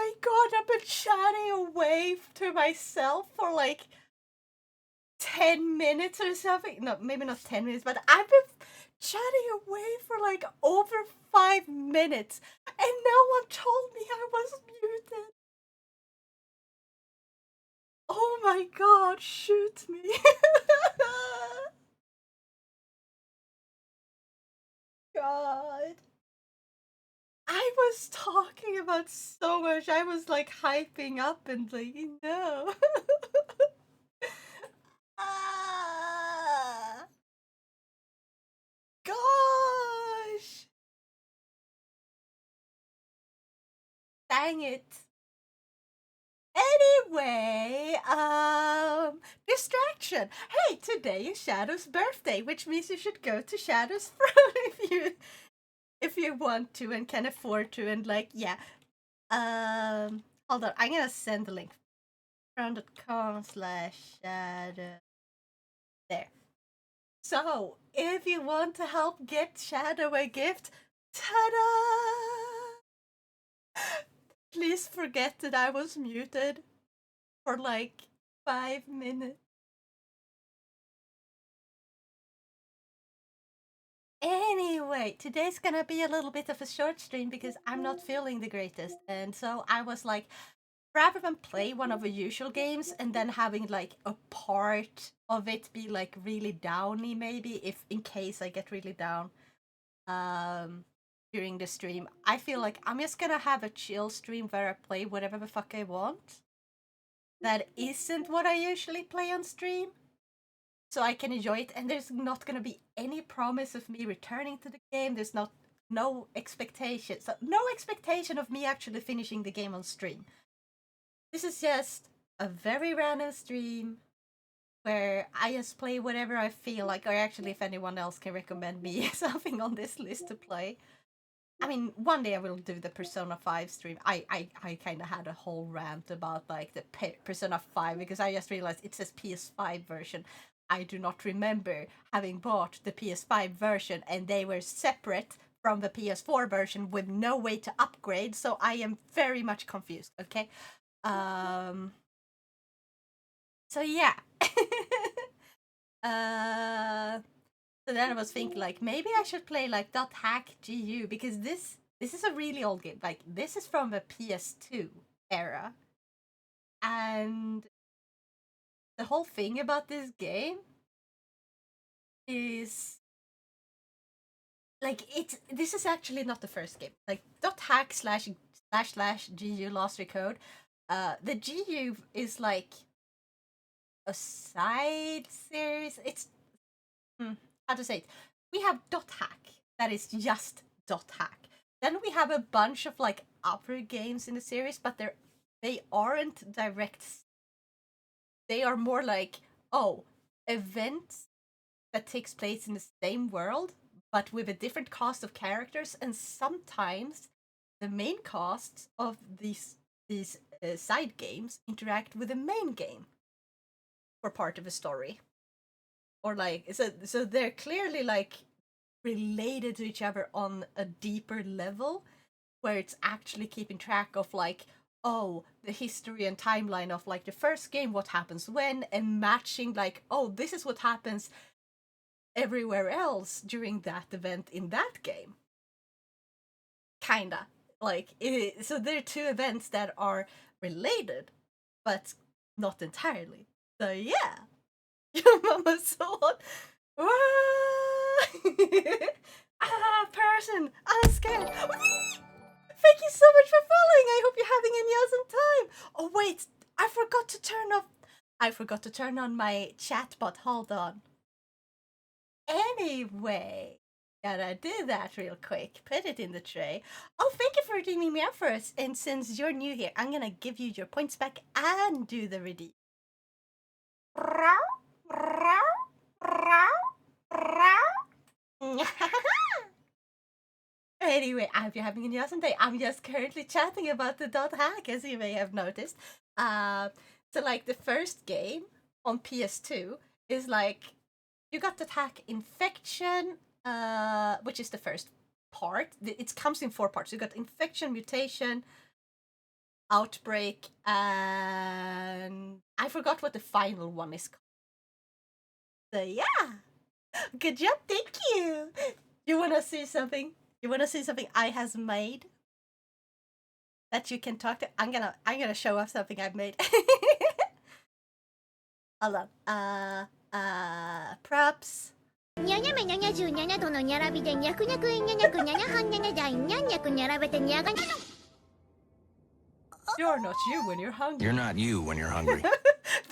my god, I've been chatting away to myself for like 10 minutes or something. No, maybe not 10 minutes, but I've been chatting away for like over 5 minutes. And no one told me I was muted. Oh my god, shoot me. God. I was talking about so much. I was like hyping up and like, no. Ah, gosh. Dang it. Anyway, distraction. Hey, today is Shadow's birthday, which means you should go to Shadow's throne if you want to and can afford to and like yeah. Hold on, I'm gonna send the link. Throne.com/shadow. There. So, if you want to help get Shadow a gift, ta-da! Please forget that I was muted for like 5 minutes. Anyway, today's gonna be a little bit of a short stream because I'm not feeling the greatest. And so I was like, rather than play one of the usual games and then having like a part of it be like really downy, maybe if in case I get really down during the stream, I feel like I'm just gonna have a chill stream where I play whatever the fuck I want. That isn't what I usually play on stream. So I can enjoy it, and there's not gonna be any promise of me returning to the game. There's no expectation. So no expectation of me actually finishing the game on stream. This is just a very random stream where I just play whatever I feel like, or actually if anyone else can recommend me something on this list to play. I mean, one day I will do the Persona 5 stream. I kind of had a whole rant about like the Persona 5 because I just realized it says PS5 version. I do not remember having bought the PS5 version and they were separate from the PS4 version with no way to upgrade, so I am very much confused, okay? Um so yeah. uh so then I was thinking like maybe I should play like .hack GU because this is a really old game. Like this is from the PS2 era. And the whole thing about this game is like this is actually not the first game. Like .hack slash GU lost recode. The GU is like a side series. It's how to say it. We have .hack that is just .hack. Then we have a bunch of like other games in the series, but they aren't direct. They are more like events that takes place in the same world, but with a different cast of characters, and sometimes the main casts of these side games interact with the main game for part of a story, or like so they're clearly like related to each other on a deeper level where it's actually keeping track of like the history and timeline of like the first game, what happens when, and matching like this is what happens everywhere else during that event in that game, kinda like so there are two events that are related but not entirely, so yeah. Your mama's so hot. Person, I'm scared. Thank you so much for following. I hope you're having an awesome time. Oh wait, I forgot to turn off. I forgot to turn on my chat bot. Hold on. Anyway, gotta do that real quick. Put it in the tray. Oh, thank you for redeeming me up first. And since you're new here, I'm gonna give you your points back and do the redeem. Anyway, I hope you're having an awesome day. I'm just currently chatting about the .hack, as you may have noticed. So like the first game on PS2 is like you got the hack infection, which is the first part. It comes in 4 parts. You got infection, mutation, Outbreak, and I forgot what the final one is called. So yeah, good job, thank you. You wanna see something? You wanna see something I has made that you can talk to? I'm gonna show off something I've made. Hold on. Props. にゃにゃめにゃにゃじゅうにゃにゃどのにゃらびでにゃくにゃくいにゃにゃくにゃにゃはんにゃにゃじゃいにゃにゃくにゃらべてにゃがにゃ You're not you when you're hungry. You're not you when you're hungry.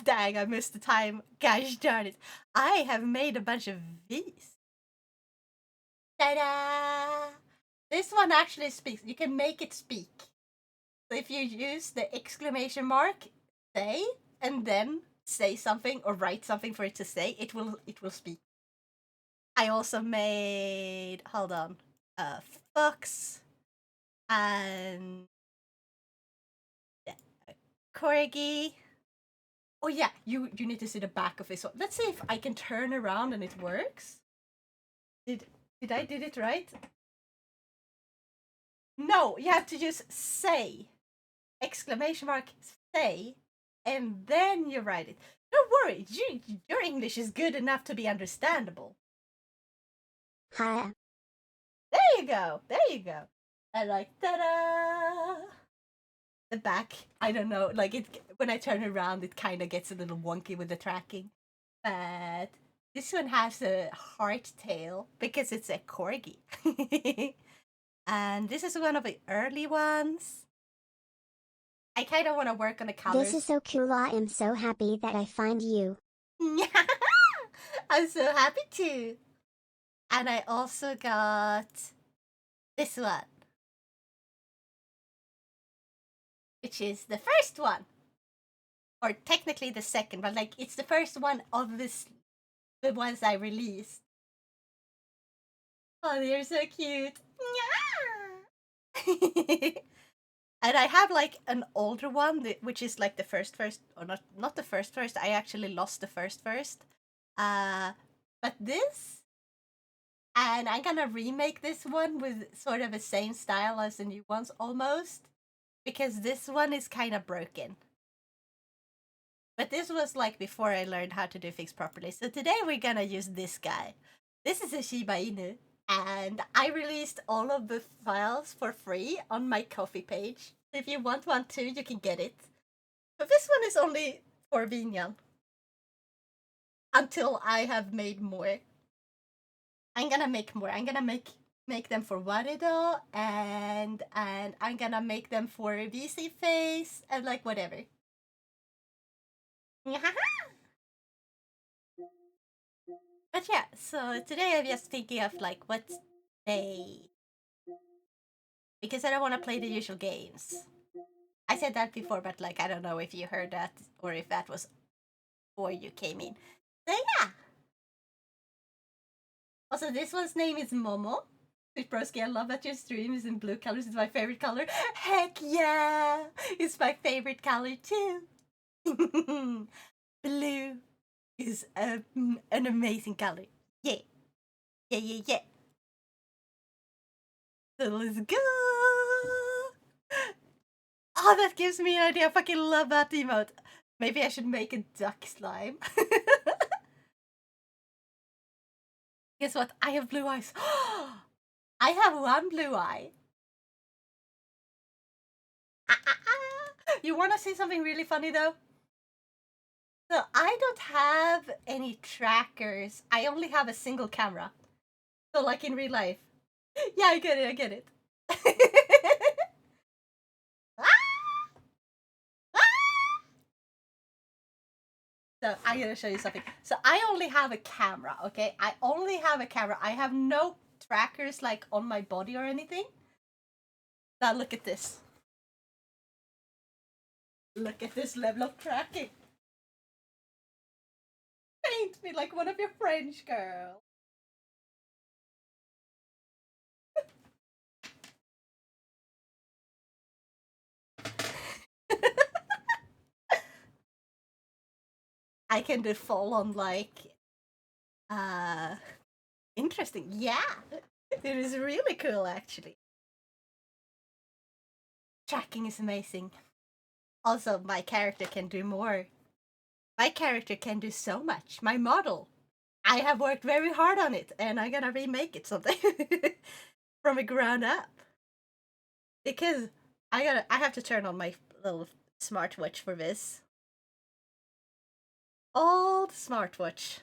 Dang, I missed the time. Gosh darn it. I have made a bunch of these. Ta-da! This one actually speaks. You can make it speak. So if you use the exclamation mark, say, and then say something or write something for it to say, it will speak. I also made, hold on, fox and corgi. Oh yeah, you need to see the back of this one. Let's see if I can turn around and it works. Did I did it right? No, you have to just say, exclamation mark, say, and then you write it. Don't worry, your English is good enough to be understandable. は There you go, there you go. And like, ta-da! The back, I don't know, like it when I turn around, it kind of gets a little wonky with the tracking. But this one has a heart tail because it's a corgi. And this is one of the early ones. I kind of want to work on the colors. This is so cool. I am so happy that I find you. I'm so happy too. And I also got this one, which is the first one. Or technically the second, but like it's the first one of the ones I released. Oh, they're so cute. And I have like an older one, which is like the first, or not the first. I actually lost the first. But this, and I'm gonna remake this one with sort of the same style as the new ones almost, because this one is kind of broken. But this was like before I learned how to do things properly. So today we're gonna use this guy. This is a Shiba Inu, and I released all of the files for free on my Ko-fi page. If you want one too, you can get it. But this one is only for Vinyan. Until I have made more. I'm gonna make more. I'm gonna make them for Warido, and I'm gonna make them for VC Face, and like whatever. But yeah, so today I'm just thinking of like what day. Because I don't want to play the usual games. I said that before, but like I don't know if you heard that or if that was before you came in. So yeah. Also, this one's name is Momo. Broski, I love that your stream is in blue colors. It's my favorite color. Heck yeah! It's my favorite color too. Blue is an amazing color. Yeah. Yeah. So let's go! Oh, that gives me an idea. I fucking love that emote. Maybe I should make a duck slime. Guess what? I have blue eyes. I have one blue eye. You want to see something really funny though? So I don't have any trackers. I only have a single camera. So like in real life. Yeah, I get it. So I'm gonna show you something. So I only have a camera, okay? I only have a camera. I have no trackers like on my body or anything. Now look at this. Look at this level of tracking. Paint me like one of your French girls. I can do full on like interesting. Yeah. It is really cool actually. Tracking is amazing. Also, my character can do more. My character can do so much. My model, I have worked very hard on it, and I'm gonna remake it someday from a ground up. Because I have to turn on my little smartwatch for this. Old smartwatch.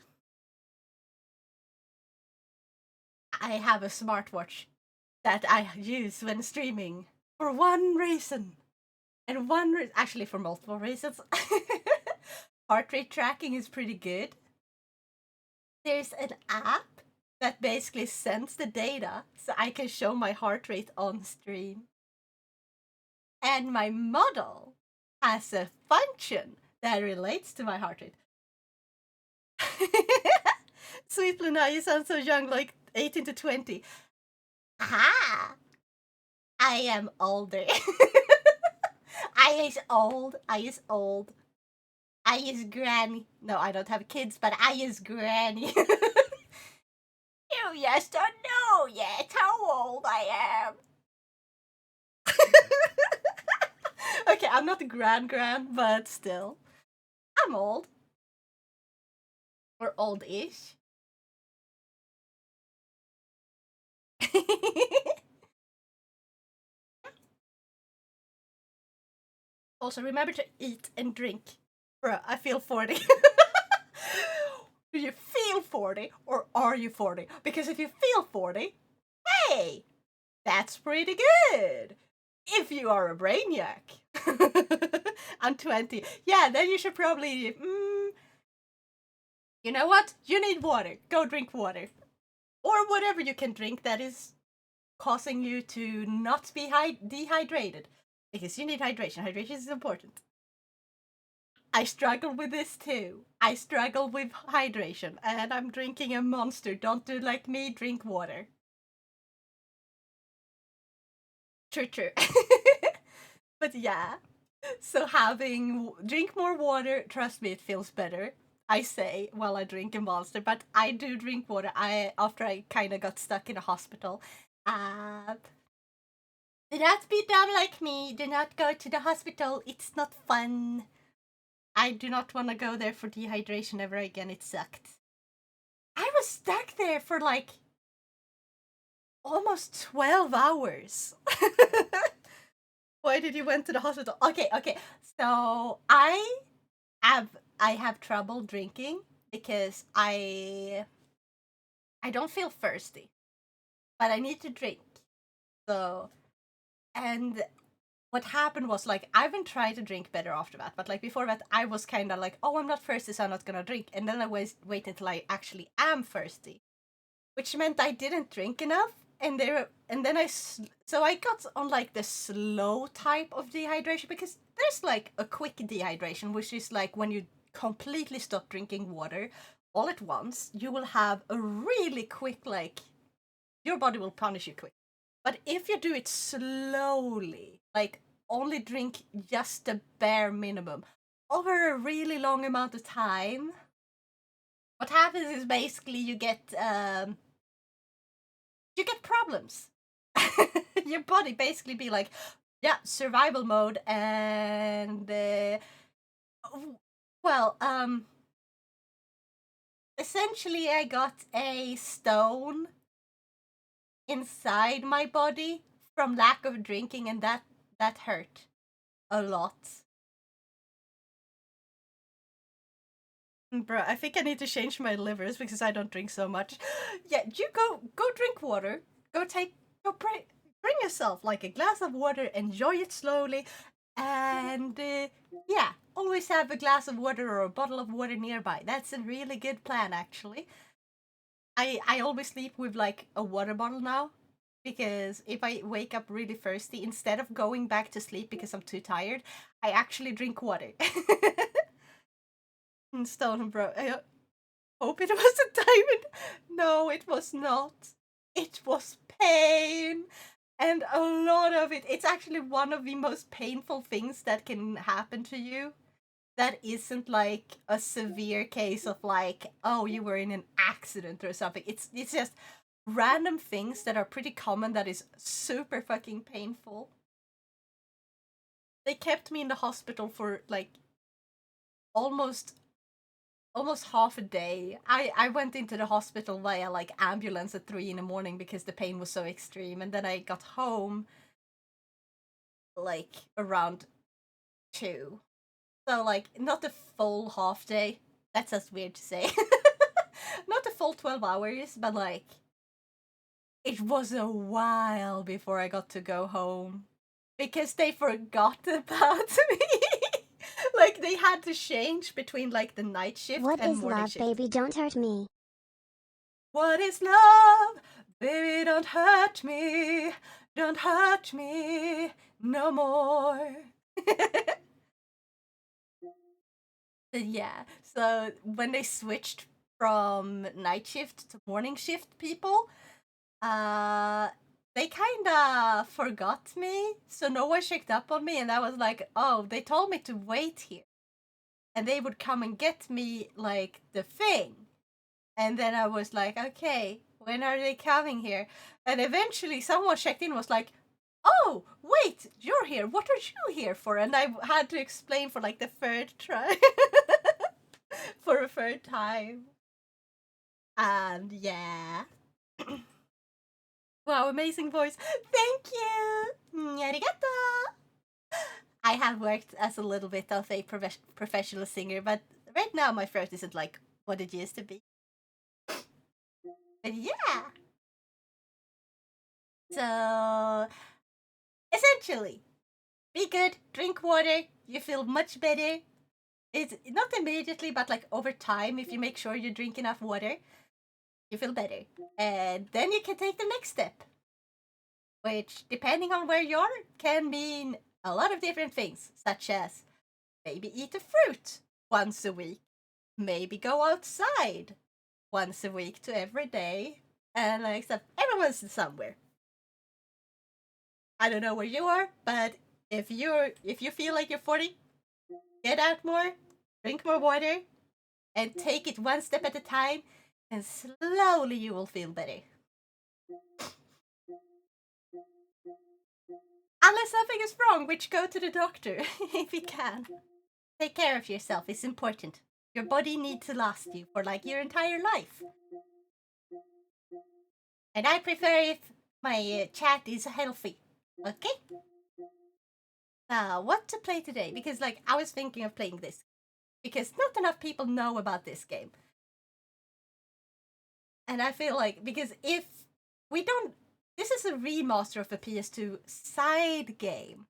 I have a smartwatch that I use when streaming for one reason. And actually for multiple reasons. Heart rate tracking is pretty good. There's an app that basically sends the data so I can show my heart rate on stream. And my model has a function that relates to my heart rate. Sweet Luna, you sound so young, like 18 to 20. Aha! I am older. I is old. I is old. I is granny. No, I don't have kids, but I is granny. You just don't know yet how old I am. Okay, I'm not a gran, but still. I'm old. Or old-ish. Also, remember to eat and drink. Bruh, I feel 40. Do you feel 40 or are you 40? Because if you feel 40, hey, that's pretty good. If you are a brainiac. I'm 20. Yeah, then you should probably. You know what? You need water. Go drink water. Or whatever you can drink that is causing you to not be dehydrated. Because you need hydration. Hydration is important. I struggle with this too. I struggle with hydration, and I'm drinking a monster. Don't do like me, drink water. True, true. But yeah, so drink more water. Trust me, it feels better. I say while I drink a monster, but I do drink water. After I kind of got stuck in a hospital. Uh, do not be dumb like me. Do not go to the hospital. It's not fun. I do not want to go there for dehydration ever again. It sucked. I was stuck there for like almost 12 hours. Why did you went to the hospital? Okay. So have I have trouble drinking because I don't feel thirsty, but I need to drink. So and what happened was like I've been trying to drink better after that, but like before that I was kind of like, oh, I'm not thirsty, so I'm not gonna drink, and then I wait until I actually am thirsty, which meant I didn't drink enough, and then so I got on like the slow type of dehydration because there's like a quick dehydration, which is like when you completely stop drinking water all at once, you will have a really quick like your body will punish you quick. But if you do it slowly, like only drink just the bare minimum over a really long amount of time, what happens is basically you get problems. Your body basically be like, yeah, survival mode, and well, essentially, I got a stone inside my body from lack of drinking, and that hurt a lot. Bro, I think I need to change my livers because I don't drink so much. Yeah, you go drink water. Go bring yourself like a glass of water. Enjoy it slowly, and yeah, always have a glass of water or a bottle of water nearby. That's a really good plan, actually. I always sleep with like a water bottle now because if I wake up really thirsty, instead of going back to sleep because I'm too tired, I actually drink water. Stone, bro. I hope it was a diamond. No, it was not. It was pain. And a lot of it. It's actually one of the most painful things that can happen to you. That isn't like a severe case of like, oh, you were in an accident or something. It's just random things that are pretty common that is super fucking painful. they kept me in the hospital for like almost almost half a day. I went into the hospital via like ambulance at 3 in the morning because the pain was so extreme, and then I got home like around 2. So like not a full half day. That sounds weird to say. Not a full 12 hours, but like it was a while before I got to go home because they forgot about me. Like they had to change between like the night shift What and is morning love, shift. baby? Don't hurt me. What is love? Baby, don't hurt me. Don't hurt me no more. Yeah, so when they switched from night shift to morning shift people, uh, they kind of forgot me. So no one checked up on me, and I was like, oh, they told me to wait here. And they would come and get me, like, the thing. And then I was like, okay, when are they coming here? And eventually someone checked in, was like, oh, wait, you're here. What are you here for? And I had to explain for like the third try. For a third time. And yeah. Wow, amazing voice. Thank you. Arigato. I have worked as a little bit of a professional singer, but right now my throat isn't like what it used to be. But yeah. So essentially, be good, drink water, you feel much better. It's not immediately, but like over time, if you make sure you drink enough water, you feel better. And then you can take the next step, which, depending on where you are, can mean a lot of different things, such as maybe eat a fruit once a week, maybe go outside once a week to every day, and like stuff. Everyone's somewhere. I don't know where you are, but if you feel like you're 40, get out more, drink more water, and take it one step at a time, and slowly you will feel better. Unless something is wrong, which go to the doctor if you can. Take care of yourself, it's important. Your body needs to last you for like your entire life. And I prefer if my chat is healthy. Okay? What to play today? Because like I was thinking of playing this. Because not enough people know about this game. And I feel like because if we don't, this is a remaster of a PS2 side game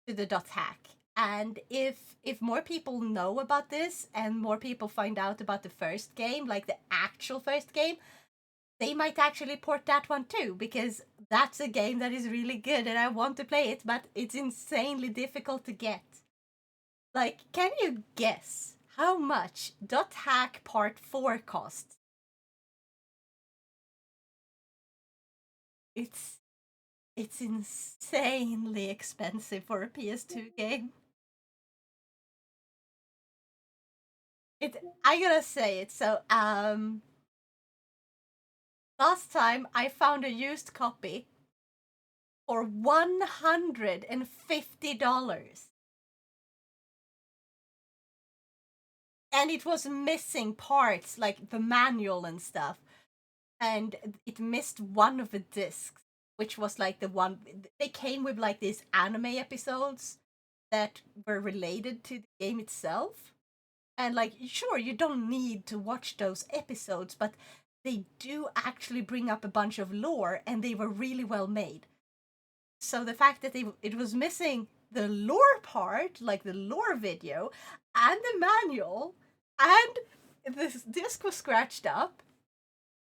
to the dot hack. And if more people know about this and more people find out about the first game, like the actual first game, they might actually port that one too, because that's a game that is really good and I want to play it, but it's insanely difficult to get. Like, can you guess how much dot hack part 4 costs? It's it's insanely expensive for a PS2 game. I gotta say it. So last time I found a used copy for $150. And it was missing parts like the manual and stuff. And it missed one of the discs, which was like the one they came with like these anime episodes that were related to the game itself. And like, sure, you don't need to watch those episodes, but they do actually bring up a bunch of lore, and they were really well made. So the fact that it was missing the lore part, like the lore video, and the manual, and this disc was scratched up,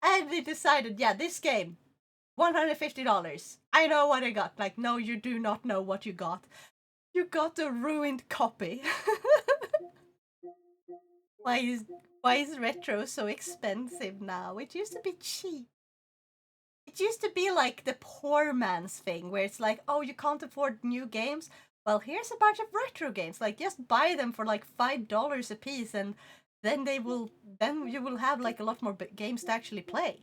and they decided, yeah, this game, $150. I know what I got. Like, no, you do not know what you got. You got a ruined copy. why is why is retro so expensive now? It used to be cheap. It used to be like the poor man's thing, where it's like, oh, you can't afford new games. Well, here's a bunch of retro games. Like, just buy them for like $5 a piece, and then you will have like a lot more games to actually play.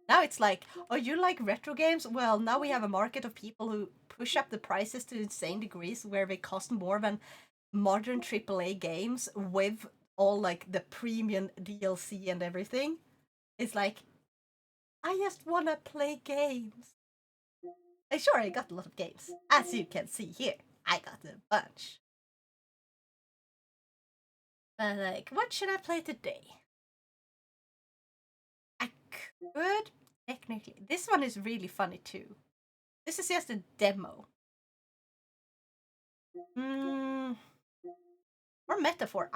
Now it's like, oh, you like retro games? Well, now we have a market of people who push up the prices to insane degrees where they cost more than modern AAA games with all like the premium DLC and everything. It's like, I just wanna play games. And sure, I got a lot of games. As you can see here, I got a bunch. But like, what should I play today? I could technically. This one is really funny too. This is just a demo. Hmm. Or metaphor.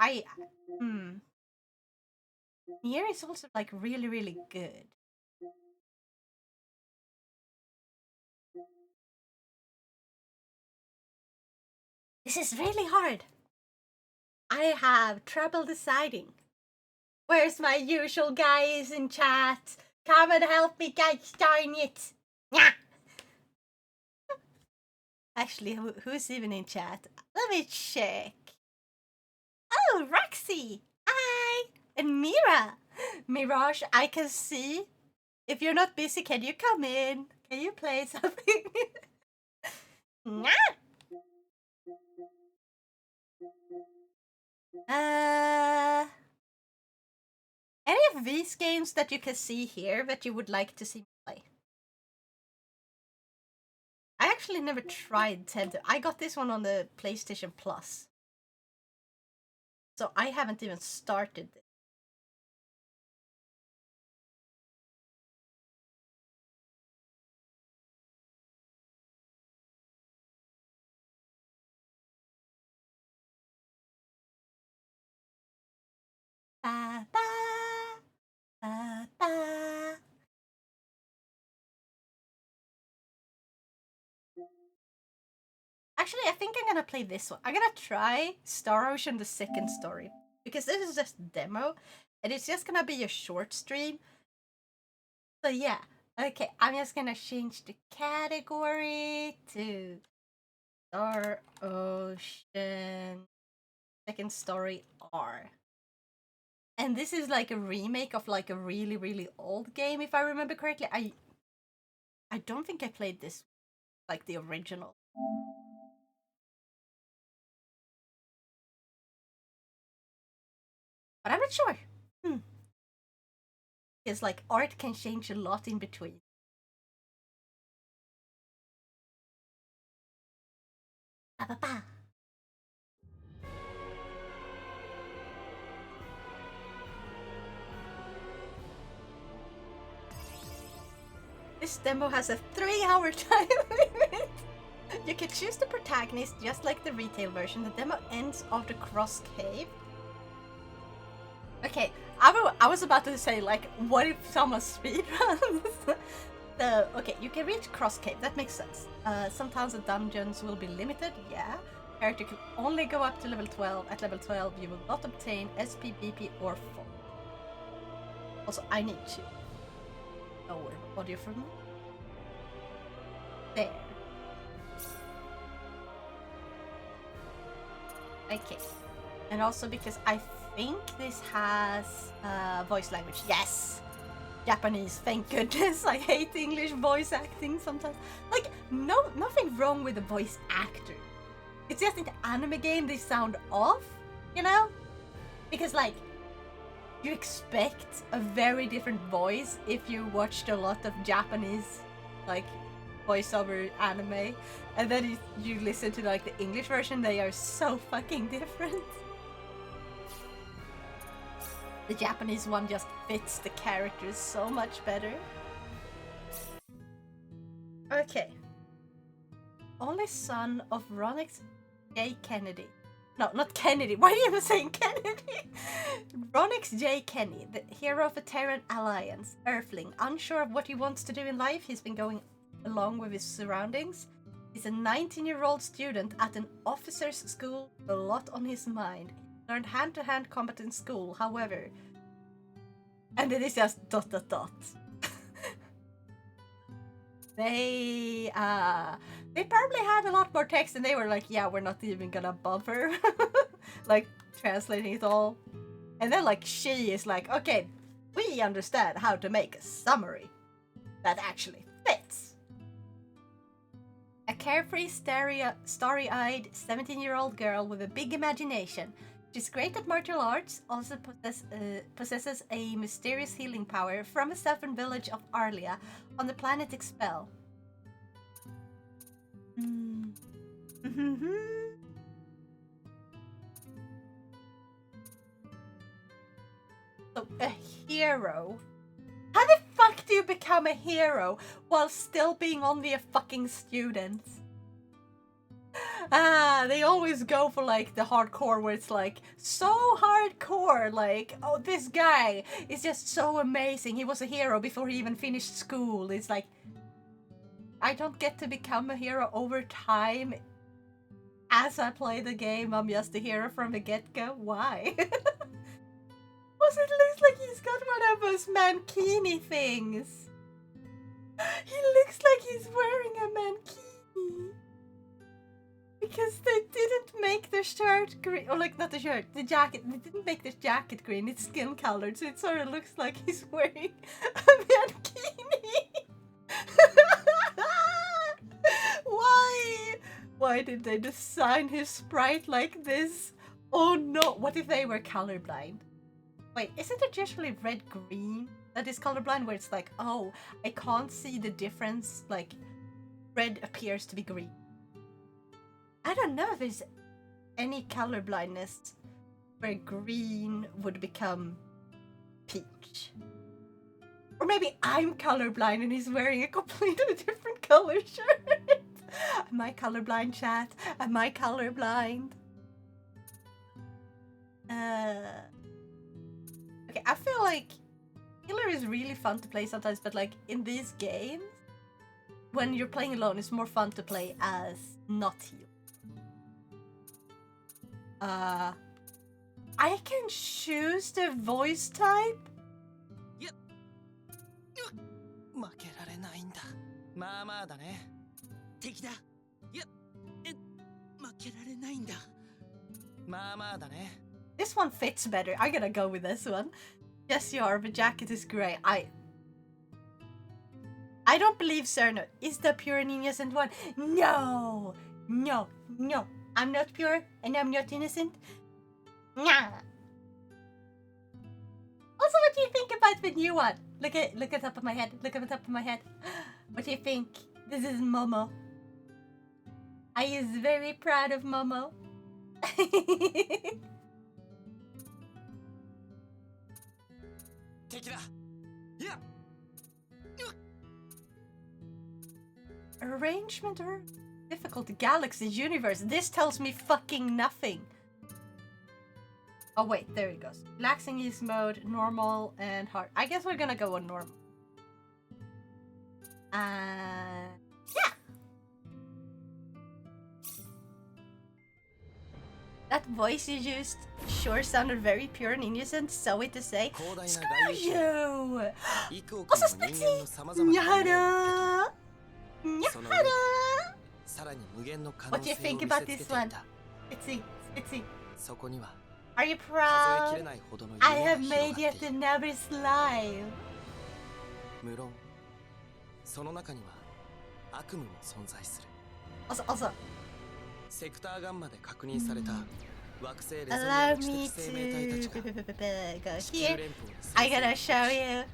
Nier is also like really, really good. This is really hard. I have trouble deciding. Where's my usual guys in chat? Come and help me, guys, darn it. Yeah. Actually, who's even in chat? Let me check. Oh, Roxy! Hi! And Mira! Mirage, I can see. If you're not busy, can you come in? Can you play something? Any of these games that you can see here that you would like to see me play? I actually never tried Ted. I got this one on the PlayStation Plus. So I haven't even started it. Ba, ba, ba, ba. Actually, I think I'm gonna play this one. I'm gonna try Star Ocean the second story. Because this is just a demo. And it's just gonna be a short stream. So yeah. Okay, I'm just gonna change the category to Star Ocean second story R. And this is like a remake of like a really, really old game, if I remember correctly. I don't think I played this like the original. But I'm not sure. Because like art can change a lot in between. Ba, ba, ba. This demo has a 3-hour time limit. You can choose the protagonist just like the retail version. The demo ends after Cross Cave. Okay, I was about to say, like, what if someone speedruns? So, okay, you can reach Cross Cave, that makes sense. Sometimes the dungeons will be limited, yeah. Character can only go up to level 12. At level 12, you will not obtain SP, BP, or fall. Also, I need to lower audio from me. There. Okay. And also because I think this has voice language. Yes! Japanese, thank goodness. I hate English voice acting sometimes. Like, nothing wrong with the voice actor. It's just in the anime game they sound off, you know? Because like, you expect a very different voice if you watched a lot of Japanese, like, voiceover anime, and then you listen to like the English version, they are so fucking different. The Japanese one just fits the characters so much better. Okay. Only son of Ronix J. Kennedy. No, not Kennedy. Why are you even saying Kennedy? Ronix J. Kenny, the hero of the Terran Alliance, Earthling, unsure of what he wants to do in life. He's been going along with his surroundings. He's a 19-year-old student at an officer's school, a lot on his mind. He learned hand-to-hand combat in school, however. And it is just ... They probably had a lot more text and they were like, yeah, we're not even gonna bother like translating it all. And then like she is like, okay, we understand how to make a summary. that actually fits. A carefree, starry-eyed 17-year-old girl with a big imagination. She's great at martial arts, also possesses a mysterious healing power from a southern village of Arlia on the planet Expel. So, a hero. How the fuck do you become a hero while still being only a fucking student? They always go for like the hardcore where it's like so hardcore, like, oh, this guy is just so amazing. He was a hero before he even finished school. It's like, I don't get to become a hero over time. As I play the game, I'm just a hero from the get-go. Why? Also, it looks like he's got one of those mankini things. He looks like he's wearing a mankini. Because they didn't make the shirt green, or like, not the shirt, the jacket. They didn't make the jacket green, it's skin colored, so it sort of looks like he's wearing a mankini. Why? Why did they design his sprite like this? Oh no, what if they were colorblind? Wait, isn't it usually red-green that is colorblind, where it's like, oh, I can't see the difference, like, red appears to be green. I don't know if there's any colorblindness where green would become peach. Or maybe I'm colorblind and he's wearing a completely different color shirt. Am I colorblind, chat? Am I colorblind? Okay, I feel like healer is really fun to play sometimes, but like in these games, when you're playing alone, it's more fun to play as not heal. I can choose the voice type? Yep. 負けられないんだ。まあまあだね。敵だ。Yep. 負けられないんだ。まあまあだね。This one fits better. I'm gonna go with this one. Yes, you are. The jacket is grey. I don't believe Cerno is the pure and innocent one. No, no, no. I'm not pure and I'm not innocent. Nah. Also, what do you think about the new one? Look at the top of my head. Look at the top of my head. What do you think? This is Momo. I is very proud of Momo. Arrangement or difficult galaxy universe. This tells me fucking nothing. Oh wait, there it goes. Relaxing ease mode, normal, and hard. I guess we're gonna go on normal. Yeah. That voice you used sure sounded very pure and innocent, sorry to say. Screw you! Also Splitzy! Nyahara! Nyahara! What do you think about this one? Splitzy. Are you proud? I have made yet another slime. 無論その中には悪夢も存在する。Also. セクターガンマで確認された惑星レゾニア Allow の知 me 的生命体たちが to go 地球 here. 連邦に I 制 gotta show you.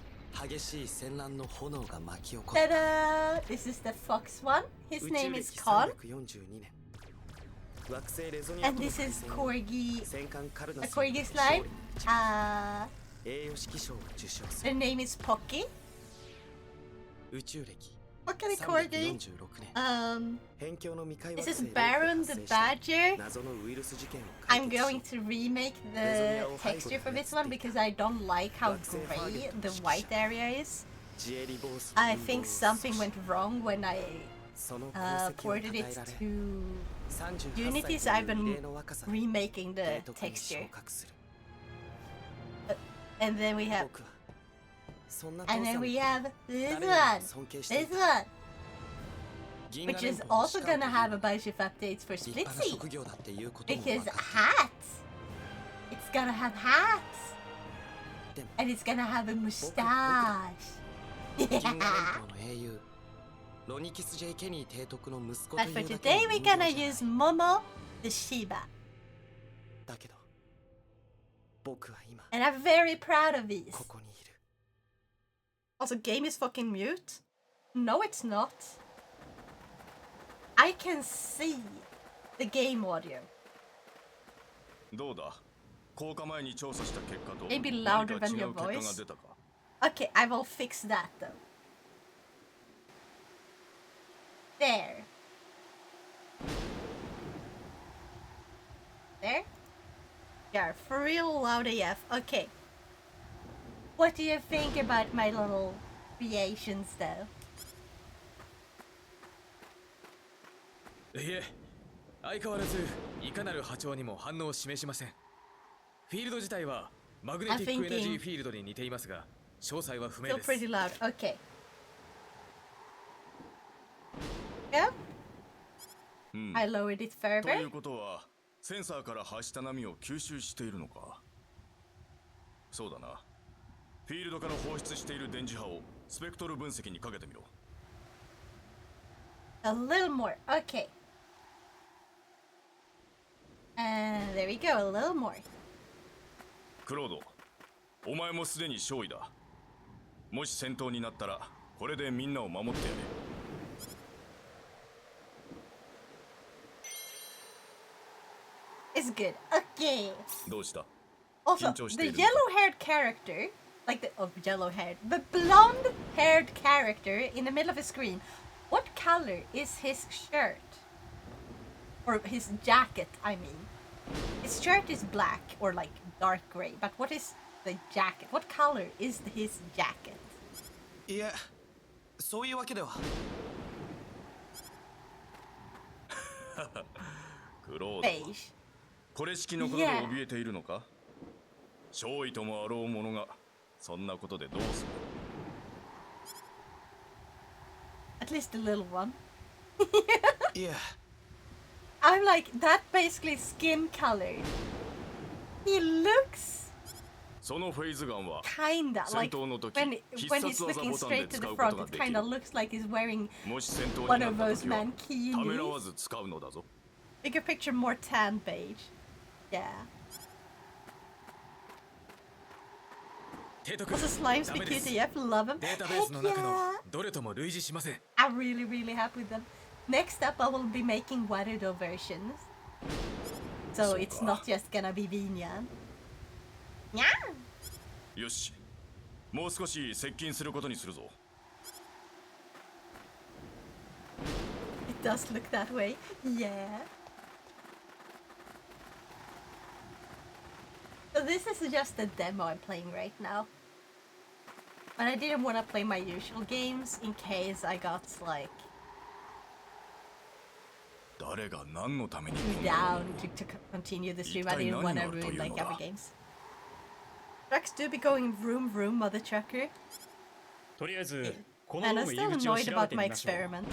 激しい戦乱の炎が巻き起こった。 Ta-da! This is the fox one. His 宇宙 name 歴 is Con. 342年。惑星レゾニア And との this 対 is 戦を Corgi. 戦艦カルナ A ス Corgi slime. 栄誉式賞を受賞す The る。 name is Pocky. 宇宙歴 What can I Corgi? 346年。辺境の未開 This 惑 is 星 Baron the Badger. 謎のウイルス事件を解 I'm 決 going し to remake the texture for this one because I don't like how gray the white area is. ジエリボース I think something went wrong when I その功績を ported 称え it られ to 38 Unity, 歳 so と I've いう異 been 例の若さで remaking the 提督に texture. 昇格する。 And then we have 僕はそんな and 父 then さん we を have this 誰より one. も尊敬してい This た。 one. 銀河 Which 連 is 邦の also 士官 gonna という have a bunch of updates for 立派な Splitzy. 職業だっていうことも Because 分かっ hats. It's gonna have hats. でも And it's gonna have a 僕 mustache. 銀河連邦の英雄ロニキス・ジェイ・ケニー提督の息子と But いう for だけの today, we're 人形 gonna じゃない use Momo the Shiba. だけど僕は今 And I'm very proud of these. ここにいる Also, game is fucking mute? No, it's not. I can see the game audio. どうだ効果前に調査した結果と Maybe 何 louder か than 違 your う結果が voice. 出たか Okay, I will fix that though. There. There? Yeah, for real loud AF. Okay. What do you think about my little creations though? いえ、相変わらずいかなる波長にも反応を示しません。フィールド自体はマグネティックエナジーフィールドに似ていますが、詳細は不明 Still です。 pretty loud. Okay. Yeah? うん I lowered it とい further. うことはセンサーから発した波を吸収しているのかそうだなフィールドから放出している電磁波をスペクトル分析にかけてみろ A little more. Okay. And there we go. A little more. クロードお前もすでに勝利だもし戦闘になったらこれでみんなを守ってやれ It's good. Okay. どうした Also,緊張してい the る。 yellow-haired character, like the yellow-haired, the blonde-haired character in the middle of the screen. What color is his shirt? Or his jacket, I mean. His shirt is black or like dark gray, but what is the jacket? What color is his jacket? いえそういうわけではクロード Beige. これ式のことで怯えているのか勝利ともあろう者がそんなことでどうする At least the little one. いえ I'm like, that basically skin colored. He looks そのフェイズガンは kinda 戦 like 闘の時 when 必 when 殺 he's 技 looking ボタンで straight to 使 the うこと front, が it でき kinda る looks like he's wearing もし戦闘 one にな of った those 時はためらわ mankinis. ず使うのだぞ Bigger picture, more tan beige. Yeah. 提督 Also, slimes ダ be メで cute す。 AF, love them. データベース Heck の中の yeah! どれとも類似しません。 I'm really, really happy with them. Next up, I will be making Warudo versions. So it's not just gonna be Vinyan. Yeah. よしもう少し接近することにするぞ It does look that way. Yeah. So this is just a demo I'm playing right now. But I didn't want to play my usual games in case I got like 誰が何のために too こんな down to continue the stream. I didn't want to ruin like other games. Trucks do be going vroom vroom, mother trucker. とりあえずこの And ロ I'm ーム still 入り口を annoyed 調べ about て my みましょう experiment.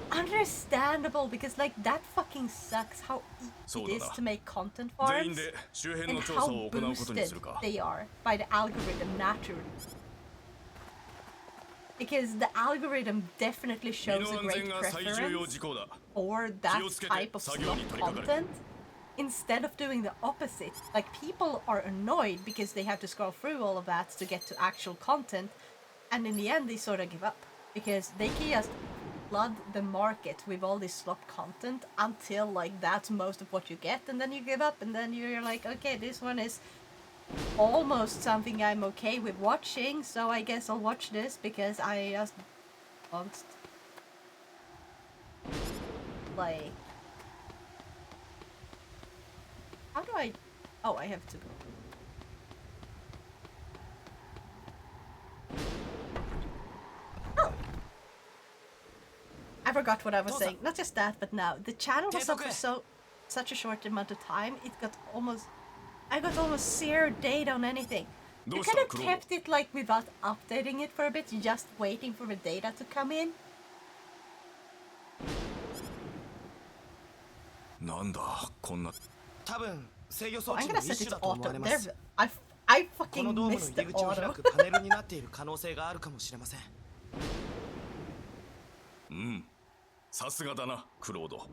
Understandable, because like that fucking sucks how easy そう it だ is な to make content 全員 farms で周辺 and の調査 how を行うことに boosted するか they are by the algorithm naturally. Because the algorithm definitely 身 shows の a 安 great 全が最重要 preference 事項だ for that 気をつけて type of 作業に slot 取り掛かれ content instead of doing the opposite. Like people are annoyed because they have to scroll through all of that to get to actual content, and in the end they sort of give up because they can just flood the market with all this slop content until like that's most of what you get, and then you give up, and then you're like, okay, this one is almost something I'm okay with watching, so I guess I'll watch this because I just want like how do I oh I have to oh I forgot what I was saying. Not just that, but now the channel was up for such a short amount of time. It got almost I got almost zero data on anything. You could have kept it like without updating it for a bit, just waiting for the data to come in. なんだこんな多分制御装 Oh, 置 I'm の gonna 一 set 種 it だと思 auto. われま There, す I この fucking ドームの missed 入 the り口を開 auto. くパネルになっている可能性があるかもしれませんさすがだなクロード。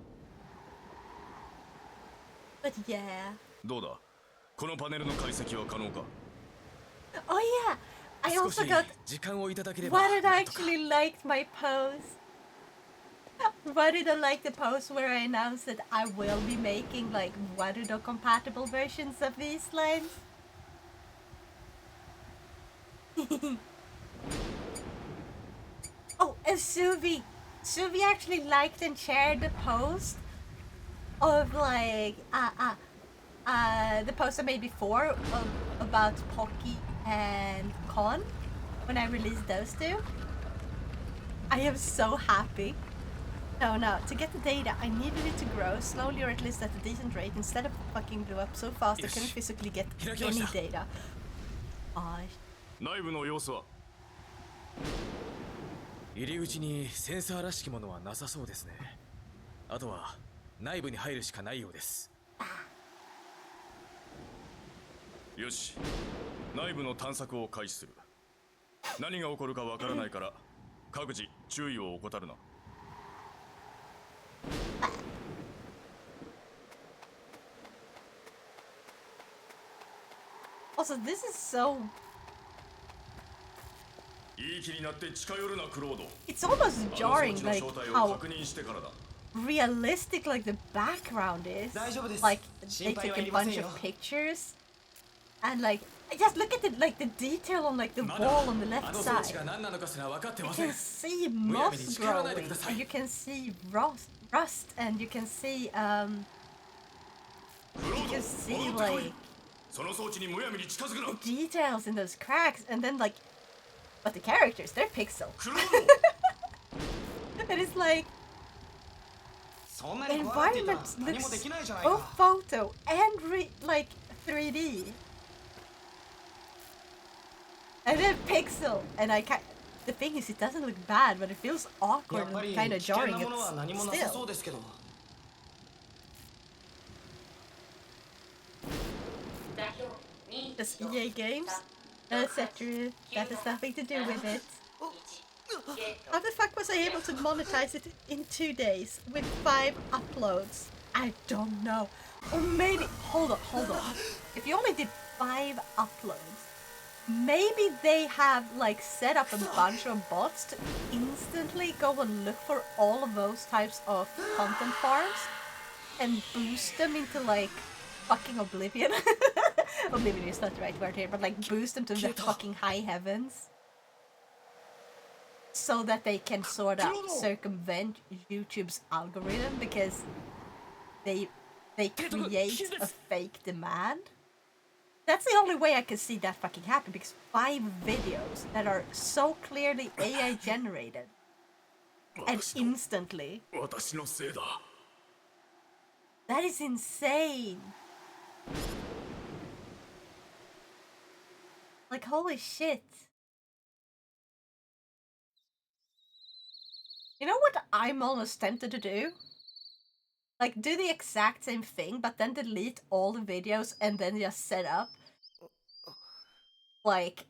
But yeah. どうだこのパネルの解析は可能か。 Oh yeah, I 少 also し got 時間をいただければ what did な I んとか actually liked my post. Why did I like the post where I announced that I will be making like Warudo compatible versions of these lines? Oh, and Suvi actually liked and shared the post of like the post I made before about Pocky and Con when I released those two. I am so happy. No, to get the data, I needed it to grow slowly or at least at a decent rate instead of fucking blew up so fast I couldn't physically get any data. Gosh. 内部の様子は。入り口にセンサーらしきものはなさそうですね。あとは内部に入るしかないようです。よし、内部の探索を開始する。何が起こるかわからないから各自注意を怠るな。 Also, this is so... いい気になって近寄るなクロード。 It's almost あの装 jarring, 置の like 正体を how 確認してからだ。 realistic like the background is. 大丈夫です。 Like they 心配 took はい a りません bunch よ。 of pictures and like just look at it like the detail on like the まだ wall on the あ left の装置 side. が何なのかすら分かって You ません。 can see むやみに moss 近寄らないで growing ください。 and you can see rust and you can see クロ you ー can ド see 戻ってこ like い。その装置にむやみに近づくな。 the details in those cracks and then like but the characters they're pixel クロー and it's like そんな the に怖がっていたら environment 何もできないじゃない looks か。 both photo and like 3D and then pixel and I can't the thing is it doesn't look bad but it feels や awkward っぱ and り kind 危 of 険 jarring なものは何もなさそ still うですけど。 just EA games etc that has nothing to do with it. How the fuck was I able to monetize it in 2 days with 5 uploads? I don't know. Or maybe hold on. If you only did 5 uploads, maybe they have like set up a bunch of bots to instantly go and look for all of those types of content farms and boost them into like fucking oblivion. Oblivion is not the right word here, but like boost them to the fucking high heavens. So that they can sort of circumvent YouTube's algorithm because they create a fake demand. That's the only way I can see that fucking happen because 5 videos that are so clearly AI generated and instantly. 私のせいだ。 That is insane. Like holy shit. You know what I'm almost tempted to do? Like, do the exact same thing, but then delete all the videos and then just set up, like,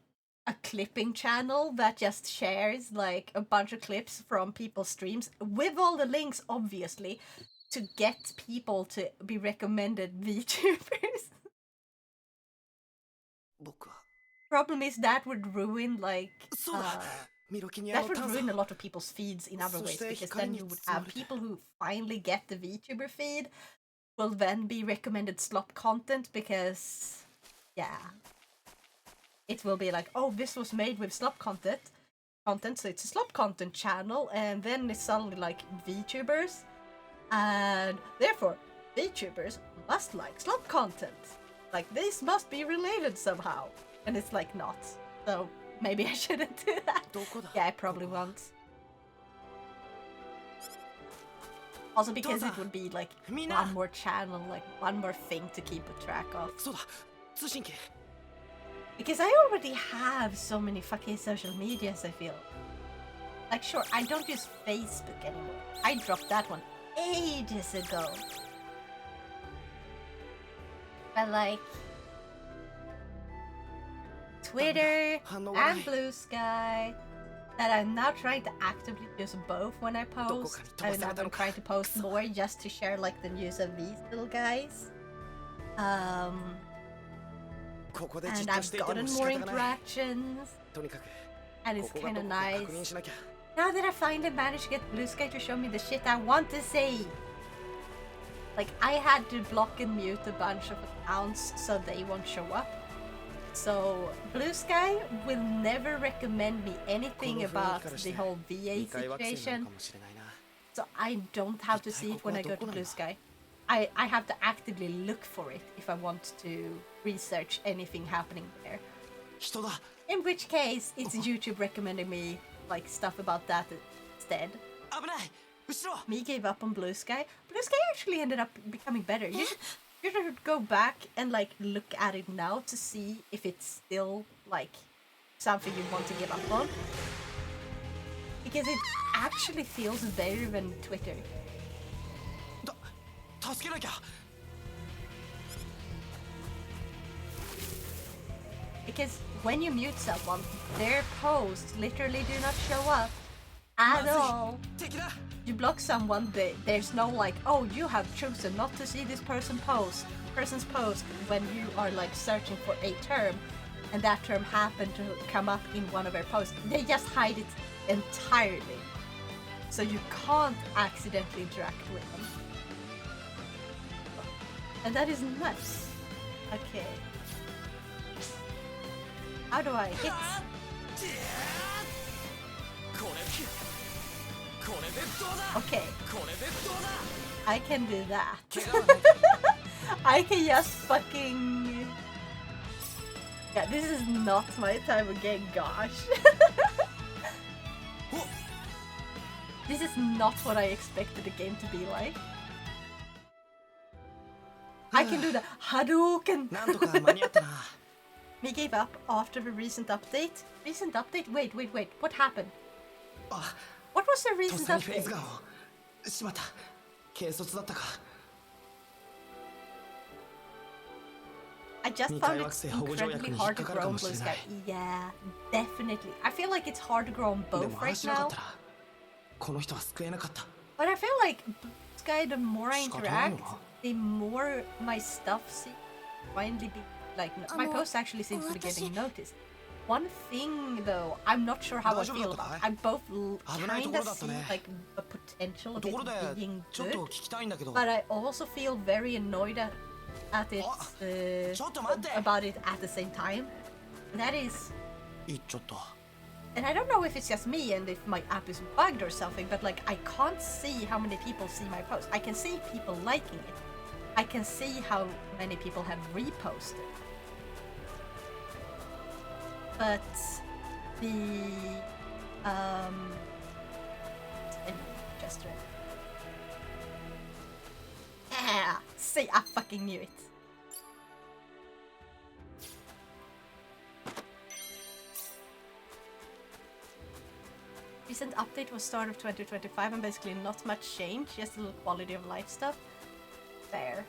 a clipping channel that just shares, like, a bunch of clips from people's streams, with all the links, obviously, to get people to be recommended VTubers. 僕は Problem is that would ruin, like, そうだ。ミロキニア that の would 探査 ruin a lot of people's feeds in other ways because then you would have people who finally get the VTuber feed will then be recommended slop content because, yeah, it will be like, oh, this was made with slop content, so it's a slop content channel, and then it's suddenly like VTubers, and therefore VTubers must like slop content. Like this must be related somehow, and it's like not. So. Maybe I shouldn't do that. Yeah, I probably won't. Also because it would be like one more channel, like one more thing to keep a track of. そうだ。通信機。 Because I already have so many fucking social medias, I feel. Like sure, I don't use Facebook anymore. I dropped that one ages ago. But like... Twitter and Blue Sky that I'm now trying to actively use both when I post. And I've been trying to post more just to share like the news of these little guys. And I've gotten more interactions. And it's kind of nice. Now that I finally managed to get Blue Sky to show me the shit I want to see. Like, I had to block and mute a bunch of accounts so they won't show up. So, Blue Sky will never recommend me anything about the whole VA situation. So I don't have to see it when I go to Blue Sky. I have to actively look for it if I want to research anything happening there. In which case, it's YouTube recommending me like stuff about that instead. Me gave up on Blue Sky. Blue Sky actually ended up becoming better. You should go back and like look at it now to see if it's still like something you want to give up on. Because it actually feels better than Twitter. Because when you mute someone, their posts literally do not show up at all. You block someone, there's no like, oh, you have chosen not to see this person's post when you are like searching for a term, and that term happened to come up in one of their posts. They just hide it entirely, so you can't accidentally interact with them, and that is nuts. Okay. How do I hit? Okay. I can do that. I can just fucking... Yeah, this is not my time again, gosh. This is not what I expected the game to be like. I can do the Hadouken! Me gave up after the recent update. Recent update? Wait. What happened? What was the recent update? I just found it incredibly hard to grow on Blue Sky. Yeah, definitely. I feel like it's hard to grow on both right now. But I feel like Blue Sky, the more I interact, the more my stuff seems finally be like, my post actually seems to be getting noticed. One thing though, I'm not sure how I feel about. I both kind of see like a potential of it being good, but I also feel very annoyed at it about it at the same time. And that is, and I don't know if it's just me and if my app is bugged or something, but like I can't see how many people see my post. I can see people liking it. I can see how many people have reposted. But the just read. Yeah, see, I fucking knew it. Recent update was start of 2025 and basically not much change, just a little quality of life stuff. Fair.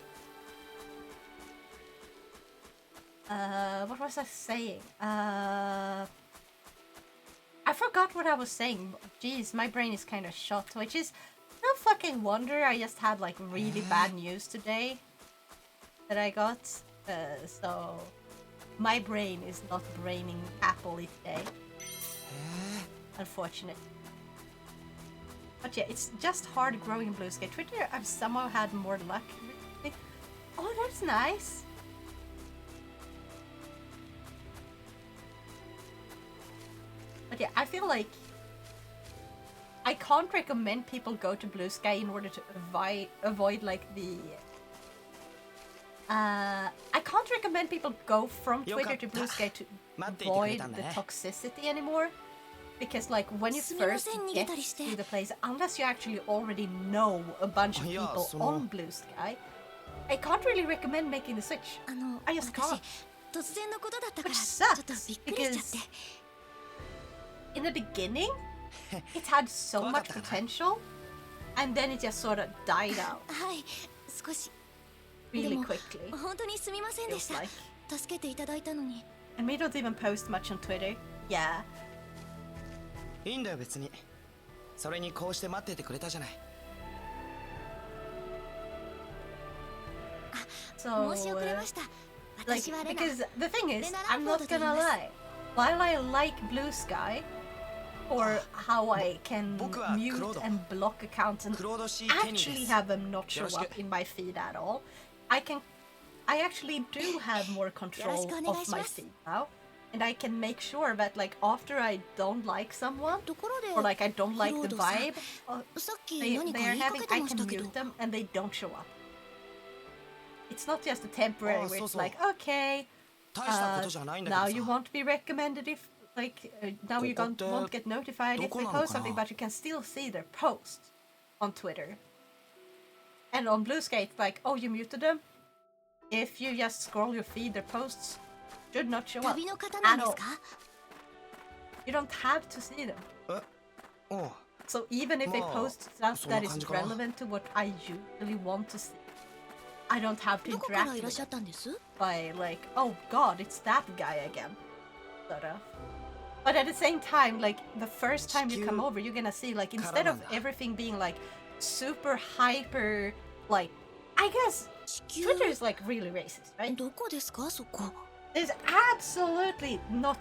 What was I saying? I forgot what I was saying. Jeez, my brain is kind of shot, which is no fucking wonder. I just had like really bad news today that I got. So my brain is not braining happily today. Unfortunate. But yeah, it's just hard growing in Blue Sky. Twitter, I've somehow had more luck. Oh, that's nice. But yeah, I feel like I can't recommend people go to Blue Sky in order to avoid like the... I can't recommend people go from Twitter to Blue Sky to avoid the toxicity anymore. Because like when you first get to the place, unless you actually already know a bunch of people on Blue Sky, I can't really recommend making the switch. I just can't. Which sucks, because in the beginning, it had so much potential, and then it just sort of died out really quickly. Feels like. And we don't even post much on Twitter. Yeah. いいんだよ別に。それにこうして待っててくれたじゃない。 So, 申し遅れました。 like, 私はレナ。 because the thing is, Lena I'm not Langford gonnaです。 lie. While I like Blue Sky, or how I can 僕は mute クロード。 and block accounts and クロード C ケニー actually です。 have them not show よろしく。 up in my feed at all, I actually do have more control よろしくお願い of し my ます。 feed now. And I can make sure that like after I don't like someone, ところで、 or like I don't like ク the ロードさん、 vibe, さっき they 何か are 言いか having, けて I まし can たけど。 mute them and they don't show up. It's not just a temporary Ah, where it's そうそう。 like, okay, 大したことじゃないんだ now け you どさ。 won't be recommended if like now you ここって won't get notified if どこ they なの post かな？ something, but you can still see their posts on Twitter. And on Blue Sky, it's like, oh, you muted them. If you just scroll your feed, their posts should not show up 旅の方なん at です all. か？ You don't have to see them. え、おう。 So even if they Well, post stuff そんな that is 感じかな。 relevant to what I usually want to see, I don't have to どこから interact いらっ with しゃ it ったんです？ by like, oh god, it's that guy again. Sort of. But at the same time, like the first time you come 地球 over, you're gonna see like instead of からなんだ。 everything being like super hyper, like I guess 地球 Twitter is like really racist, right? どこですかそこ？ There's absolutely not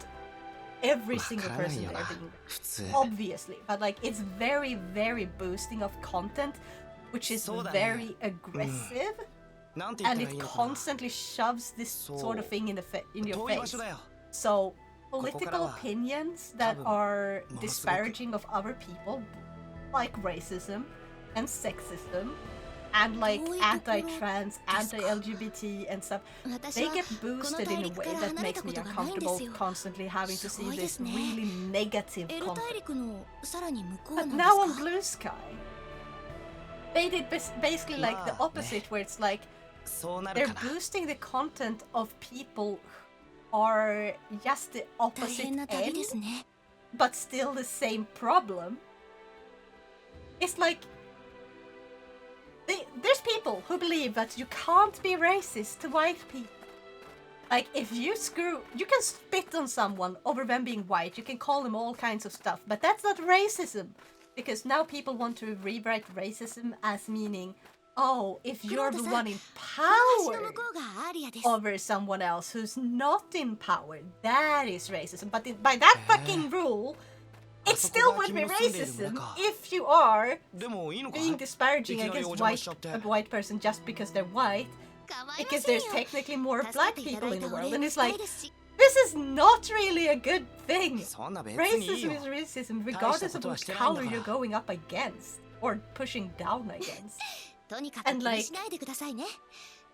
every single わからない person よ there な。 being 普通。 obviously, but like it's very, very boosting of content, which is そうだね。 very aggressive, なんて言っ and たら it いいのかな。 constantly shoves this sort of thing in in your 遠い場 face. 所だよ。 So ここから political は opinions that 多分 are ものすごく disparaging of other people, like racism and sexism, and like 遠いところ anti-trans, ですか。 anti-LGBT and stuff, 私 they は get この boosted 大 in a 陸か way ら that 離れ makes たこ me とがないんで uncomfortable すよ。 constantly having to す see ごいで this すね。 really negative エル content. 大陸のさらに向こうな But んで now on すか？ Blue Sky, they did basically like the まあね。 opposite, where it's like そうなる they're かな。 boosting the content of people who are just the 大 opposite 変な旅 end, ですね。 but still the same problem. It's like there's people who believe that you can't be racist to white people. Like if you can spit on someone over them being white, you can call them all kinds of stuff, but that's not racism. Because now people want to rewrite racism as meaning, oh, if you're the one in この橋の power 向こうがアーリアです。 over someone else who's not in power, that is racism. But by that fucking rule, it あそこ still が would 君 be の住んでいる村 racism か。 if you are でもいいのか。 being disparaging いきなり against お邪魔しちゃって。 a white person just because they're white, 構いま because せん there's よ。 technically more 助 black けていた people だい in the たお world. 礼 And も it's したい like, ですし。 this is not really a good thing. そんな別にいい Racism よ。 is racism 大した regardless こ of とは which してないんだ color から。 you're going up against or pushing down against. とにかく気 And に like, しないでくださいね。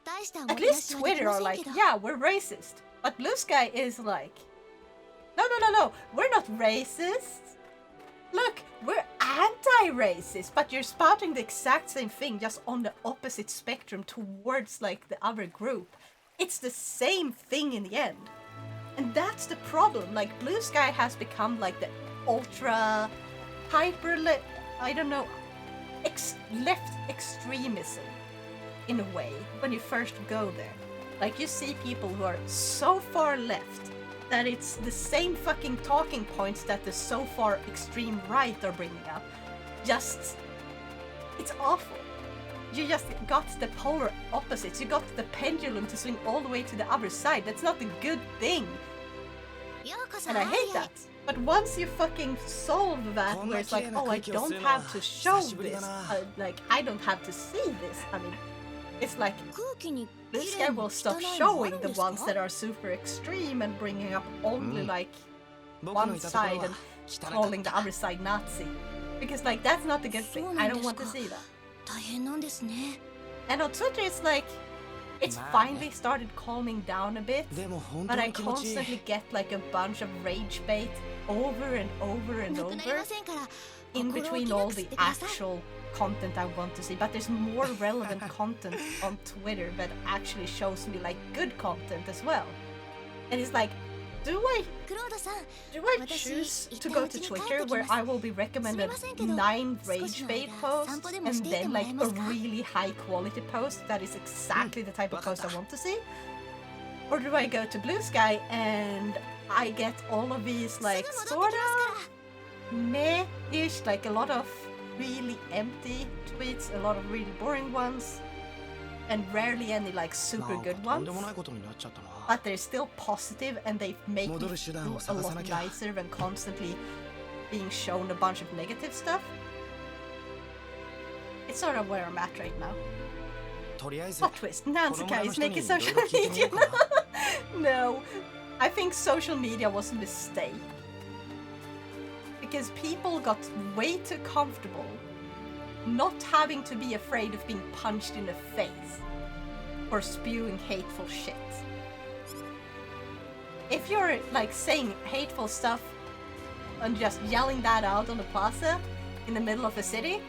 大したお at もてな least しはでき Twitter ま are せん like, けど。 yeah, we're racist. But Blue Sky is like, no, we're not racist. Look, we're anti-racist, but you're spouting the exact same thing, just on the opposite spectrum towards like the other group. It's the same thing in the end. And that's the problem. Like Blue Sky has become like the ultra hyper I don't know, left extremism in a way when you first go there. Like you see people who are so far left that it's the same fucking talking points that the so far extreme right are bringing up. Just, it's awful. You just got the polar opposites. You got the pendulum to swing all the way to the other side. That's not a good thing. ようこそ And I アー hate リアへ。 that. But once you fucking solve that, where it's like, oh, I don't have to show this, like, I don't have to see this. I mean, it's like 空気に this 綺麗 guy も will stop 汚いもあ showing るん the です ones か？ that are super extreme and bringing up only like 僕の one いたところ side は and 汚か calling っ the た。 other side Nazi. Because like that's not a good thing. I don't want to そうなんですか。 see that. 大変なんですね。 And on Twitter it's like it's まあね。 finally started calming down a bit. でも本当 But I に気持ちいい。 constantly get like a bunch of rage bait over and over and なくなり over ませんから。 in 心置 between きな all く吸 the ってください。 actual content I want to see. But there's more relevant content on Twitter that actually shows me like good content as well. And it's like, do I クロードさん、 I choose to go to Twitter where I will be recommended 9 rage bait posts and then like a really high quality post that is exactly the type of post I want to see? Or do I go to Blue Sky and I get all of these like すぐ戻ってきます sort から。 of meh-ish, like a lot of really empty tweets, a lot of really boring ones, and rarely any like super good ones. But they're still positive and they make me feel a lot nicer than constantly being shown a bunch of negative stuff. It's sort of where I'm at right now. Plot twist, Nansuka is making social media. No, I think social media was a mistake. Because people got way too comfortable not having to be afraid of being punched in the face or spewing hateful shit. If you're like saying hateful stuff and just yelling that out on the plaza in the middle of a city,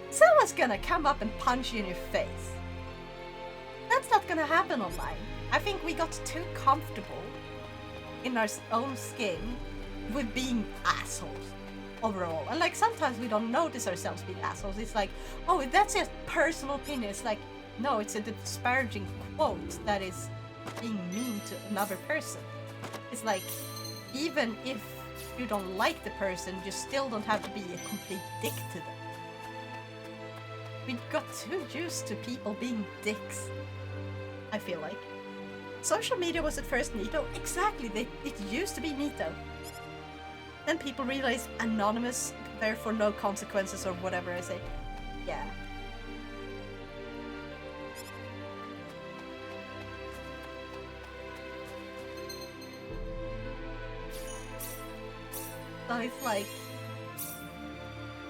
someone's gonna come up and punch you in your face. That's not gonna happen online. I think we got too comfortable in our own skin with being assholes overall. And like sometimes we don't notice ourselves being assholes. It's like, oh, that's just personal opinion. It's like, no, it's a disparaging quote that is being mean to another person. It's like, even if you don't like the person, you still don't have to be a complete dick to them. We got too used to people being dicks, I feel like. Social media was at first neato. Exactly, it used to be neato. Then people realized anonymous, therefore no consequences or whatever I say. Yeah. So it's like,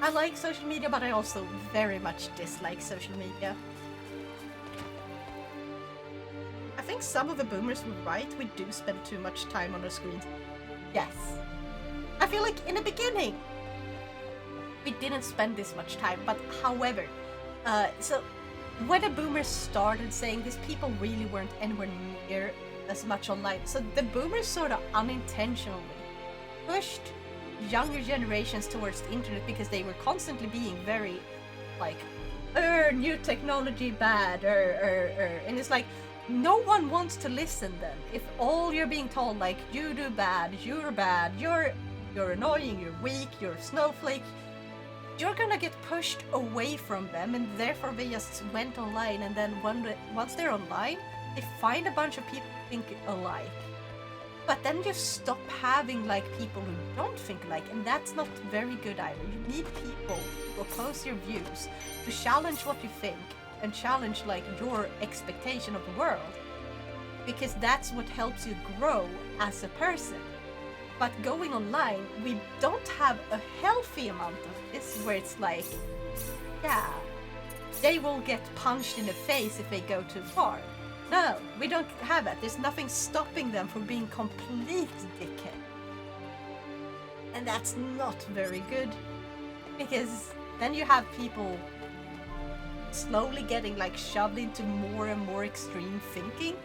I like social media, but I also very much dislike social media. I think some of the boomers were right. We do spend too much time on our screens. Yes. I feel like in the beginning, we didn't spend this much time, but however, so when the boomers started saying this, people really weren't anywhere near as much online. So the boomers sort of unintentionally pushed younger generations towards the internet because they were constantly being very like, new technology bad, and it's like, no one wants to listen then. If all you're being told, like, you do bad, you're annoying, you're weak, you're a snowflake, you're gonna get pushed away from them, and therefore they just went online, and then once they're online, they find a bunch of people who think alike. But then you stop having like people who don't think alike, and that's not very good either. You need people to oppose your views, to challenge what you think, and challenge like your expectation of the world, because that's what helps you grow as a person. But going online, we don't have a healthy amount of this where it's like, yeah, they will get punched in the face if they go too far. No, we don't have that. There's nothing stopping them from being complete dickhead. And that's not very good, because then you have people slowly getting like shoved into more and more extreme thinking,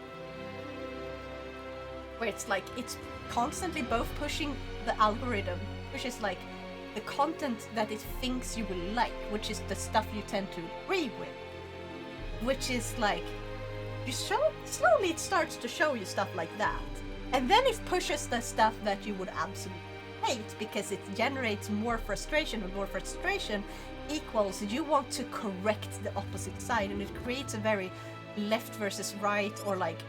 where it's like it's constantly both pushing the algorithm, which is like the content that it thinks you will like, which is the stuff you tend to agree with, which is like slowly it starts to show you stuff like that, and then it pushes the stuff that you would absolutely hate because it generates more frustration, and more frustration equals you want to correct the opposite side, and it creates a very left versus right, or like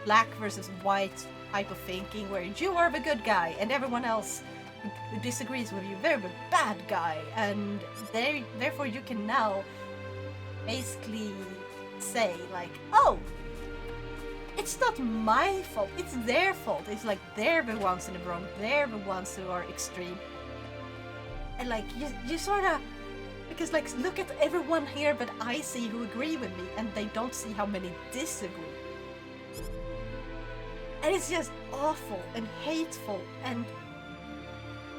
black versus white type of thinking, where you are the good guy and everyone else who disagrees with you, they're the bad guy, and therefore you can now basically say like, oh, it's not my fault, it's their fault. It's like they're the ones in the wrong, they're the ones who are extreme. And like you sort of, because like, look at everyone here but I see who agree with me, and they don't see how many disagree. And it's just awful and hateful, and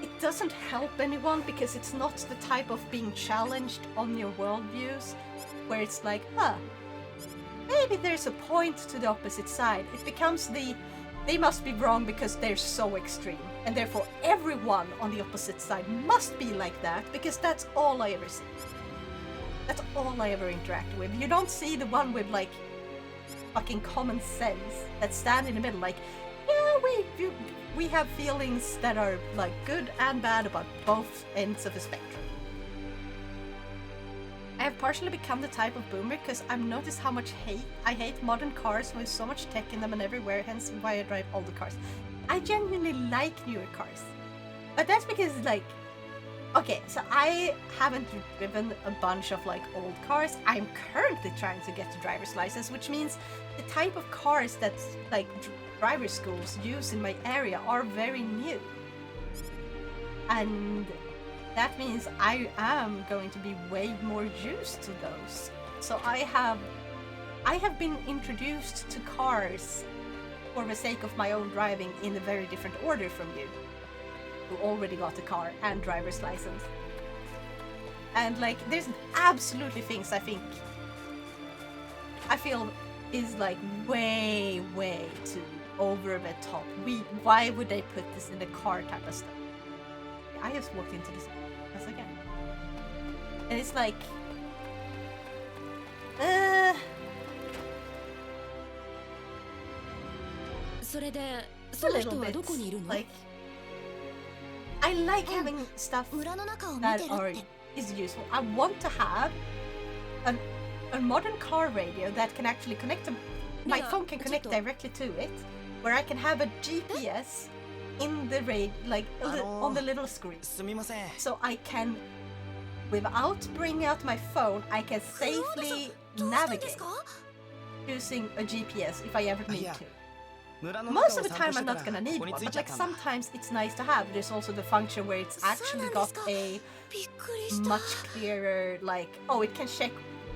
it doesn't help anyone, because it's not the type of being challenged on your worldviews where it's like, maybe there's a point to the opposite side. It becomes they must be wrong because they're so extreme, and therefore everyone on the opposite side must be like that, because that's all I ever see. That's all I ever interact with. You don't see the one with like fucking common sense that stand in the middle like, yeah, we have feelings that are like good and bad about both ends of the spectrum. I have partially become the type of boomer because I've noticed how much I hate modern cars with so much tech in them and everywhere, hence why I drive older cars. I genuinely like newer cars. But that's because, like, okay, so I haven't driven a bunch of like old cars. I'm currently trying to get a driver's license, which means the type of cars that like driver schools use in my area are very new. And that means I am going to be way more used to those. So I have been introduced to cars for the sake of my own driving in a very different order from you, who already got a car and driver's license. And like, there's absolutely things I feel is like way too over the top. Why would they put this in the car type of stuff? I just walked into this again, and it's like, a little bit. Like, I like having stuff that is useful. I want to have a modern car radio that can actually connect to my phone, can connect directly to it, where I can have a GPS in the like on the little screen, so I can, without bringing out my phone, I can safely navigate using a GPS if I ever need to. Most of the time I'm not gonna need one, but like sometimes it's nice to have. There's also the function where it's actually got a much clearer, like, oh, it can check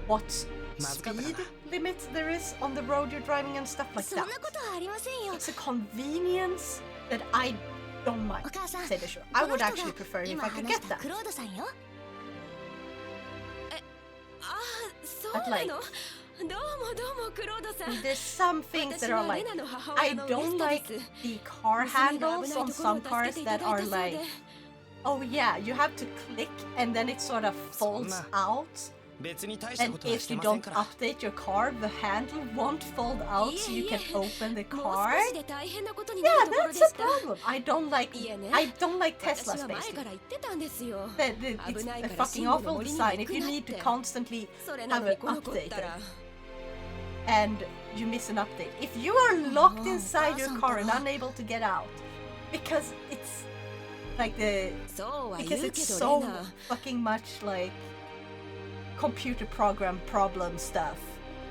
what speed limit there is on the road you're driving and stuff like that. It's a convenience that I don't mind, to say the truth. I would actually prefer if I could get that. But like, there's some things that are like, I don't like the car handles on some cars that are like, oh yeah, you have to click and then it sort of folds out. And if you don't update your car, the handle won't fold out so you can open the car. Yeah, that's a problem. I don't like Teslas, basically. It's a fucking awful design if you need to constantly have it updated and you miss an update. If you are locked inside your car and unable to get out because it's like so fucking much like computer program problem stuff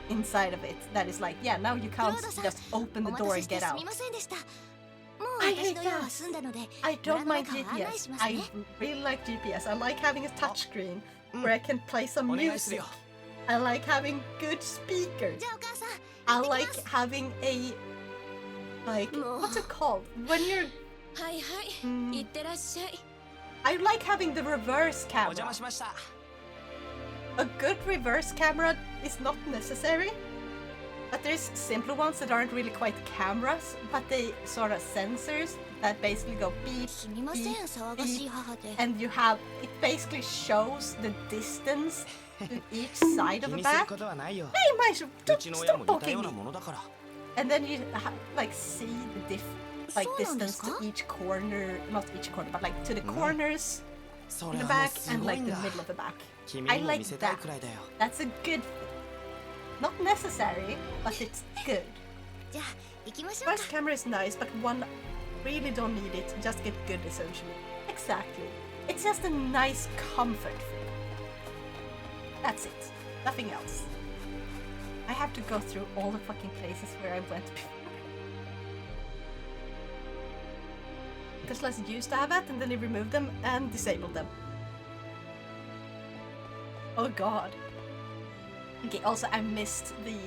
inside of it that is like, yeah, now you can't just open the door and get out. I hate that. I don't mind GPS. I really like GPS. I like having a touchscreen where I can play some music. I like having good speakers. I like having a, like, what's it called? When you're... I like having the reverse camera. A good reverse camera is not necessary, but there's simpler ones that aren't really quite cameras, but they sort of sensors that basically go beep, beep, beep, and you have, it basically shows the distance to each side of a bag. Hey, Maishu, stop poking me! And then you like see the distance to each corner, not each corner, but like to the corners in the back and like the middle of the back. I like that. That's a good thing. Not necessary, but it's good. Reverse camera is nice, but one really don't need it. Just get good, essentially. Exactly. It's just a nice comfort thing. That's it. Nothing else. I have to go through all the fucking places where I went before. Teslas used to have that, and then they removed them and disabled them. Oh god. Okay, also I missed the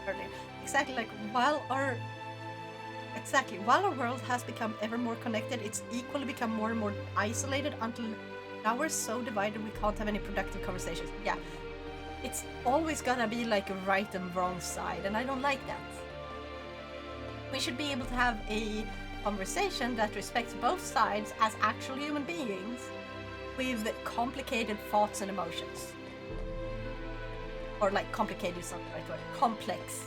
earlier. Exactly, like while our world has become ever more connected, it's equally become more and more isolated until now we're so divided we can't have any productive conversations. Yeah. It's always gonna be like a right and wrong side, and I don't like that. We should be able to have a conversation that respects both sides as actual human beings with complicated thoughts and emotions. Or like complicated is not the right word. Complex.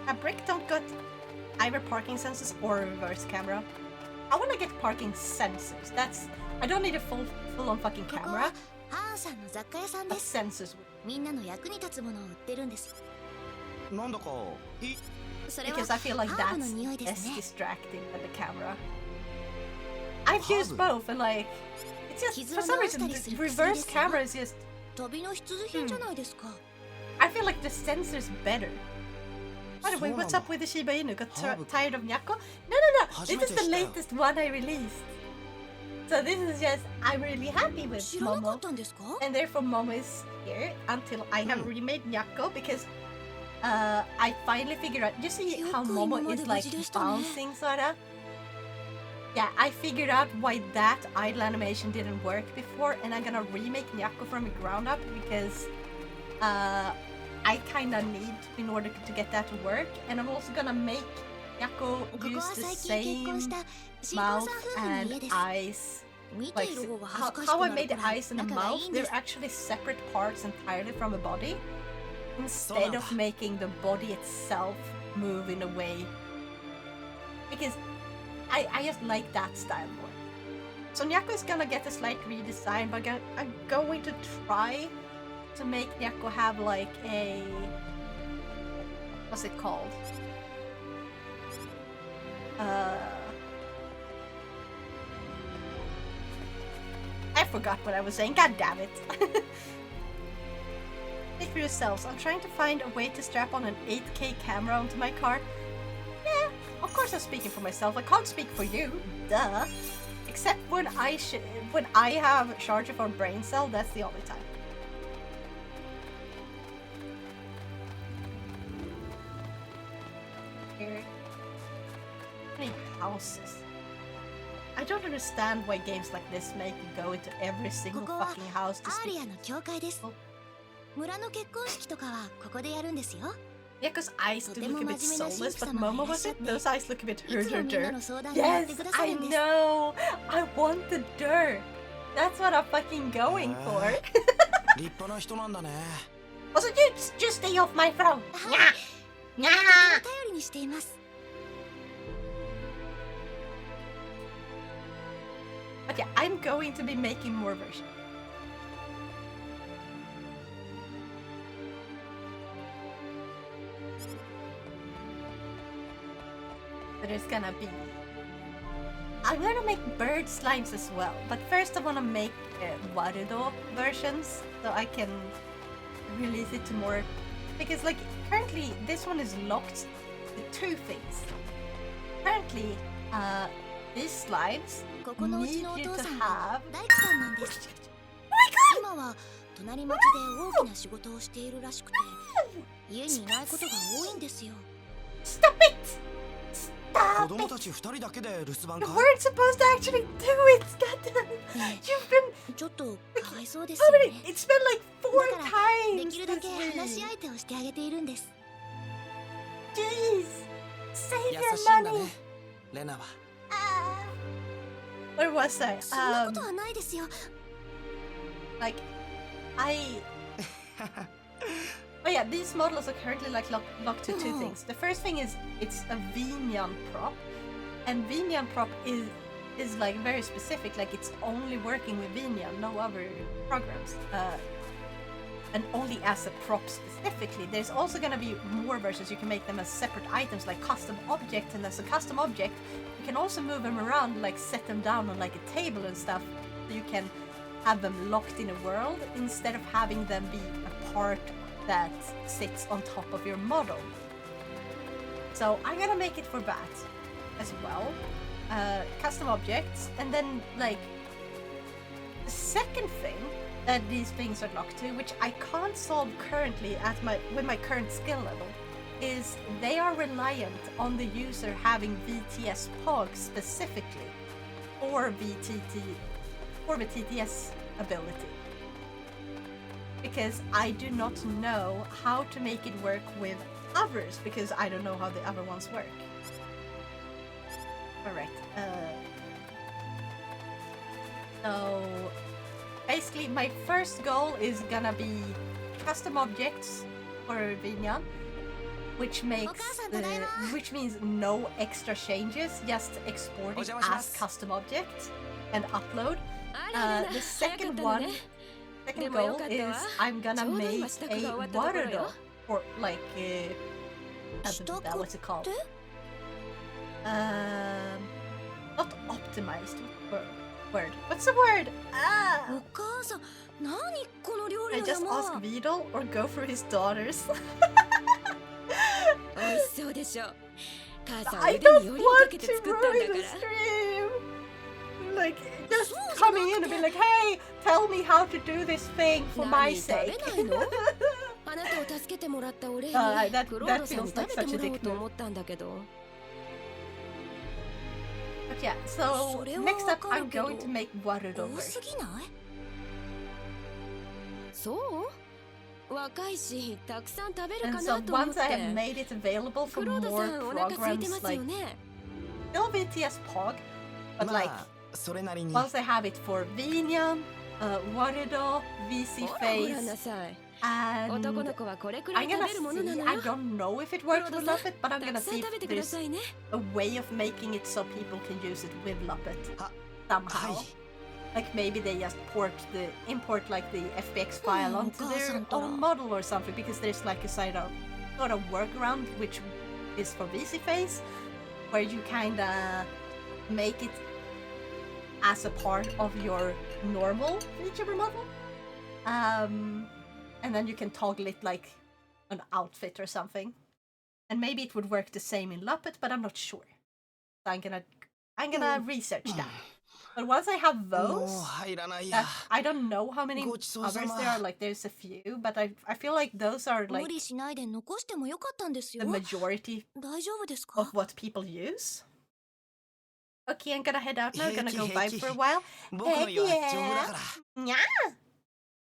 A brick don't got either parking sensors or reverse camera. I want to get parking sensors. I don't need a full-on fucking ここ camera. はハーンさんの雑貨屋さん But です sensors. みんなの役に立つものを売ってるんですなんだかそれは Because I feel like ハーブ that's の匂いで less すね distracting than the camera. I've used both and like it's just for some reason the reverse camera is just 旅の必需品じゃないですか I feel like the sensor's better. By the way, what's up with the Shiba Inu? Got tired of Nyako? No. This is the latest one I released. So this is just I'm really happy with 知らなかっ Momo. たんですか And therefore Momo is here until I have remade Nyako because I finally figured out you see how Momo is like bouncing sorta? Yeah, I figured out why that idle animation didn't work before and I'm gonna remake Nyako from the ground up because I kinda need in order to get that to work and I'm also gonna make Nyako ここ use は the 最近結婚し same た新婚 mouth さん夫婦の and 家です eyes 見て like いる方が how, 恥ずかしく how I な made る the くらい eyes and the 仲がい mouth, いんで they're す actually separate parts entirely from the body. Instead of making the body itself move in a way. Because I just like that style more. So Nyako is gonna get a slight redesign, but I'm going to try to make Nyako have like a... What's it called? I forgot what I was saying, god damn it. Speak for yourselves. I'm trying to find a way to strap on an 8K camera onto my car. Yeah, of course I'm speaking for myself. I can't speak for you. Duh. Except when I have a charger for brain cell, that's the only time. Here. Many houses. I don't understand why games like this make you go into every single ここは fucking house to アーリ speak. アの教会です村の結婚式とかはここでやるんですよ Yeah, because eyes do look a bit soulless, but とても Momo 真 was 面 it? 目な神父様がいらっしゃって。 Those eyes look a bit いつもみんな her. の相談に乗っ Yes, てくださ I るんです know! I want the dirt! That's what I'm fucking going for. 立派な人なんだね Also, you just stay off my throne! とても頼りにしています But yeah, I'm going to be making more versions. So there's gonna be... I'm gonna make bird slimes as well, but first I wanna make Warudo versions so I can release it to more... Because like, currently this one is locked to two things. Currently, these slimes ここのうち need のお you 父 to さん have... は大工さんなんです Oh 今は隣町で大きな仕事をしているらしくて家にいないことが多いんですよ Stop it! 子 Stop 供 it! たち2人だけで留守番 You か weren't supposed to actually do it! Goddamn! ね You've been... えちょっとかわいそうです How よ many... ね It's been like 4だからで times きるだけ this 話し week! 相手をしてあげているんです Jeez! Save 優 your しいんだ money! ねレナは Where was I? そんなことはないですよ Like... I... Oh yeah, these models are currently like locked to two Oh. things. The first thing is it's a Vinian prop, and Vinian prop is like very specific. Like it's only working with Vinian, no other programs, and only as a prop specifically. There's also gonna be more versions. You can make them as separate items, like custom objects, and as a custom object, you can also move them around, like set them down on like a table and stuff. So you can have them locked in a world instead of having them be a part that sits on top of your model. So I'm gonna make it for that as well. Custom objects, and then like the second thing that these things are locked to, which I can't solve currently at with my current skill level, is they are reliant on the user having VTS POG specifically for the TTS ability. Because I do not know how to make it work with others, because I don't know how the other ones work. Alright, so basically my first goal is gonna be custom objects for Vinyan, which means no extra changes, just exporting as custom object and upload. The second goal is I'm gonna make a water doll for like what's it called? Not optimized. Word. What's the word? I just ask Vidal or go for his daughters. I don't want to ruin the stream. Like, just coming in and be like, hey, tell me how to do this thing for my sake. That feels like such a dick move. But yeah, so next up I'm going to make Warudo version. And so once I have made it available for more programs like still VTS Pog, but like once I have it for Vinian, Warudo, VC Face, and I'm gonna see, I don't know if it works with Luppet, but I'm gonna see if there's a way of making it so people can use it with Luppet somehow. Like maybe they just import like the FBX file onto their own model or something, because there's like a sort of workaround which is for VC Face, where you kinda make it as a part of your normal VTuber model. And then you can toggle it like an outfit or something. And maybe it would work the same in Luppet, but I'm not sure. So I'm gonna research that. But once I have those, I don't know how many others there are, like there's a few, but I feel like those are like the majority of what people use. Okay, I'm gonna head out now, gonna go vibe for a while. Yeah.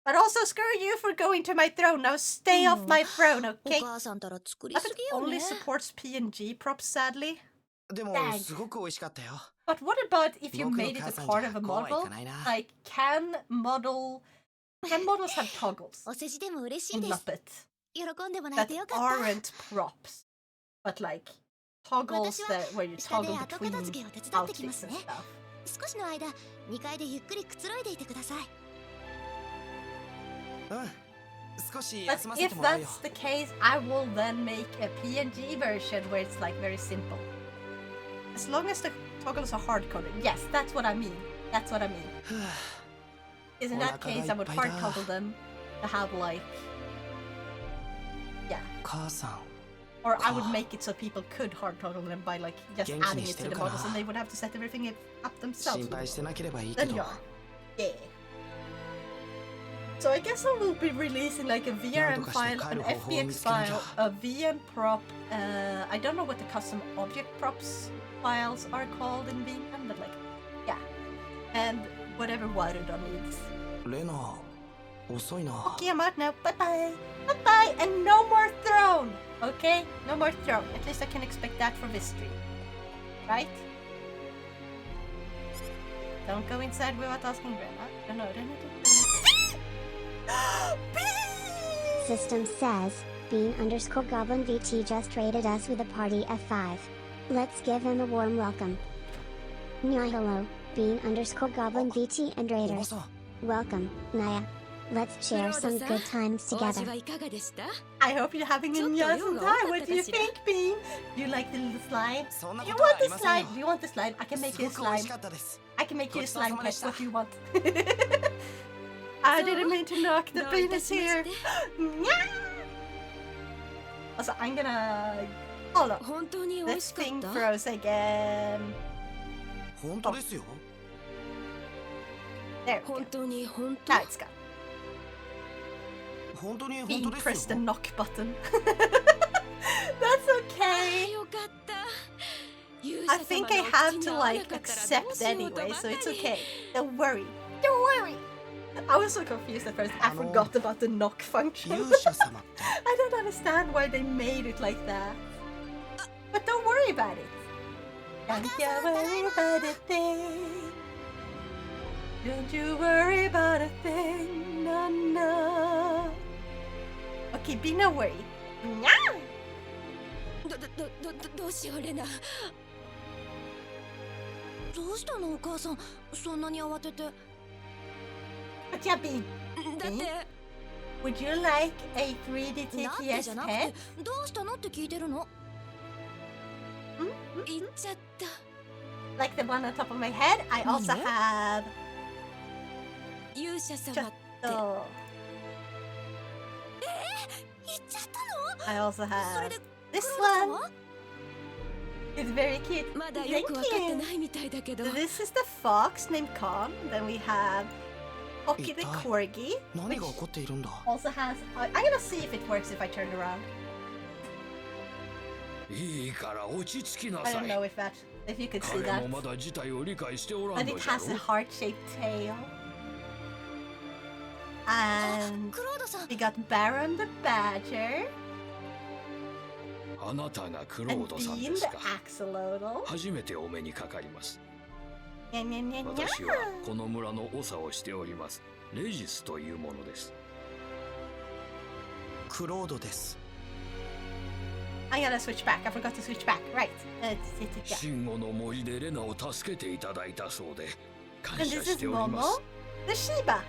But also screw you for going to my throne, now stay off my throne, okay? It only supports PNG props, sadly. Dang. But what about if you made it a part of a model? Like, can models have toggles in Muppet that aren't props, but like toggles where you toggle between outfits and stuff? But if that's the case, I will then make a PNG version where it's like very simple. As long as the toggles are hard-coded. Yes, that's what I mean. That's what I mean. Because in that case, I would hard-codel them to have like... Yeah. Or I would make it so people could hard-codel them by like just adding it to the models, and they would have to set everything up themselves. Then yeah. Yeah. So I guess I will be releasing like a VRM file, an FBX file, a VM prop, I don't know what the custom object props files are called in VM, but like, yeah. And whatever Warudo needs. Okay, I'm out now. Bye-bye. Bye-bye. And no more throne. Okay? No more throne. At least I can expect that for this stream. Right? Don't go inside without asking Grandma. No. System says, Bean_Goblin VT just rated us with a party F5. Let's give him a warm welcome. Nya hello, Bean_Goblin VT and Raiders. Welcome, Naya. Let's share some good times together. I hope you're having a awesome time. What do you think, Bean? Do you like the little slime? Do you want the slime? Do you want the slime? I can make you a slime. I can make you a slime pet. What do you want? I didn't mean to knock the penis here. Also, I'm gonna... Hold on. This thing froze again. Oh. There we go. Now it's gone. Bean pressed the knock button. That's okay. I think I have to like accept anyway, so it's okay. Don't worry. Don't worry. I was so confused at first. I forgot about the knock function. I don't understand why they made it like that. But don't worry about it. Don't you worry about a thing. Don't you worry about a thing. No. Okay, be no worry. どうしようレナ。どうしたのお母さん、そんなに慌てて。 But yeah, B, だって would you like a 3D なんで TTS じゃなくて head? どうしたのって聞いてるの。言っちゃった。 Like the one on top of my head? I also Yeah. have 勇者様 just って。 the... 言っちゃったの。 I also それ have で this 黒田さん one. は It's very cute. まだよ Thank くわかって you. ないみたいだけど。 This is the fox named Khan. Then we have Hockey the 一体 corgi, 何 which が起こっているんだ。 also has. I'm gonna see if it works if I turn around. いいから落ち着きな I さ don't い。 know if you could see 彼 that. もまだ事態を理解しておらん But の it じゃ has a ろ。 heart-shaped tail. And クロードさん。 we got Baron the Badger あなたがクロ and ードさん Bean で the すか。 Axolotl. 初めてお目にかかります。 Nya, nya, nya, nya. 私はこの村の長をしております。レジスというものです。クロードです。 I gotta switch back. I forgot to switch back. Right. Yeah. シンゴの森でレナを助けていただいたそうで感 And 謝 this し is ておりま Momo す。 the Shiba.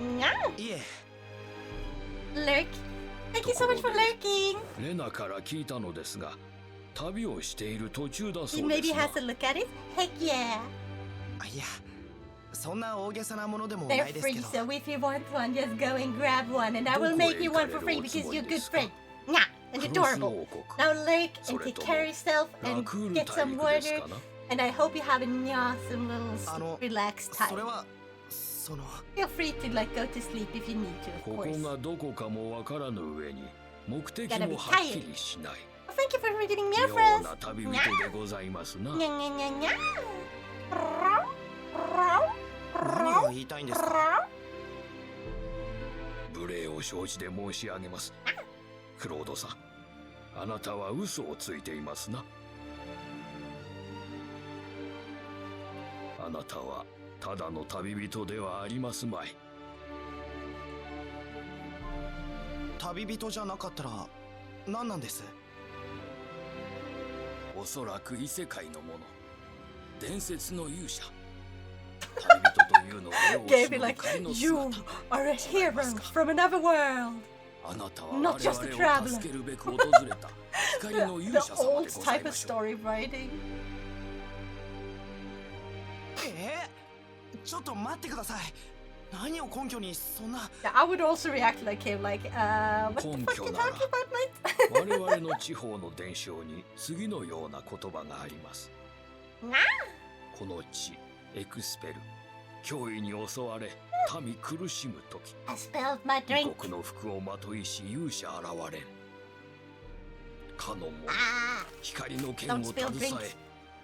Nya. いえ、 Lurk. Thank you so much for lurking. レナから聞いたのですが、旅をしている途中だ He そうで maybe すな。 has to look at it. Heck yeah. いや、そんな大げさなものでも They're ないですけ free, ど。 so if you want one, just go and grab one, and I will make you one for free because you're a good friend. Nya. And クロス adorable. 王国。 Now lurk and それ take とも care of yourself ラ and クール get 大 some 陸です water. かな。 And I hope you have an awesome little あの、 relaxed それ time. はその Feel free to like go to sleep if you need to, こ of こ course. がどこかもわからぬ上に目的 Gotta be もはっきりしない。 Well, thank you for reading me, 妙 friends. な旅人でございますな。 Nya, nya, nya, nya. 何が言いたいんですか。無礼を承知で申し上げます。クロードさん、あなたは嘘をついていますな。あなたはただの旅人ではありますまい。旅人じゃなかったら何なんです。おそらく異世界のもの、伝説の勇者。旅人というのは世を Gave 忍 me ぶ like, 仮の you 姿。 are a hero from another world. あなたは Not 我 just a 々を traveler. 助けるべく訪れた光 The, の勇 the 者様 old でござい type ま of しょう。 story writing. ちょっと待ってください。何を根拠にそんな。 Yeah, I would also react like him, like, what the 根 fuck 拠 you なら talking about, mate? 我々の地方の伝承に次のような言葉があります。この地、エクスペル、脅威に襲われ、民苦しむとき、 I spilled my 異 drink. 国の服をまといし勇者現れん。かの者、 Ah, 光の剣を Don't spill 携 drinks. え、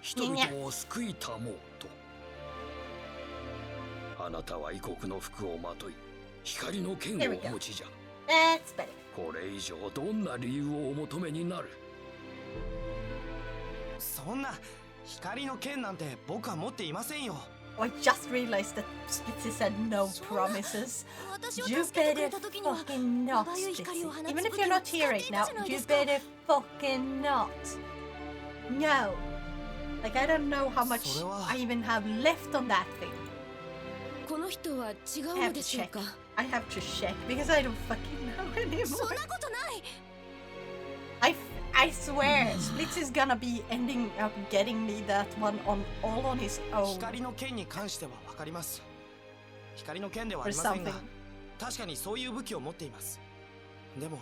人々を救いたもうと。あなたは異国の服をまとい、光の剣をお持ちじゃ。 that's better. これ以上どんな理由をお求めになる。そんな光の剣なんて僕は持っていませんよ。 I just realized that Splitzy said no promises. 私を You 助けてくれ better た時には fucking not, まばゆい光を Splitzy. 放つ Even if 武 you're 器を not 使 here って right いた now, じゃない you ですか。 better fucking not. No. Like, I don't know how much それは I even have left on that thing. この人は違 I う have ので to しょう check. か。 I have to check because I don't fucking know そん anymore. なことない。 I swear, Splitz is gonna be ending up getting me that one all on his own 光の剣に関してはわかります。光の剣ではあ or りませんが something.、確かにそういう武器を持っています。でも、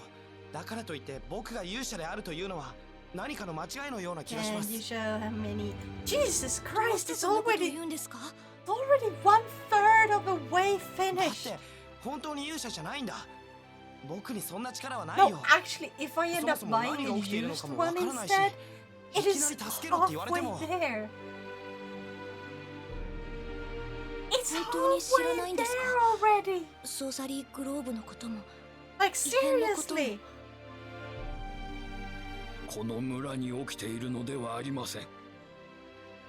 だからといって僕が勇者であるというのは何かの間違いのような気がしま And you す。 show how many. Jesus どう Christ, して it's そんなこと already 言うんですか。 one third of the way だっ finished. て本当に勇者じゃないんだ。僕にそんな力はない No, よ。 actually, if I そ end も up そも buying 何が a 起きているの used かもわ one からないし、 instead, い it き is なり助けろって言われて halfway も。 there. It's 本当に知らない halfway んですか。 there already. ソーサリーグローブのことも。 Like 異変のことも。 seriously. この村に起きているのではありません。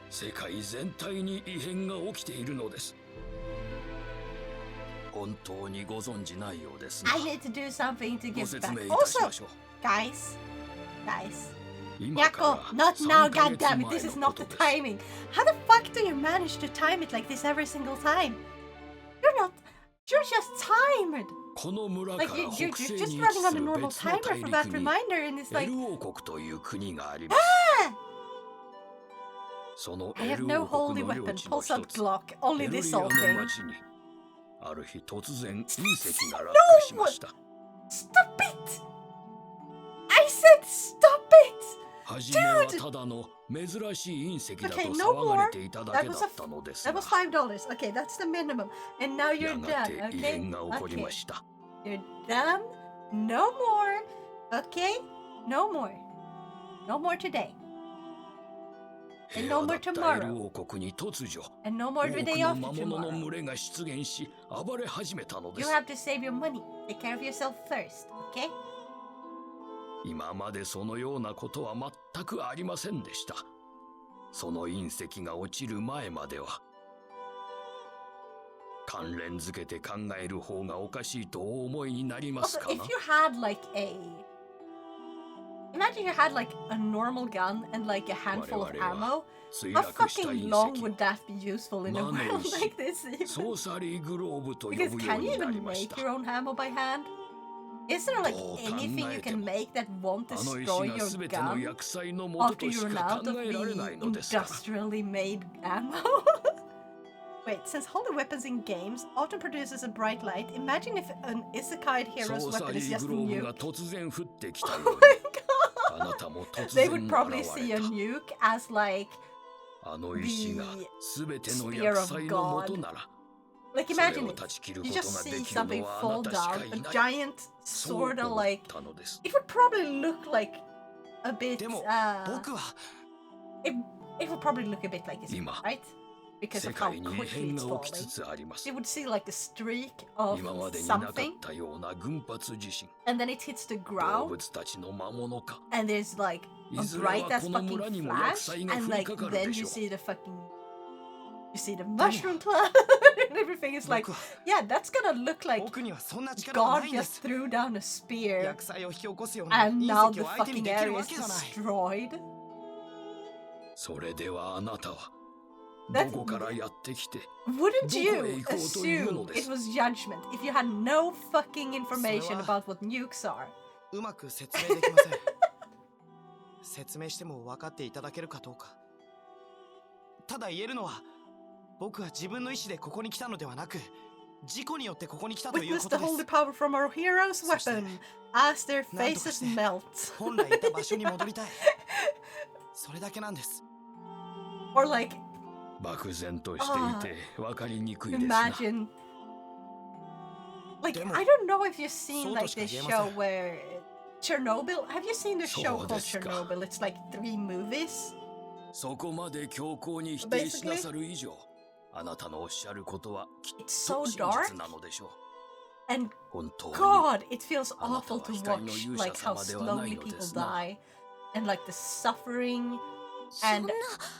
世界全体に異変が起きているのです。本当にご存じないようですが、 I need to do something to ご give 説 back. 明いたし Also, ましょう。 guys, Yako, not now, goddammit, this is not the timing. How the fuck do you manage to time it like this every single time? You're just timed. Like you're just running on a normal timer for that reminder, and it's like, I have no holy weapon, pulse out Glock, only this old thing. No! Stop it! I said stop it! Dude! Okay, no more. That was $5. Okay, that's the minimum. And now you're done, okay? Okay. You're done. No more. Okay? No more. No more today. And no more tomorrow. And no more the day after tomorrow. You have to save your money. Take care of yourself first, okay? 今までそのようなことは全くありませんでした。その隕石が落ちる前までは。関連づけて考える方がおかしいとお思いになりますかな？ Also, if you had like Imagine you had like a normal gun and like a handful of ammo. How fucking long would that be useful in a world like this? Because can you even make your own ammo by hand? Is there like anything you can make that won't destroy your gun after you run out of the industrially made ammo? Wait, since holy weapons in games often produces a bright light, imagine if an isekai hero's weapon is just a nuke. Oh my god! They would probably see a nuke as like the spear of God. Like imagine it, you just see something fall down, a giant sort of like, it would probably look like a bit, it would probably look a bit like this, right? Because of how quickly it's falling. You would see like a streak of something, and then it hits the ground, and there's like a bright as fucking flash, and like then you see the fucking, you see the mushroom cloud, and everything is like, yeah, that's gonna look like God just threw down a spear, and now the fucking area is destroyed. Wouldn't you assume it was judgment if you had no fucking information about what nukes are? うまく説明できません。説明しても分かっていただけるかどうか。ただ言えるのは、僕は自分の意志でここに来たのではなく、事故によってここに来たということです。Witness the holy power from our hero's weapon as their faces melt. 本来いた場所に戻りたい。それだけなんです。Or like, 漠然としていて分かりにくいですな。 imagine, like, I don't know if you've seen like this show where Chernobyl. Have you seen the show called Chernobyl? It's like 3 movies. そこまで強硬に否定しなさる以上、あなたのおっしゃることはきっと真実なのでしょう。 And God, it feels awful to watch like how slowly people die, and like the suffering. And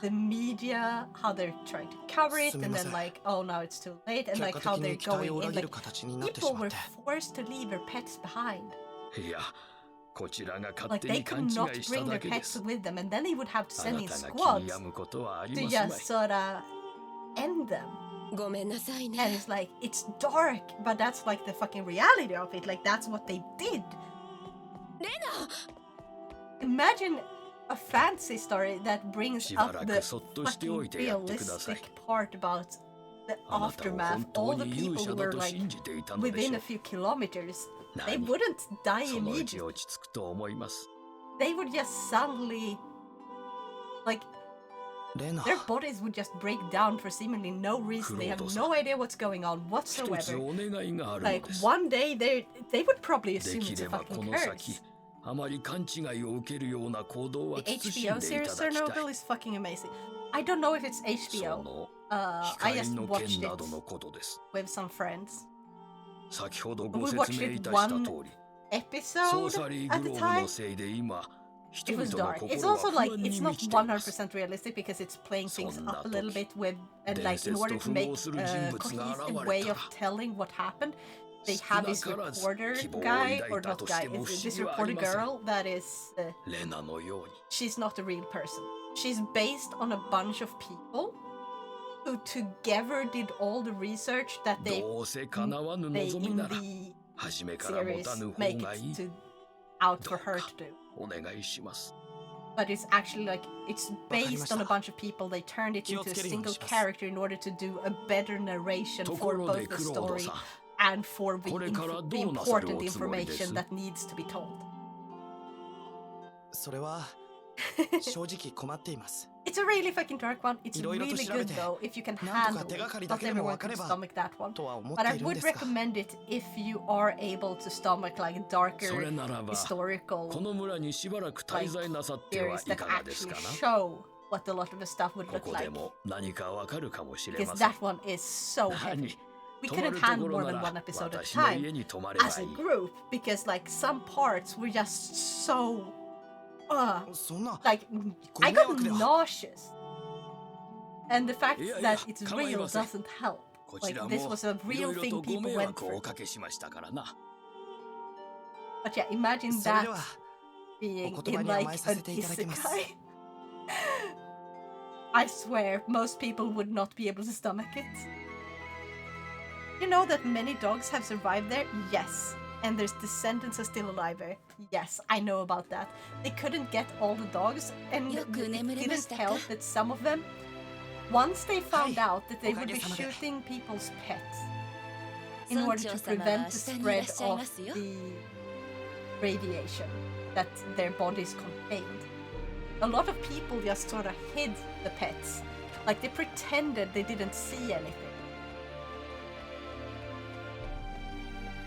the media, how they're trying to cover it, and then like, oh, now it's too late, and like how they're going in, like people were forced to leave their pets behind. Like they could not bring their pets with them, and then they would have to send in squads to just sort of end them. And it's like, it's dark, but that's like the fucking reality of it. Like that's what they did. Imagine a fantasy story that brings up the fucking realistic part about the aftermath. All the people who were like within a few kilometers, they wouldn't die immediately. They would just suddenly, like, their bodies would just break down for seemingly no reason. They have no idea what's going on whatsoever. Like one day they would probably assume it's a fucking curse. The HBO series Chernobyl is fucking amazing. I don't know if it's HBO. I just watched it with some friends. We watched it one episode at the time. It was dark. It's also like, it's not 100% realistic because it's playing things up a little bit with, and like in order to make a cohesive way of telling what happened, they have this reporter guy, or not guy, it's this reporter girl that is, レナのように she's not a real person. She's based on a bunch of people who together did all the research that they どうせ叶わぬ they 望み in なら the 初めから持 series たぬ方 make がいい it to out for her to do. お願いします But it's actually like, it's based on a bunch of people. They turned it into a single character in order to do a better narration for both the story and for the important information that needs to be told. それは正直困っています It's a really fucking dark one. It's really good though if you can handle it. Not everyone can stomach that one. But I would recommend it if you are able to stomach like darker それならば historical この村にしばらく滞在なさっては theories い that かがですか actually な show what a lot of the stuff would こ look こ like. でも何かわかるかもしれ Because ません that one is so heavy. 何 We 泊ま couldn't ると handle ころ more な than ら one episode at a 私の time 家に泊まれば as い a い group because like some parts were just so そんな like I got nauseous. And the fact いやいや that it's 構い real ません doesn't help. こち Like ら this も was a いろ real いろと thing ご people 迷 went 惑を through. おかけしましたからな But yeah, imagine それ that では being お言葉 in に甘 like えさ an せていただきます isekai. I swear, most people would not be able to stomach it. You know that many dogs have survived there? Yes. And there's descendants are still alive there? Yes, I know about that. They couldn't get all the dogs, and it よく眠れま didn't したか help that some of them, once they found Hi. out that they would be おかげさまで。 shooting people's pets in 村 order 長 to 様 prevent は the 下にいらっ spread しゃい of ますよ the radiation that their bodies contained. A lot of people just sort of hid the pets. Like they pretended they didn't see anything.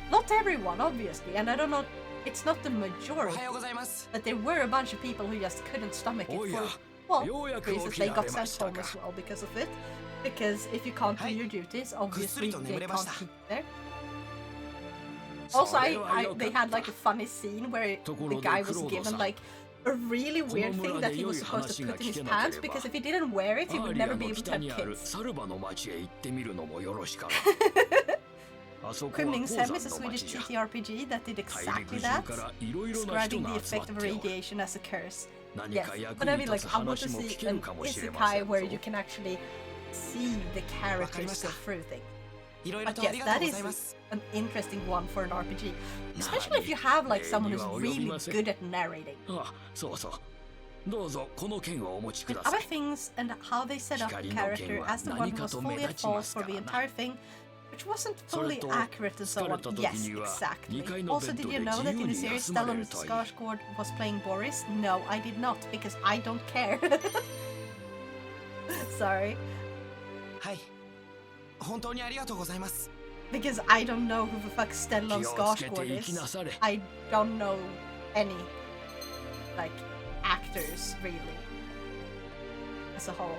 Not everyone, obviously, and I don't know, it's not the お majority, はようございます but there were a bunch of people who just couldn't stomach it Oh, for, yeah. well, ようやく reasons 起き they ら got れま sent した home か as well because of it. Because if you can't do Hi. your duties, obviously to they 眠れま can't した。 keep there. そ Also, れはよか they っ had た like a funny scene where とこ the ろで guy ク was ロードさ given ん like a really weird thing that he was この村 supposed で良い to put in his 話が聞けな pants ければ because if he didn't wear it, he ア would ーリア never be の able to 北 have にある kids. サルバの町へ行ってみるのもよろしかろうあそこは Crimlingshem 鉱山 is a の Swedish 町じゃ TTRPG that did 大 exactly 陸中 that, からいろいろな人 describing が the 集ま effect っ of ておる radiation as a curse. 何 Yes, か役 but I に mean, 立 like, つ I want to 話も see 聞ける an かもしれませ isekai ん where ぞ you can actually see the characters go わかりました。 through things. いろいろ But とあ yes, りがとう that ご is ざいます an interesting one for an RPG. Especially if you have like someone who's really good at narrating. あそうそうどうぞこの剣をお持ちく With ださ other い things and how they set up the character as the one who was fully at fault for the entire thing, which wasn't fully accurate and so on. Yes, exactly. Also, did you know that in the series Stellan Skarsgård was playing Boris? No, I did not, because I don't care. Sorry. はい本当にありがとうございます Because I don't know who the fuck Stellan 気をつけて Skarsgård 生きな is. され I don't know any, like, actors, really, as a whole.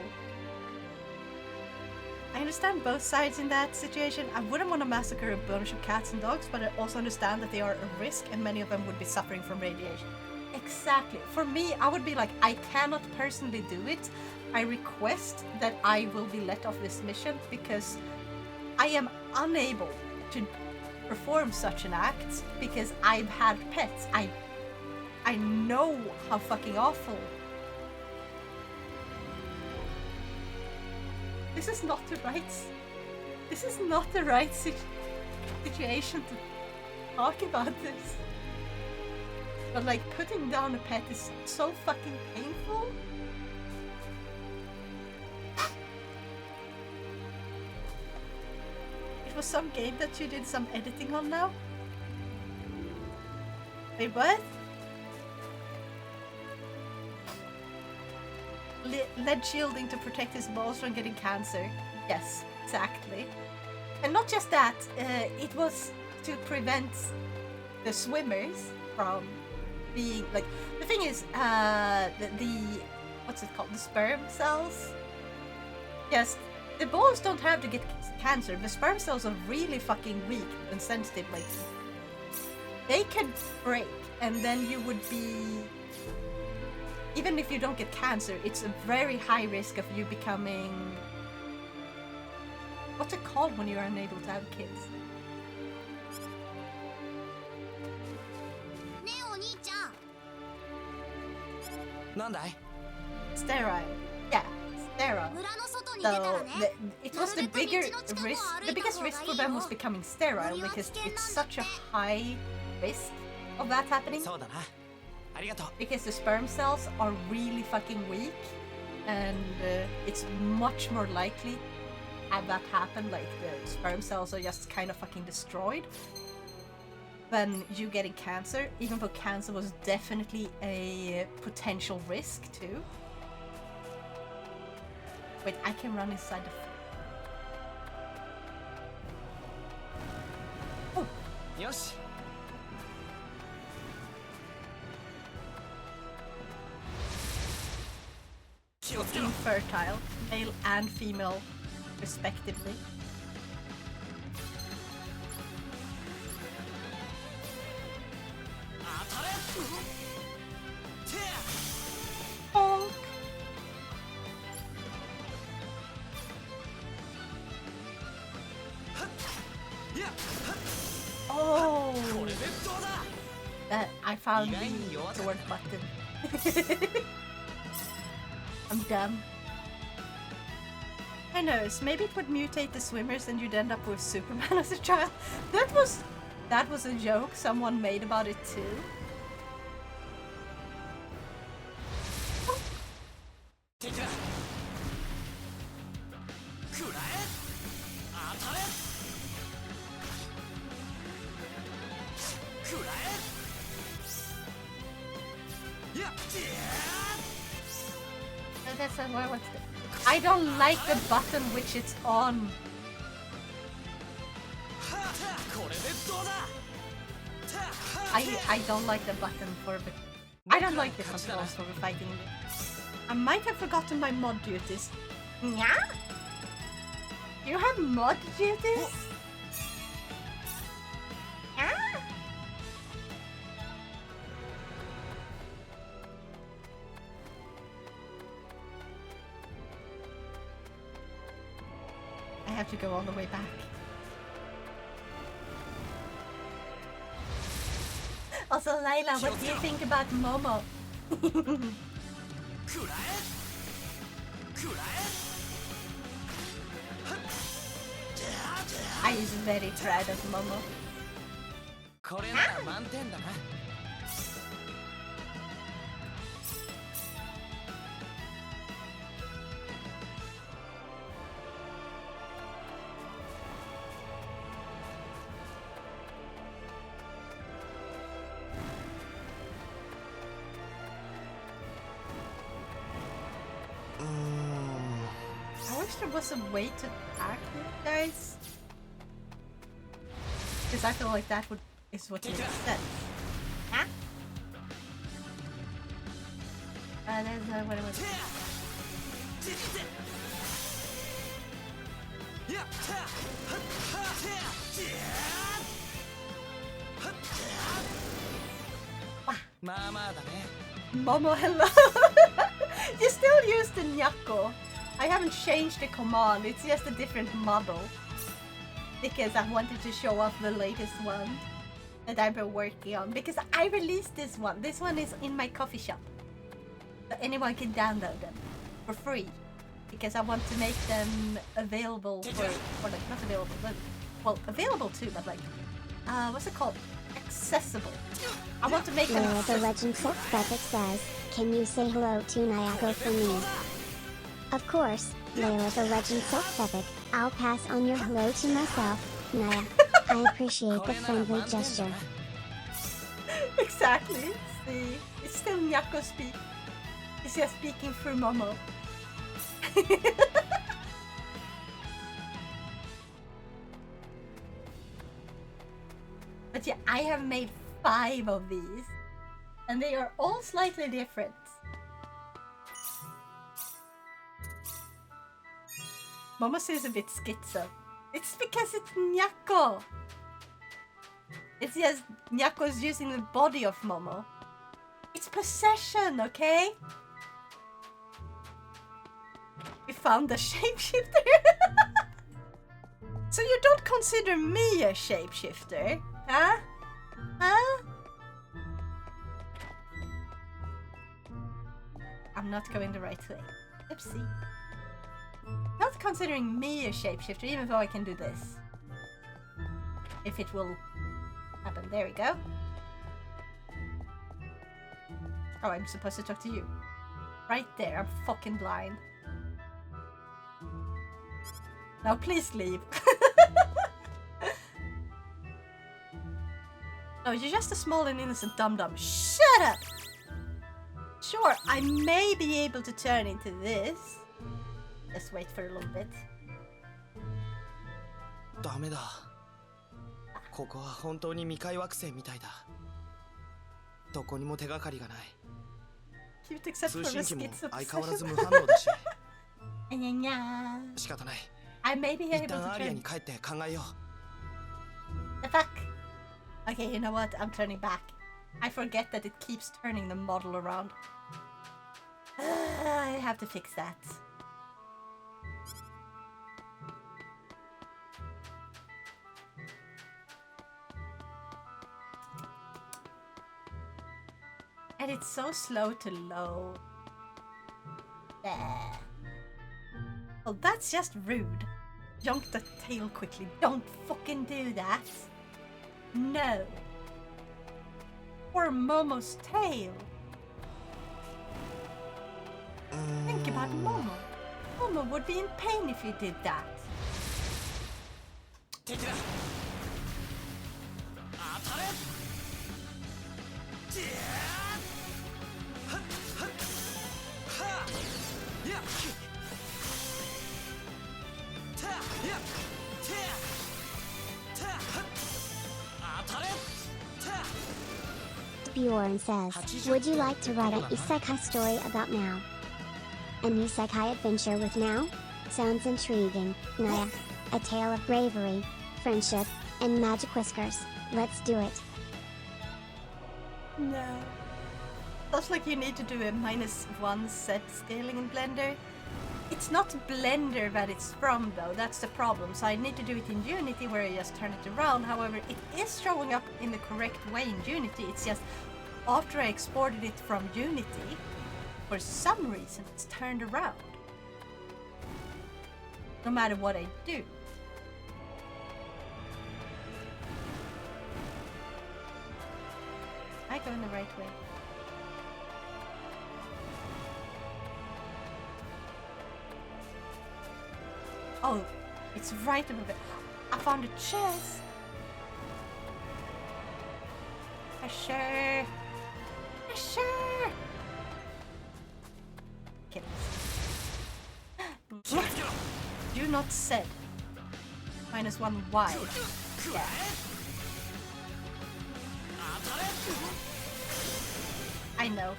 I understand both sides in that situation. I wouldn't want to massacre a bunch of cats and dogs, but I also understand that they are a risk and many of them would be suffering from radiation. Exactly. For me, I would be like, I cannot personally do it. I request that I will be let off this mission because I am unable to perform such an act because I've had pets. I know how fucking awful. This is not the right. This is not the right situation to talk about this. But like putting down a pet is so fucking painful. It was some game that you did some editing on now? Wait, what? Lead shielding to protect his balls from getting cancer. Yes, exactly. And not just that, it was to prevent the swimmers from being like. The thing is, the what's it called? The sperm cells. Yes, the balls don't have to get cancer. The sperm cells are really fucking weak and sensitive. Like they can break, and then you would be. Even if you don't get cancer, it's a very high risk of you becoming. What's it called when you are unable to have kids? Sterile. Yeah, sterile. 村の外に So 出たらね it was the biggest risk for them was becoming sterile because it's such a high risk of that happening. そうだな。ありがとう。 Because the sperm cells are really fucking weak, and it's much more likely have that happen, like the sperm cells are just kind of fucking destroyed, than you getting cancer, even though cancer was definitely a potential risk too. Wait, I can run inside the...よし。 infertile, male and female respectively. Honk. Oh, that I found the word button. I'm dumb. I know, maybe it would mutate the swimmers and you'd end up with Superman as a child. That was a joke someone made about it too. I don't like the button which it's on. I don't like the button for the... I don't like the controls for fighting. I might have forgotten my mod duties. Yeah? You have mod duties? Yeah? I have to go all the way back. Also, Layla, what do you think about Momo? I was very proud of Momo. I wish there was a way to attack you guys. Because I feel like that is what makes sense. Huh? There's no what it was. Momo, hello! You still use the Nyako. I haven't changed the command, it's just a different model. Because I wanted to show off the latest one that I've been working on. Because I released this one. This one is in my coffee shop. So anyone can download them for free. Because I want to make them available for like, not available, but, well, available too, but like, what's it called? Accessible. I want to make them Layla the accessible. Legend Sylphetic says, can you say hello to Nyago for me? Of course, Layla the Legend Sylphetic, I'll pass on your hello to myself, Naya. I appreciate the friendly gesture. Exactly. See, it's still Nyako speak. It's just speaking through Momo. But yeah, I have made 5 of these, and they are all slightly different. Momo seems a bit schizo. It's because it's Nyako. It's just Nyako's using the body of Momo. It's possession, okay? We found the shapeshifter. So you don't consider me a shapeshifter, huh? Huh? I'm not going the right way. Oopsie. Not considering me a shapeshifter, even though I can do this. If it will happen. There we go. Oh, I'm supposed to talk to you. Right there, I'm fucking blind. Now please leave. No, you're just a small and innocent dum-dum. Shut up! Sure, I may be able to turn into this. Just wait for a little bit. ダメだ。ここは本当に未開惑星みたいだ。どこにも手がかりがない。 Cute except for 通 the 信機も skits 相変わらず obsession. 無反応だし。 Nya-nya. 仕方ない。 I may be 一 able 旦 to アリア turn. に帰って考えよ The fuck? Okay, you know what? I'm turning back. I forget that it keeps turning the model around. I have to fix that. And it's so slow to load. There. Well, that's just rude. Junk the tail quickly. Don't fucking do that. No. Or Momo's tail. Think about Momo. Momo would be in pain if you did that. う。敵だ。当たれ。じゃあ。はっはっはあ。やっ。たやっ。たたはっ。当たれ。た。 Bjorn says, would you like to write an isekai story about Now? An isekai adventure with Now? Sounds intriguing, Naya. A tale of bravery, friendship, and magic whiskers. Let's do it. No. Sounds like you need to do a -1 set scaling in Blender. It's not Blender that it's from though, that's the problem. So I need to do it in Unity where I just turn it around. However, it is showing up in the correct way in Unity. It's just after I exported it from Unity, for some reason it's turned around. No matter what I do. I go in the right way. Oh, it's right over there. I found a chest. Sure. Sure. Okay. Do not said. -1 Y. Yeah. I know.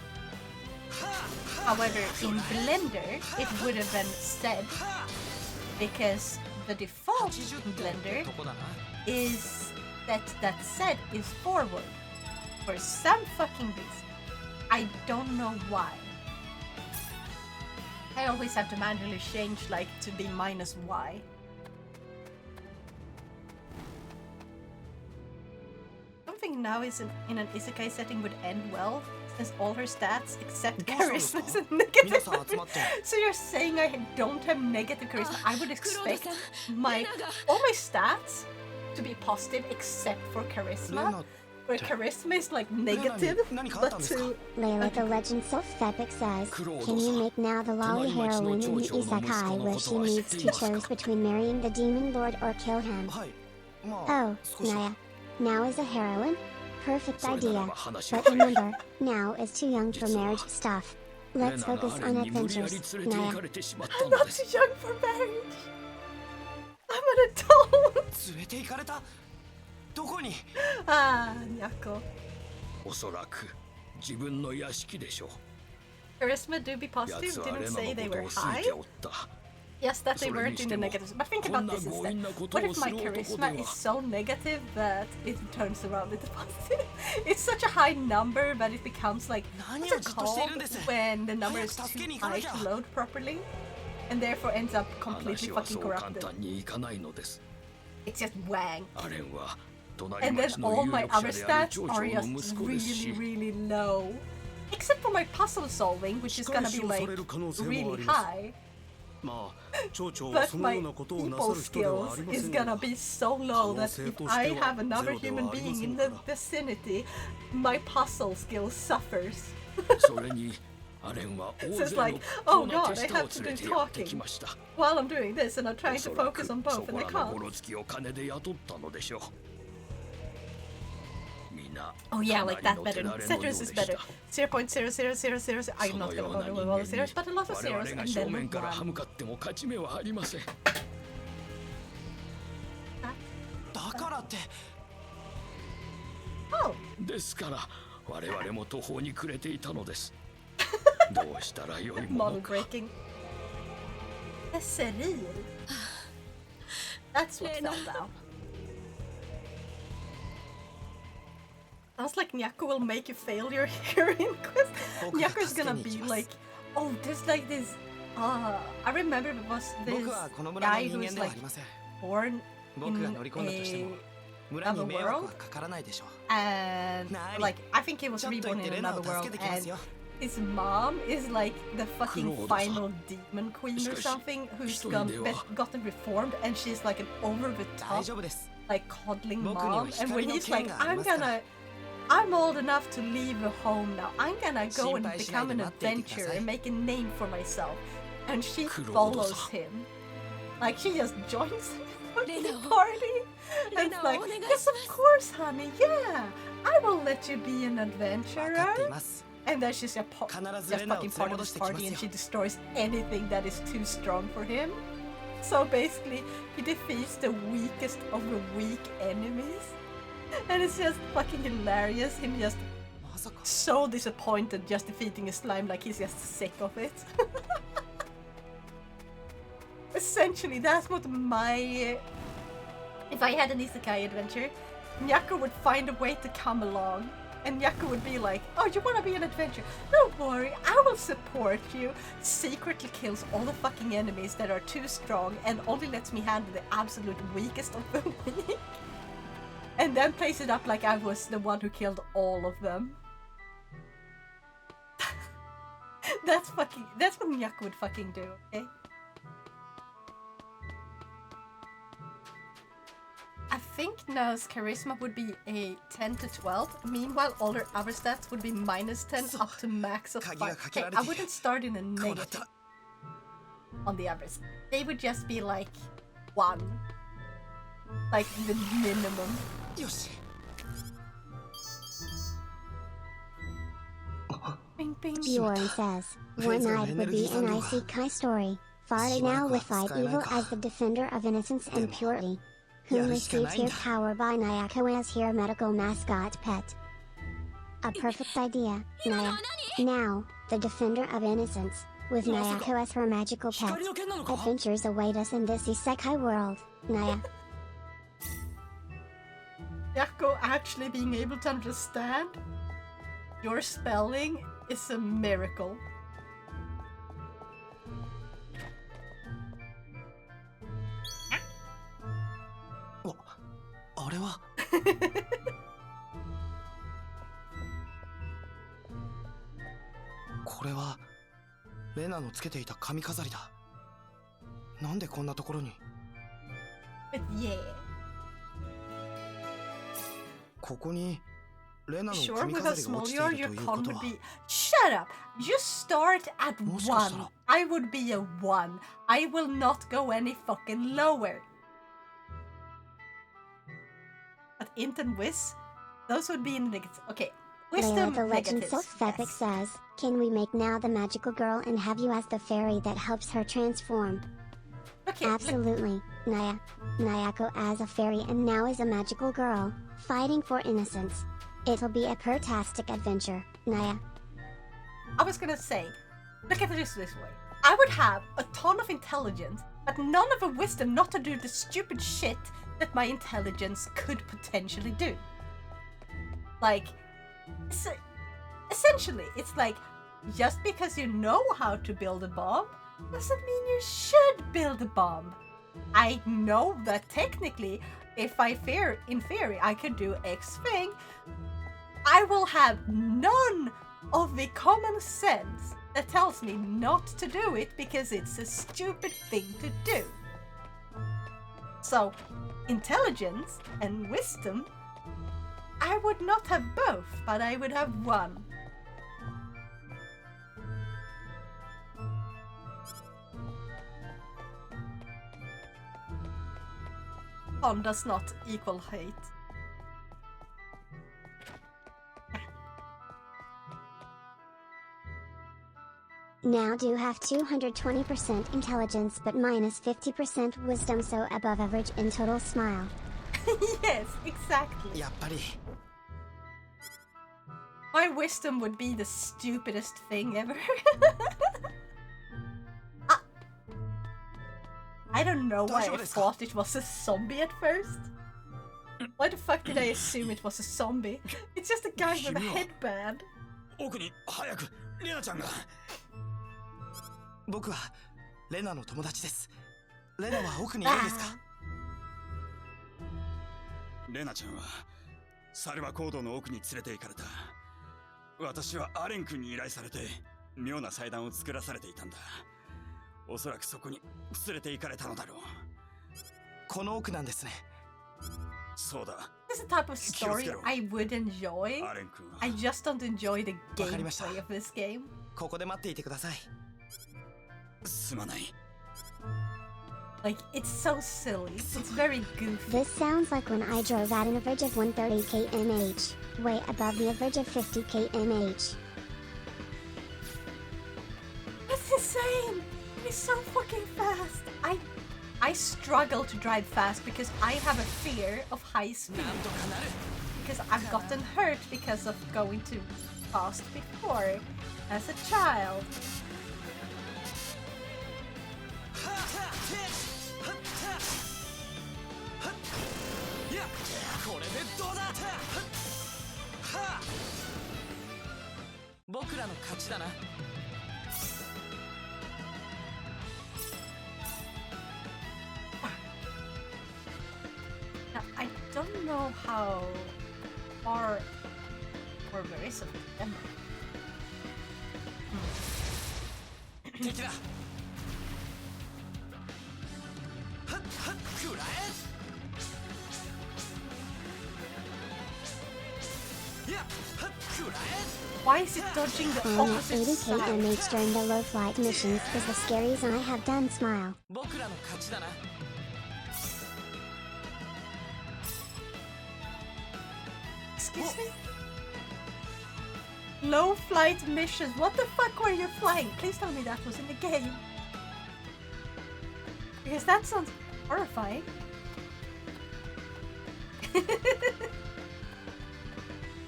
However, in Blender, it would have been said because the default in Blender is that said is forward. For some fucking reason. I don't know why. I always have to manually change like to be -Y. I don't think Now is in an isekai setting would end well, since all her stats except charisma is a negative. So you're saying I don't have negative charisma? I would expect all my stats to be positive except for charisma. Where charisma is like negative, but to... Layla the Legend Self-Epic says, can you make Now the lolly heroine in the isekai where she needs to choose between marrying the demon lord or kill him? Oh, Naya. Now is a heroine? Perfect idea. But remember, Now is too young for marriage stuff. Let's focus on adventures, Naya. I'm not too young for marriage. I'm an adult. 連れて行かれた。どこに。Ah, Nyako. おそらく自分の屋敷でしょう。 Charisma do be や positive. つは Didn't レナ say の they こと were を好い high. ておった。 Yes, that they weren't in the negatives. But think about this instead. What if my charisma is so negative that it turns around into positive? It's such a high number that it becomes like, what's it called when the number is too high to load properly? And therefore ends up completely 話は fucking そう簡 corrupted. 単にいかないのです。 It's just wang. アレンは隣 And then 町の all 有 my 力 other 者である stats 町 are 長の just 息子ですし really, really low. Except for my puzzle solving, which is gonna be like really high. But my people skills is gonna be so low that if I have another human being in the vicinity, my puzzle skill suffers. So it's like, oh god, I have to do talking while I'm doing this, and I'm trying to focus on both, and I can't. Oh yeah, like that better. Ceteris is better. 0.00000. I'm not gonna bother with all the zeros, but a lot of zeros, and then one. Oh. ですから我々も途方に暮れていたのです。どうしたらよいものか。Model breaking. Seril. That's what fell down. Sounds like Nyaku will make you fail your hearing quest. Nyaku's gonna be like, oh, there's like this. I remember it was this guy who was like born in another world, and like I think he was reborn in another world, and his mom is like the fucking final demon queen or something who's gotten reformed, and she's like an over the top, like coddling mom. And when he's like, I'm old enough to leave the home now. I'm gonna go and become an adventurer and make a name for myself. And she follows him. Like, she just joins the party. And it's like, yes, of course, honey, yeah. I will let you be an adventurer. And then she's just fucking part of this party, and she destroys anything that is too strong for him. So basically, he defeats the weakest of the weak enemies. And it's just fucking hilarious, him just so disappointed just defeating a slime, like he's just sick of it. Essentially, that's what if I had an isekai adventure, Nyaku would find a way to come along, and Nyaku would be like, oh, you wanna be an adventurer? Don't worry, I will support you. Secretly kills all the fucking enemies that are too strong and only lets me handle the absolute weakest of the weak. And then plays it up like I was the one who killed all of them. That's what Nyaku would fucking do, okay? I think Nao's charisma would be a 10 to 12. Meanwhile, all her other stats would be -10 up to max of 5. Okay, I wouldn't start in a negative on the average. They would just be like 1. Like the minimum. Bing, bing. Bjorn says, one night would be an isekai story. Fari now will fight evil as the defender of innocence and purity, whom receives here power by Nayako as her medical mascot pet. A perfect idea, Naya. Now, the defender of innocence, with Nayako as her magical pet. Adventures await us in this isekai world, Naya. Nyaku actually being able to understand your spelling is a miracle. What? これはレナのつけていた髪飾りだ。なんでこんなところに？ Yeah. ここにレナの Sure, 髪 with 飾 a りが small 落ちて your いるという con こと would は。 be. Shut up! You start at もしかしたら 1. I would be a 1. I will not go any fucking lower. But int and whiz, those would be in negatives. Okay, wisdom the legend negatives. Self-Epic Yes. says, can we make now the magical girl and have you as the fairy that helps her transform? Okay, Absolutely, Naya. Nayako as a fairy and now is a magical girl, fighting for innocence. It'll be a pertastic adventure, Naya. I was gonna say, look at it this way. I would have a ton of intelligence, but none of the wisdom not to do the stupid shit that my intelligence could potentially do. Like, essentially, it's like, just because you know how to build a bomb, doesn't mean you should build a bomb. I know that technically, if in theory, I could do X thing, I will have none of the common sense that tells me not to do it because it's a stupid thing to do. So, intelligence and wisdom, I would not have both, but I would have one. Fun does not equal hate. Now do have 220% intelligence but minus 50% wisdom, so above average in total. Smile. Yes, exactly. やっぱり My wisdom would be the stupidest thing ever. I don't know why I thought it was a zombie at first. Why the fuck did I assume it was a zombie? It's just a guy with a headband. 奥に早くレナちゃんが。僕はレナの友達です。レナは奥にいるんですか？レナちゃんはサルバコードの奥に連れて行かれた。私はアレン君に依頼されて妙な祭壇を作らされていたんだ。おそらくそこに連れて行かれたのだろう。この奥なんですね。そうだ。 This is the type of story I would enjoy. I just don't enjoy the gameplay of this game. ここで待っていてください。すまない。 Like, it's so silly. It's very goofy. This sounds like when I drove at an average of 130 km/h, way above the average of 50 km/h. That's insane! It's so fucking fast. I struggle to drive fast because I have a fear of high speed. Because I've gotten hurt because of going too fast before as a child. Now, I don't know how far or where is it? Why is it dodging the At opposite 80 side? km/h during the low flight missions is the scariest I have done. Smile. Excuse me? Low flight missions. What the fuck were you flying? Please tell me that was in the game. Because that sounds horrifying.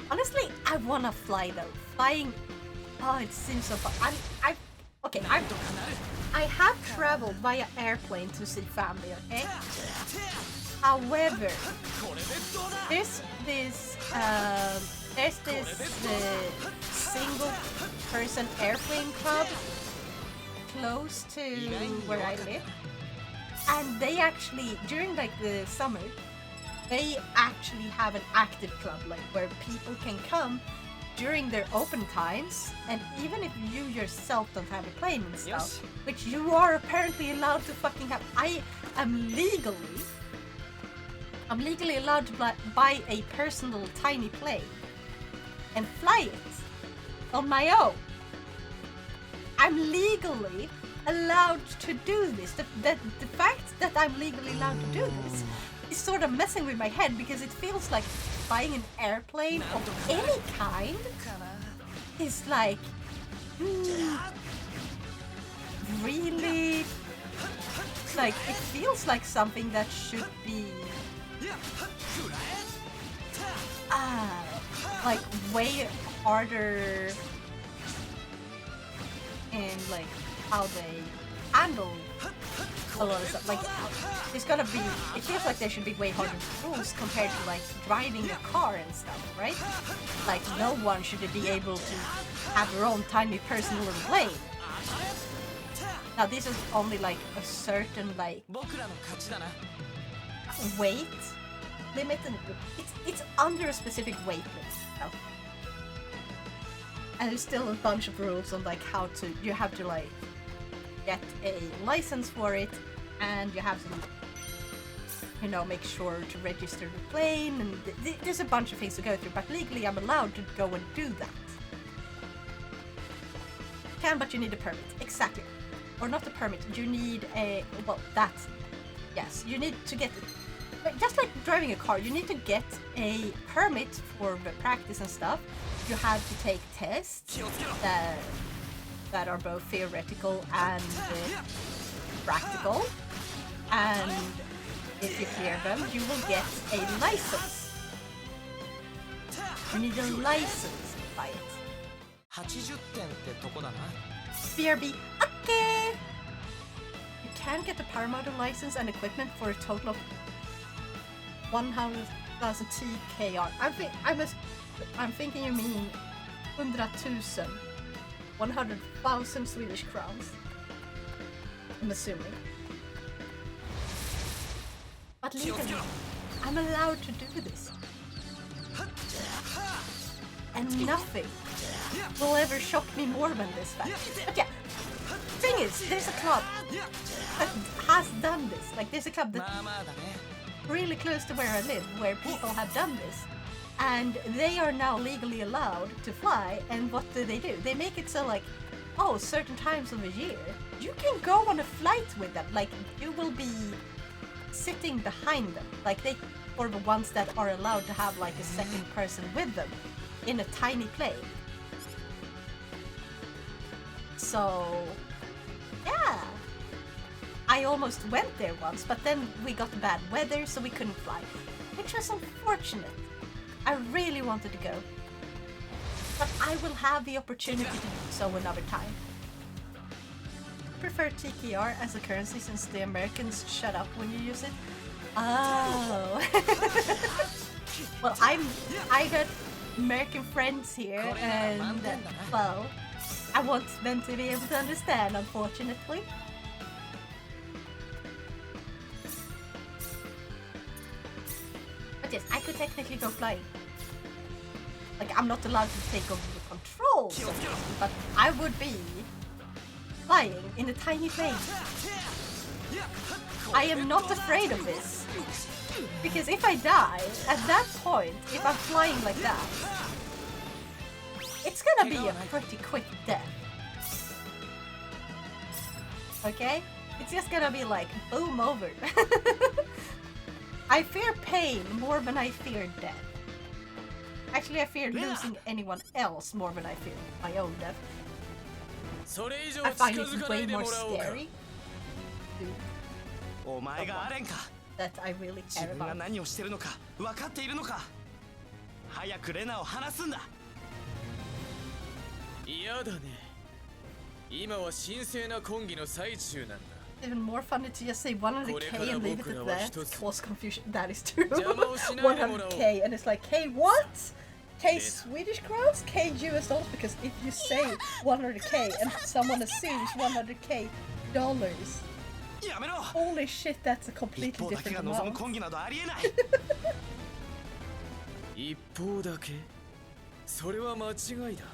Honestly, I wanna fly though. Flying, oh, it seems so fun. I have traveled via airplane to see family. Okay. However, there's this single person airplane club close to where I live, and they actually during like the summer. They actually have an active club, like where people can come during their open times, and even if you yourself don't have a plane and stuff, which you are apparently allowed to fucking have. I am legally allowed to buy a personal tiny plane and fly it on my own. I'm legally allowed to do this. The fact that I'm legally allowed to do this is sort of messing with my head because it feels like buying an airplane of any kind is like really like it feels like something that should be like way harder in like how they handle a lot of stuff. Like there's gotta be, it feels like there should be way harder rules compared to like driving a car and stuff, right? Like no one should be able to have their own tiny personal plane. Now this is only like a certain like weight limit, and it's under a specific weight limit. So. And there's still a bunch of rules on like how to, you have to like get a license for it, and you have to, you know, make sure to register the plane, and there's a bunch of things to go through, but legally I'm allowed to go and do that. Can, but you need a permit. Exactly. Or not a permit, you need a, well, that's, yes, you need to get, just like driving a car, you need to get a permit for the practice and stuff. You have to take tests that are both theoretical and practical, and if you clear them, you will get a license. You need a license to buy it. 80点ってとこだな。 BRB, okay! You can get a paramotor license and equipment for a total of 100,000 TKR. I'm thinking you mean 100,000. 100,000 Swedish crowns. I'm assuming. But legally, I'm allowed to do this. And nothing will ever shock me more than this fact. But yeah, thing is, there's a club that has done this. Like, there's a club that's really close to where I live, where people have done this. And they are now legally allowed to fly, and what do? They make it so like, oh, certain times of the year, you can go on a flight with them. Like, you will be sitting behind them. Like, they are the ones that are allowed to have like a second person with them in a tiny plane. So, yeah. I almost went there once, but then we got bad weather, so we couldn't fly, which was unfortunate. I really wanted to go, but I will have the opportunity to do so another time. I prefer TKR as a currency since the Americans shut up when you use it. Oh. Well, I got American friends here, and well, I want them to be able to understand, unfortunately. But yes, I could technically go flying. Like, I'm not allowed to take over the controls, but I would be flying in a tiny plane. I am not afraid of this. Because if I die, at that point, if I'm flying like that, it's gonna be a pretty quick death. Okay? It's just gonna be like, boom, over. I fear pain more than I fear death. Actually, I fear losing anyone else more than I fear my own death. I find it way more scary. That I really care about. 何をしてるのか分かっているのか。早くレナを離すんだ。嫌だね。今は神聖な婚儀の最中なんだ。Even more funny to just say 100k and leave it at that. Cause confusion. That is true. 100k and it's like, K what? K Swedish crowns? K US dollars? Because if you say 100k and someone assumes 100k dollars. Holy shit, that's a completely different amount. 一方だけそれは間違いだ。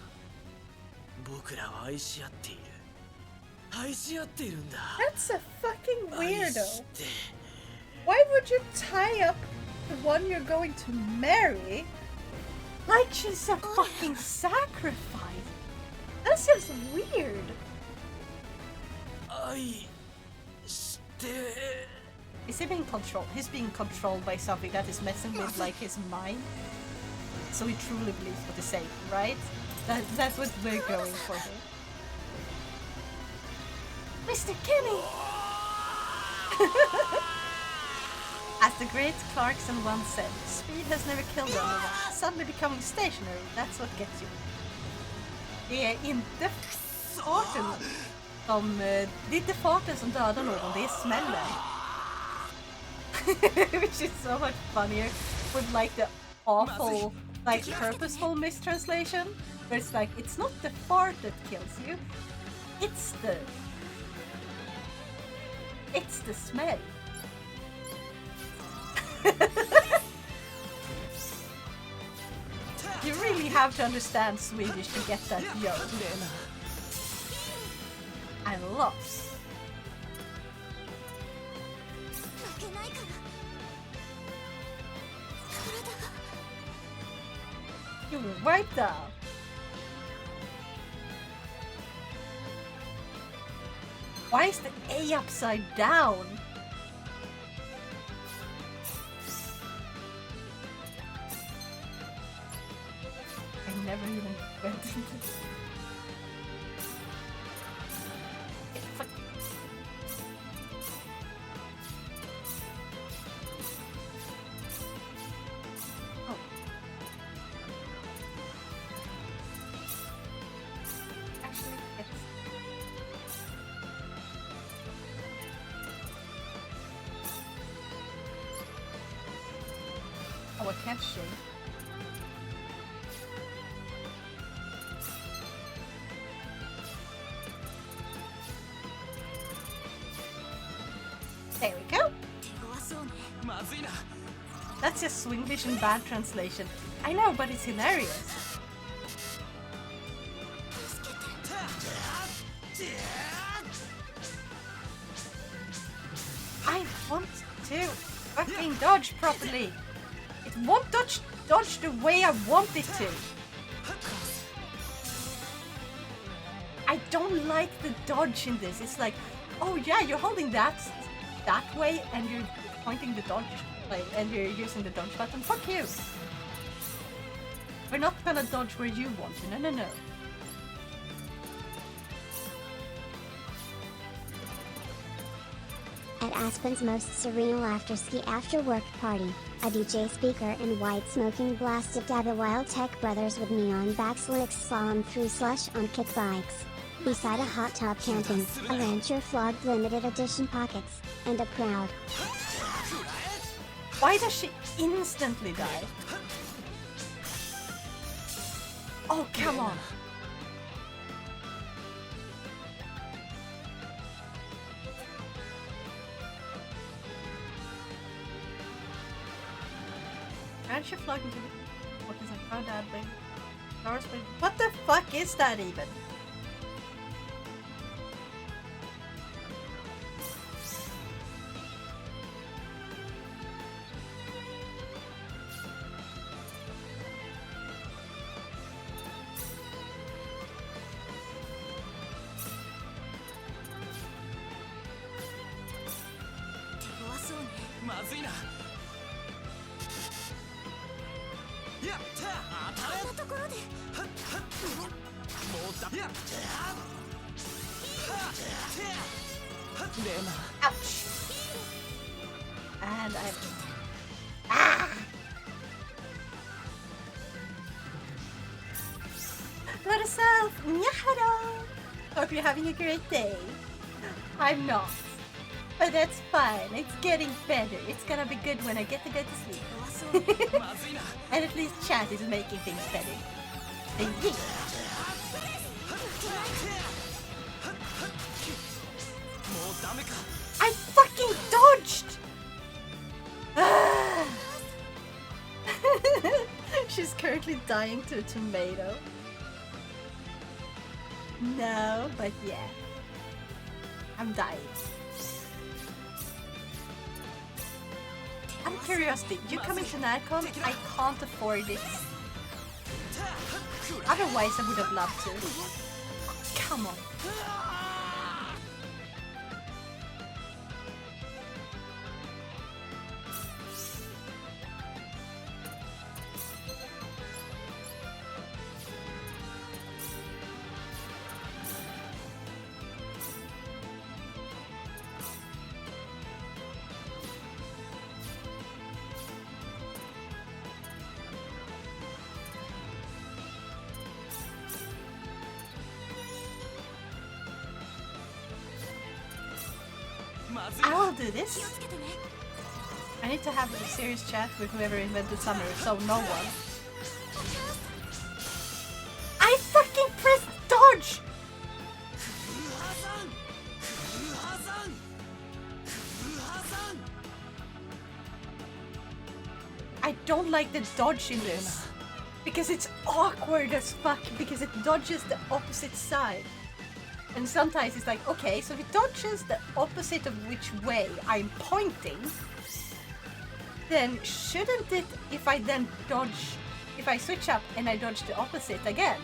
僕らは愛し合っている。愛し合っているんだ。 That's a fucking weirdo. Why would you tie up the one you're going to marry like she's a fucking sacrifice? That's just weird. Is he being controlled? He's being controlled by something that is messing with like his mind. So he truly believes what he's saying, right? That's what we're going for here. Mr. Kenny! As the great Clarkson once said, speed has never killed anyone. Suddenly becoming stationary, that's what gets you. Det är inte farten som... Det är inte farten som dödar någon, det är smällen. Which is so much funnier with like the awful, like purposeful mistranslation. Where it's like, it's not the fart that kills you, it's the smell. You really really have to understand Swedish to get that joke. I'm lost. You were right though. Why is the A upside down? I never even went into this. Oh, I can't shake. There we go. That's just Swinglish in bad translation. I know, but it's hilarious. I want to fucking dodge properly. It won't dodge the way I want it to. I don't like the dodge in this. It's like, oh yeah, you're holding that way and you're pointing the dodge, like, and you're using the dodge button. Fuck you. We're not gonna dodge where you want to. No, no, no. At Aspen's most surreal after-ski after-work party, a DJ speaker in white smoking blasted the Wild Tech Brothers with neon backslicks slalom through slush on kick bikes. Beside a hot tub camping, a rancher flogged limited edition pockets, and a crowd. Why does she instantly die? Oh, come on. Rancher flogged into the... What is that? Crowd ad baby? Stars baby? What the fuck is that even? Ouch! And I'm... Ah! Let us out! Hope you're having a great day. I'm not. But that's fine. It's getting better. It's gonna be good when I get to go to sleep. And at least chat is making things better. I fucking dodged! She's currently dying to a tomato. No, but yeah. I'm dying. Out of curiosity, you coming to Narcon? I can't afford it. Otherwise, I would have loved to. Oh, come on. I will do this. I need to have a serious chat with whoever invented summer, so no one. I fucking pressed dodge! I don't like the dodge in this. Because it's awkward as fuck, because it dodges the opposite side. And sometimes it's like, okay, so if it dodges the opposite of which way I'm pointing, then shouldn't it, if I switch up and I dodge the opposite again?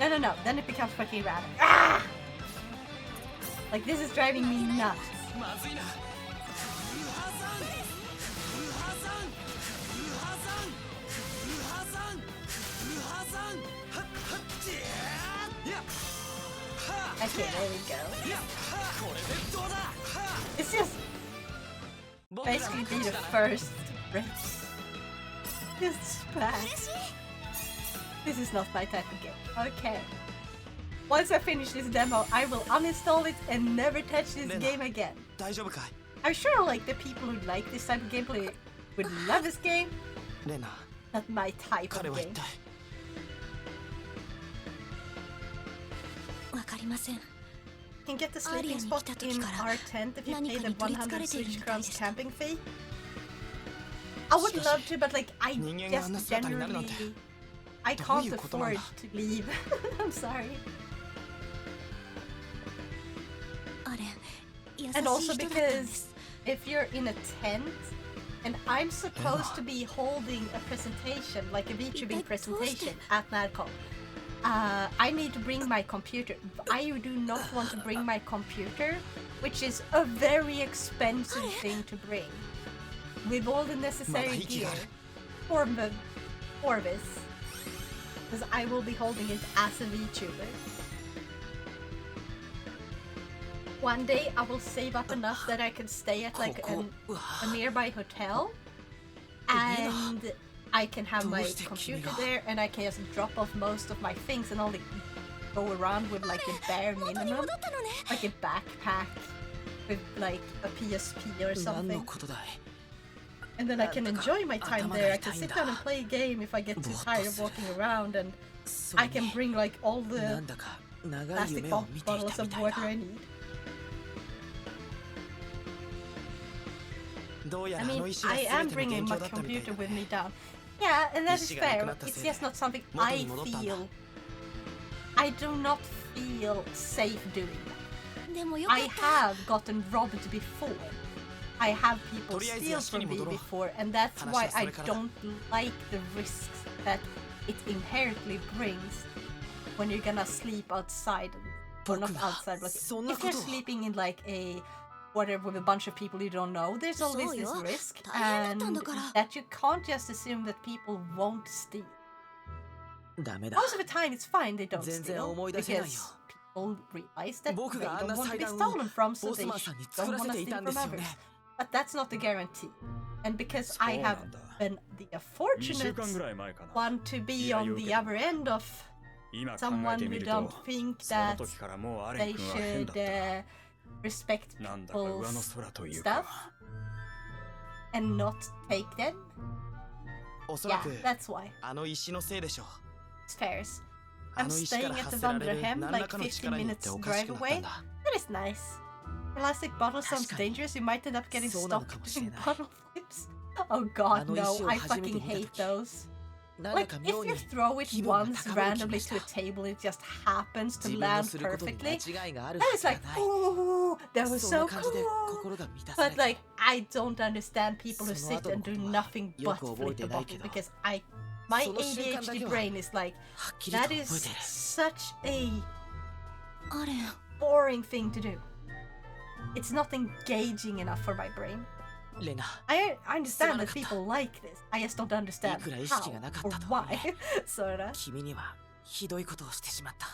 No, then it becomes fucking random. Ah! Like, this is driving me nuts. Okay, there we go. It's just basically be the first race. Just bad. This is not my type of game. Okay. Once I finish this demo, I will uninstall it and never touch this game again. I'm sure like the people who like this type of gameplay would love this game. Not my type of game. わかりません。 You can get the sleeping spot in our tent if you pay the 100 Swedish crowns camping fee. I would love to, but like I just generally I can't afford to leave. I'm sorry. アレン、優しい And also 人だったんで because す。 if you're in a tent and I'm supposed to be holding a presentation, like a VTubing presentation at NADCON, I need to bring my computer. I do not want to bring my computer, which is a very expensive thing to bring, with all the necessary gear for this, because I will be holding it as a VTuber. One day I will save up enough that I can stay at like a nearby hotel, and I can have my computer there, and I can just drop off most of my things and only go around with like a bare minimum, like a backpack with like a PSP or something. And then I can enjoy my time there. I can sit down and play a game if I get too tired of walking around, and I can bring like all the plastic bottles of water I need. I mean, I am bringing my computer with me down. Yeah, and that is fair. It's just not something I feel. I do not feel safe doing that. でもよかっ I た。 have gotten robbed before. I have people steal from me before, and that's why I don't like the risks that it inherently brings when you're gonna sleep outside. Or not outside, but if you're sleeping in like a whatever with a bunch of people you don't know, there's always this risk, and that you can't just assume that people won't steal. ダメだ Most of the time it's fine they don't 全然 steal 思い出せないよ because people realize that they 僕があん don't な want to 祭 be 壇を stolen from, so ボス they マンさんに don't 作ら want せ to ていた steal んで from すよ others. ね But that's not a guarantee. And because I have been the 2 unfortunate 間ぐらい前かな one to be on the other end of 今考え someone てみ who る don't と think その that 時からもうアレン they 君は変だ should った respect なんだか上の people's 空という stuff か and not take them. おそら Yeah, く that's why. あの石のせいでしょう It's fairs. あ I'm の石か staying ら at 発 the せられる Vanderhem, 何 like らかの 15力によって minutes おかし drive くなった away. んだ That is nice. Plastic bottle sounds 確かに dangerous. You might end up getting そうなの stuck かもしれ in ない bottle flips. Oh あ god, の no. 石を I 初めて fucking 見た hate 時 those. なんだ Like, か if 妙に you throw it 気分が once 高ぶる気 randomly がした to a table and it just happens to 自分の land することに perfectly, 間違いがある that は is ずが like, ない ooh, that was そん so な感じで cool. 心が満たされ But て like, I don't understand people who その sit 後の and do ことは nothing よ but く覚え flip て a ない bottle けど because my その瞬間だ ADHD けは brain is like, はっきりと that 覚え is てる such a アレン、 boring thing to do. It's not engaging enough for my brain. レナ I understand that すまなかった。 people like this. I just don't understand いくら意識がなか how った or とはい why. そら君にはひどいことをしてしまった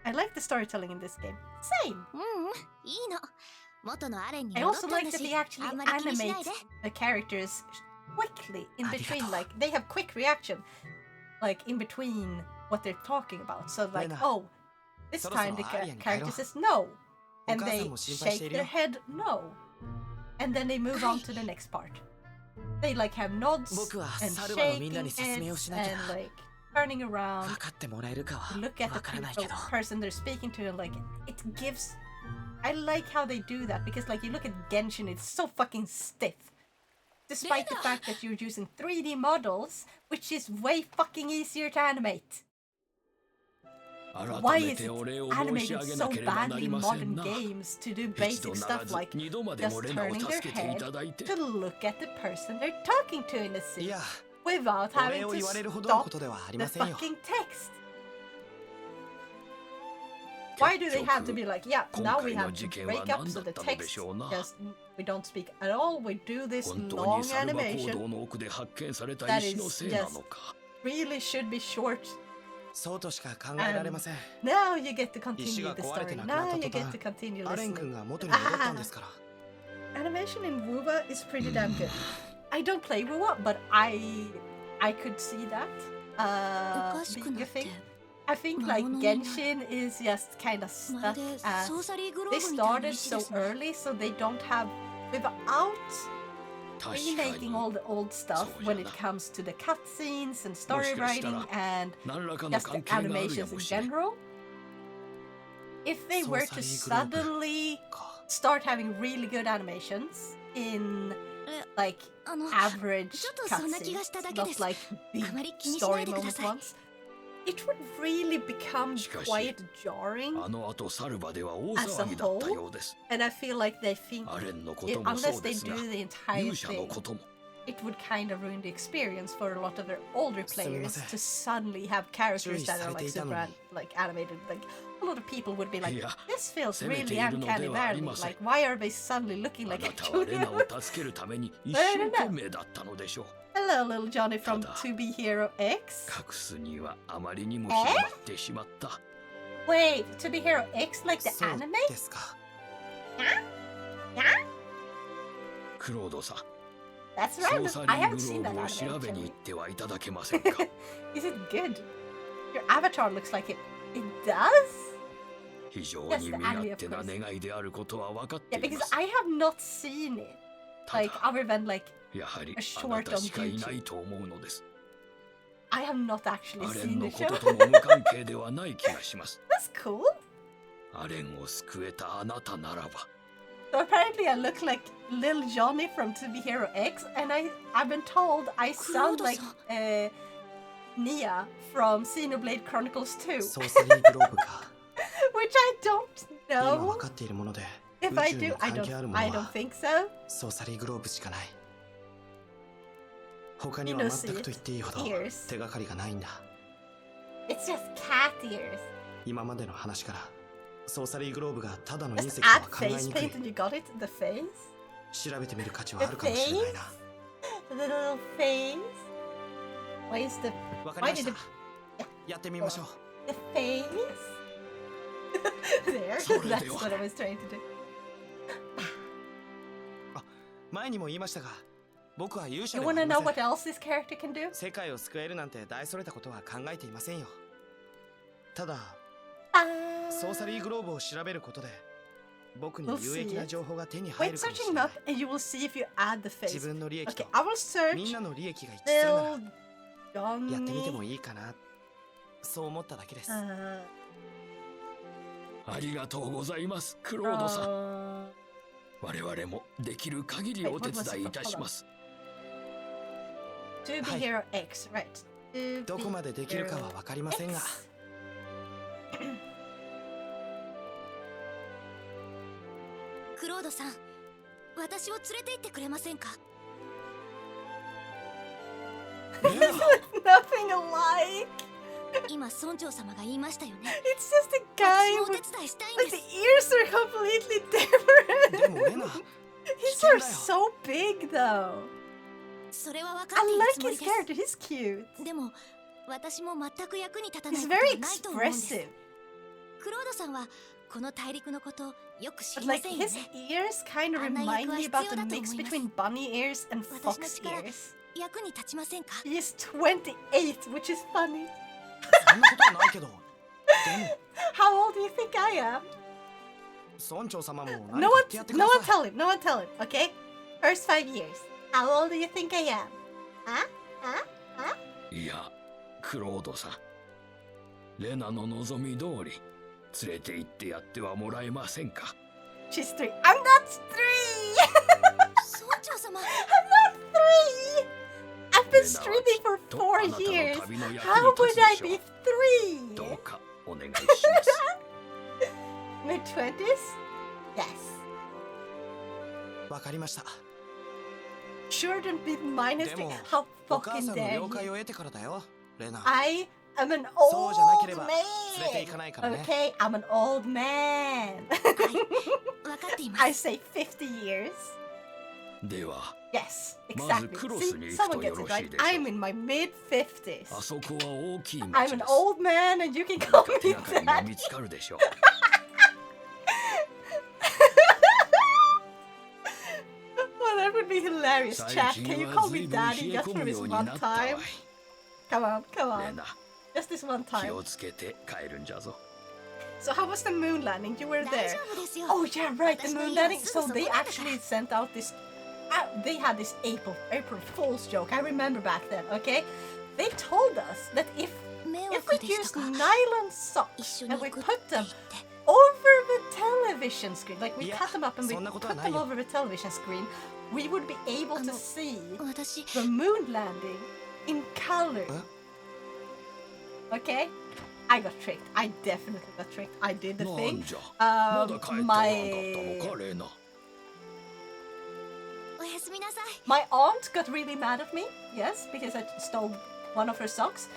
I like the storytelling in this game. Same. うんうん、いいの。元のアレンに I 戻っ also たん like だ that し、 they actually あんまり気にし animate ないで。 the characters quickly in ありがとう。 between. Like they have quick reaction, like in between what they're talking about. So like, レナ、 oh, this そろそ time ろ the アリアに帰ろ character う。 says no, お and 母さ they んも心配して shake いる their よ head no, and then they move on to the next part. They like have nods 僕は and サルバのみん shaking なに説明を heads しなきゃ and like turning around. 分かってもらえるかは Look at わ the からないけ people, ど person they're speaking to and like it gives I like how they do that because like you look at Genshin, it's so fucking stiff. despite the fact that you're using 3D models, which is way fucking easier to animate. Why is it animated so badly in modern games to do basic stuff like just turning their head to look at the person they're talking to in a scene without having to stop the fucking text? Why do they have to be like, yeah, now we have to break up so the text just, we don't speak at all, we do this long animation that is just really should be short. Now you get to continue the story. Now you get to continue listening. Animation in WoWa is pretty damn good. I don't play WoWa, but I could see that being a thing. I think like Genshin is just kind of stuck at, they started so early so they don't have, without remaking all the old stuff when it comes to the cutscenes and story writing and just the animations in general. If they were to suddenly start having really good animations in like average cutscenes, not like big story moment ones, it would really become quite jarring as a whole. And I feel like they think, unless they do the entire thing, it would kind of ruin the experience for a lot of their older players to suddenly have characters that are like super like animated. Like a lot of people would be like, this feels really uncanny valley. Like, why are they suddenly looking like actual humans? I don't know. Hello, little Johnny from To Be Hero X. Wait, To Be Hero X, like the anime? That's random. I haven't seen that anime. Is it good? Your avatar looks like it. It does? Yes, the anime, of course. Yeah, because I have not seen it. Like, other than like a short on YouTube. I have not actually seen the show. That's cool. So apparently I look like Lil Johnny from To Be Hero X, and I've been told I sound like Nia from Xenoblade Chronicles 2. Which I don't know. If I do, I don't think so. You know, see it. Ears. It's just cat ears. Just add face paint and you got it? The face? The face? The little face? Why is the... Why did it... The face? There, that's what I was trying to do. You wanna know what else this character can do? We'll see it. Wait, searching him up and you will see if you add the face. Okay, I will search Lil Johnny. ありがとうございます、クロードさん。我々もできる限りお手伝いいたします。To be Hero X, right? どこまでできるかはわかりませんが。クロードさん、私を連れて行ってくれませんか？Nothing alike. 今村長様が言いましたよね。It's just a guy with like the ears are completely different. でもレナ、his are so big though. それは分かっているつもりです。I like his character. He's cute. でも私も全く役に立たない He's ことは very ないと思うんです。expressive. クロードさんはこの大陸のことよく知りま But せ like んよ his ね。 ears kind of remind me about the mix between bunny ears and 私の fox 力 ears. 役に立ちませんか He is 28, which is funny. そんなことはないけど。でも How old do you think I am? 村長様も No 何か one, 言ってやってくだ no さ one い。 tell him. No one tell him. Okay. First 5 years. How old do you think I am? Huh? Huh? いや、クロードさん。レナの望み通り連れて行ってやってはもらえませんか？ She's 3. I'm not 3. 村長様。I'm not 3? I've been streaming for 4 years. How would I be 3? Mid-20s? Yes. わかりました。 Shouldn't be minus 3. How お母 fucking さんの dare 了解を you? 得てからだよ、レナ。 I am an そうじゃなけ old れば man. 連れて行かないからね。 Okay, I'm an old man. 分かっていま I す。 say 50 years. では Yes, まず exactly. クロ See, スに行く someone と gets よ it ろし right. いでしょう。 I'm in my mid-50s. あそこは大きい I'm 町 an です。 old man and you can 何 call か me 手がかりが dad. 見つかるでしょう。 Oh, that would be hilarious, 最 chat. 近 Can you は call 随 me 分冷 daddy え just 込 for む this ように one なったわ time? Come on, come レ on. ナ、 Just this one 気 time. をつけて帰るんじゃぞ。 So how was the moon landing? You were 大 there. 丈夫ですよ。 Oh yeah, right, the 私の moon 家は landing. すぐ So そこ they なんだから actually sent out this. They had this April Fool's joke. I remember back then. Okay, they told us that if 迷 if 惑 we でし use たか。 nylon 一 socks 緒に and 行 we くって put 言 them って。 over the television screen, like we Yeah, cut them up and we そんなことは put ない them よ。 over the television screen, we would be able to see 私、 the moon landing in color. Okay, I got tricked. I definitely got tricked. I did the な thing. んじゃ、まだ帰っておらんかった My のか、レナ。おやすみなさい。 my aunt got really mad at me. Yes, because I stole one of her socks.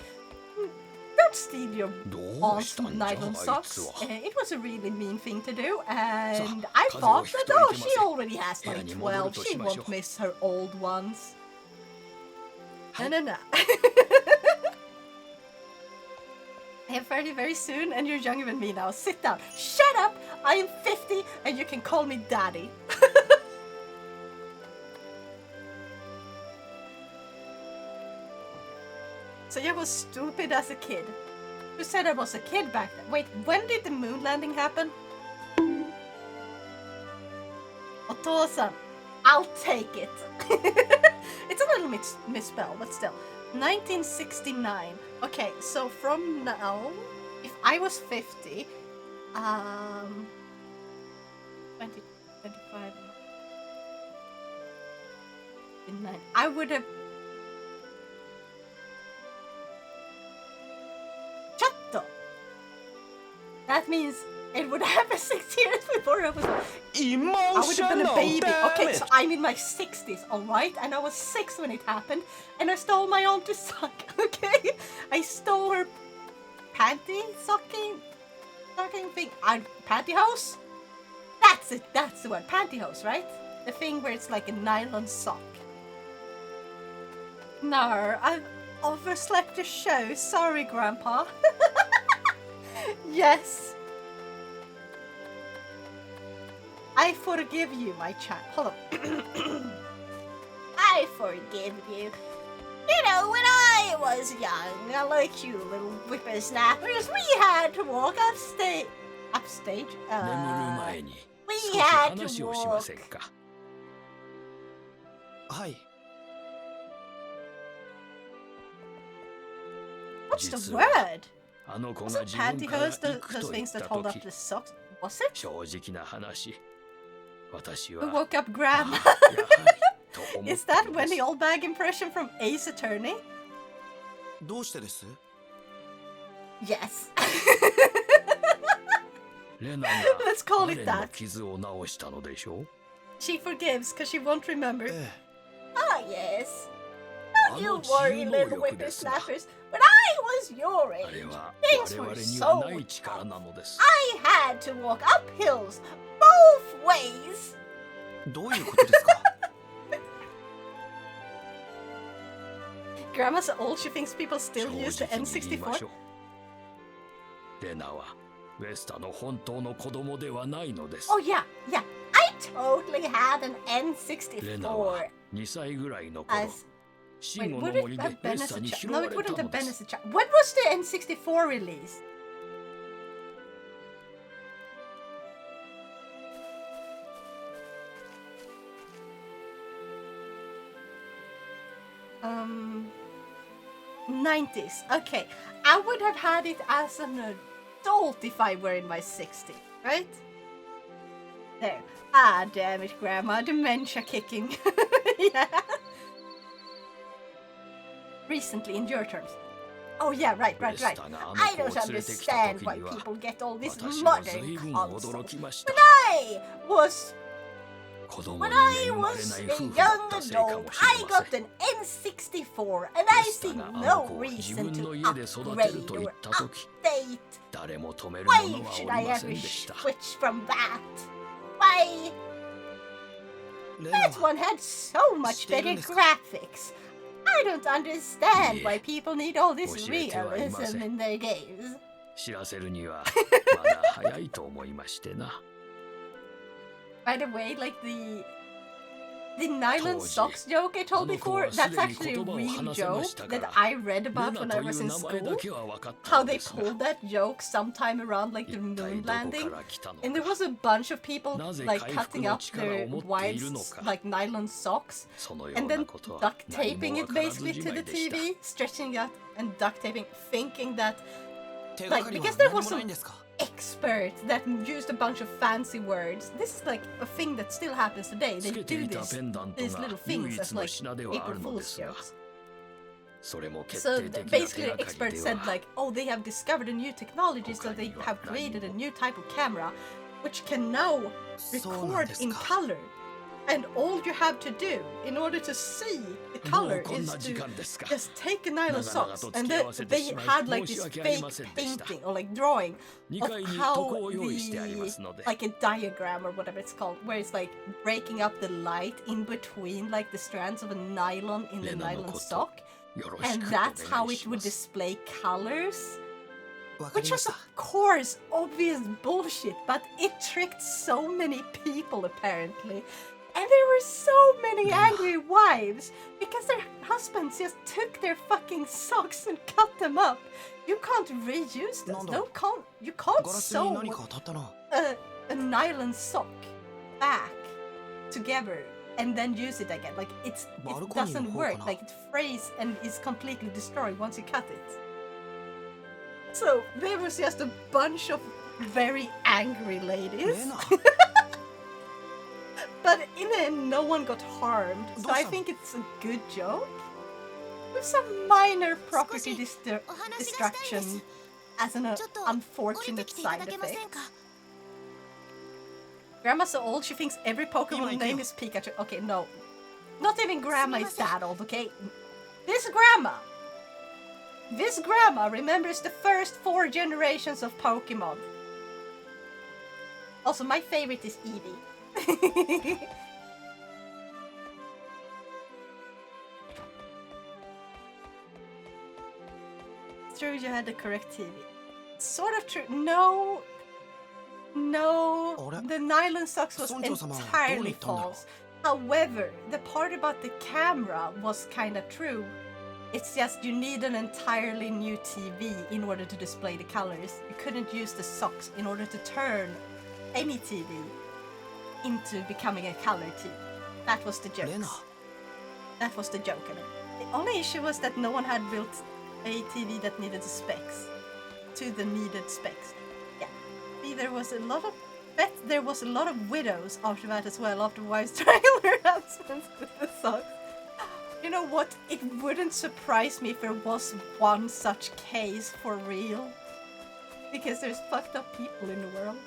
Don't steal your どう aunt's したんじゃ、 nylon あいつ socks. は。 It was a really mean thing to do, and Sa, I thought 風邪をひく that とい oh, けま she せん。 already has 部屋 like に戻る 12. と She しましょ won't う。 miss her old ones. No, no, no. I am 30 very soon, and you're younger than me now. Sit down. Shut up! I am 50, and you can call me daddy. So you was stupid as a kid. Who said I was a kid back then? Wait, when did the moon landing happen? Otosan, I'll take it. It's a little misspelled, but still. 1969. Okay, so from now, if I was 50, 20, 25, 9, I would have. Chatto! That means it would happen 6 years before I was. I would have been a baby. Okay, so I'm in my 60s, alright? And I was 6 when it happened, and I stole my aunt's sock, okay? I stole her panty stocking thing. Pantyhose? That's it, that's the word. Pantyhose, right? The thing where it's like a nylon sock. No, I've overslept the show. Sorry, Grandpa. Yes. I forgive you, my child. Hold on. I forgive you. You know, when I was young, like you little whippersnappers, we had to walk upstage. Upstage? 眠る前に We 少し had 話 to をしま walk. せんか。はい。 What's the 実は word? あの子 Was が it 自分から pantyhose, 行 the, く those と言っ things that た hold up 時、 the socks? Was it? 正直な話、私 We は woke up あ Grandma. やはりと思っ Is た that ので when す the。old bag impression from Ace Attorney? どうしてです？ Yes. レナが Let's call ア it レンの that. 傷を治したのでしょう。 She forgives because she won't remember. え Ah, yes. あ Don't you の治 worry, 癒能 little 力ですが、 whippersnappers. When I was your あれ age, は things 我 were 々には so ない力 tough. なのです。 I had to walk up hills both ways. え、どういうことですか？ Grandma's old, she thinks people still 正 use the 直に言いまし N64. ょう。レナはウェスタの本当の子供ではないのです。 Oh, yeah, yeah. I totally had an レナは N64 2歳ぐらいの頃、 as. シ Wait, ンゴの would it 森で have ウェ been ス as タ a に child? 拾 No, わ it れ wouldn't たの have で been as す。 a child. When was the N64 released? Um, 90s. Okay, I would have had it as an adult if I were in my 60s, right? There. Ah, damn it, Grandma. Dementia kicking. Yeah. recently in your terms. Oh yeah, right. I don't understand why people get all these modern consoles. When I was a young adult, I got an N64 and I see no reason to upgrade or update. Why should I ever switch from that? Why? That one had so much better graphics. I don't understand why people need all this realism in their games. 知らせるにはまだ早いと思いましてな。By the way, like the nylon socks joke I told before, that's actually a real joke that I read about when I was in school. How they pulled that joke sometime around like the moon landing. And there was a bunch of people like cutting up their wives' like nylon socks and then duct taping it basically to the TV, stretching it and duct taping, thinking that like because there was some expert that used a bunch of fancy words. This is like a thing that still happens today. They do these little things as like April Fool's jokes. So basically the expert said like, oh, they have discovered a new technology, so they have created a new type of camera which can now record in color. And all you have to do in order to see the color is to just take a nylon socks, and they had like this fake painting or like drawing of how the like a diagram or whatever it's called, where it's like breaking up the light in between like the strands of a nylon in the nylon sock, and that's how it would display colors. Which was of course obvious bullshit, but it tricked so many people apparently. And there were so many angry wives because their husbands just took their fucking socks and cut them up. You can't reuse those. You can't sew a nylon sock back together and then use it again. Like it doesn't work. Like it frays and is completely destroyed once you cut it. So there was just a bunch of very angry ladies. But in the end, no one got harmed, so I think it's a good joke. With some minor property destruction as an unfortunate side effect. Grandma's so old, she thinks every Pokemon name is Pikachu. Okay, no. Not even Grandma is that old, okay? This Grandma remembers the first 4 generations of Pokemon. Also, my favorite is Eevee. It's true you had the correct TV. Sort of true. No, the nylon socks was entirely false. However, the part about the camera was kind of true. It's just you need an entirely new TV in order to display the colors. You couldn't use the socks in order to turn any TV into becoming a color TV. That was the joke. That was the joke of it. The only issue was that no one had built a TV that needed the specs to the needed specs. Yeah. There was a lot of widows after that as well, after wives trying their husbands with the socks. You know what? It wouldn't surprise me if there was one such case for real. Because there's fucked up people in the world.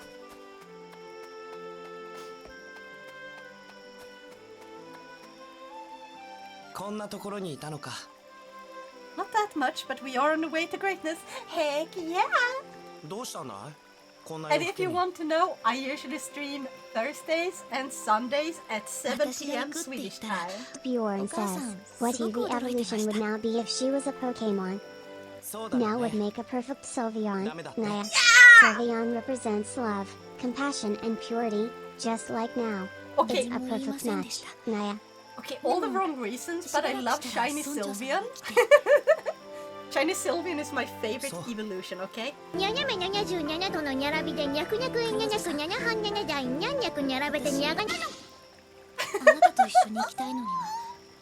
Not that much, but we are on the way to greatness. Heck yeah! And if you want to know, I usually stream Thursdays and Sundays at 7 p.m. Swedish time. Bjorn says, what TV evolution would now be if she was a Pokemon? Now would make a perfect Sylveon. Naya. Sylveon represents love, compassion, and purity, just like now. Okay. It's a perfect match. Naya. Okay, all the wrong reasons, but I love Shiny Sylveon. Shiny Sylveon is my favorite evolution, okay?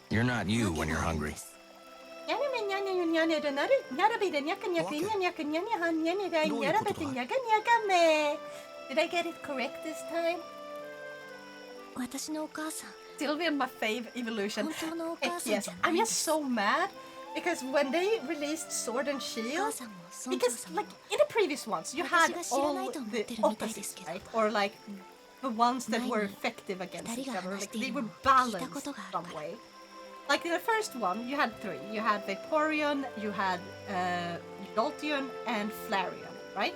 You're not you when you're hungry. Did I get it correct this time? Sylveon, my fave evolution. Heck yes. I'm just so mad Because when they released Sword and Shield, because like in the previous ones, you had all the opposites, right? Or like the ones that were effective against each other, like they were balanced some way. Like in the first one, you had three. You had Vaporeon, you had Jolteon, and Flareon, right?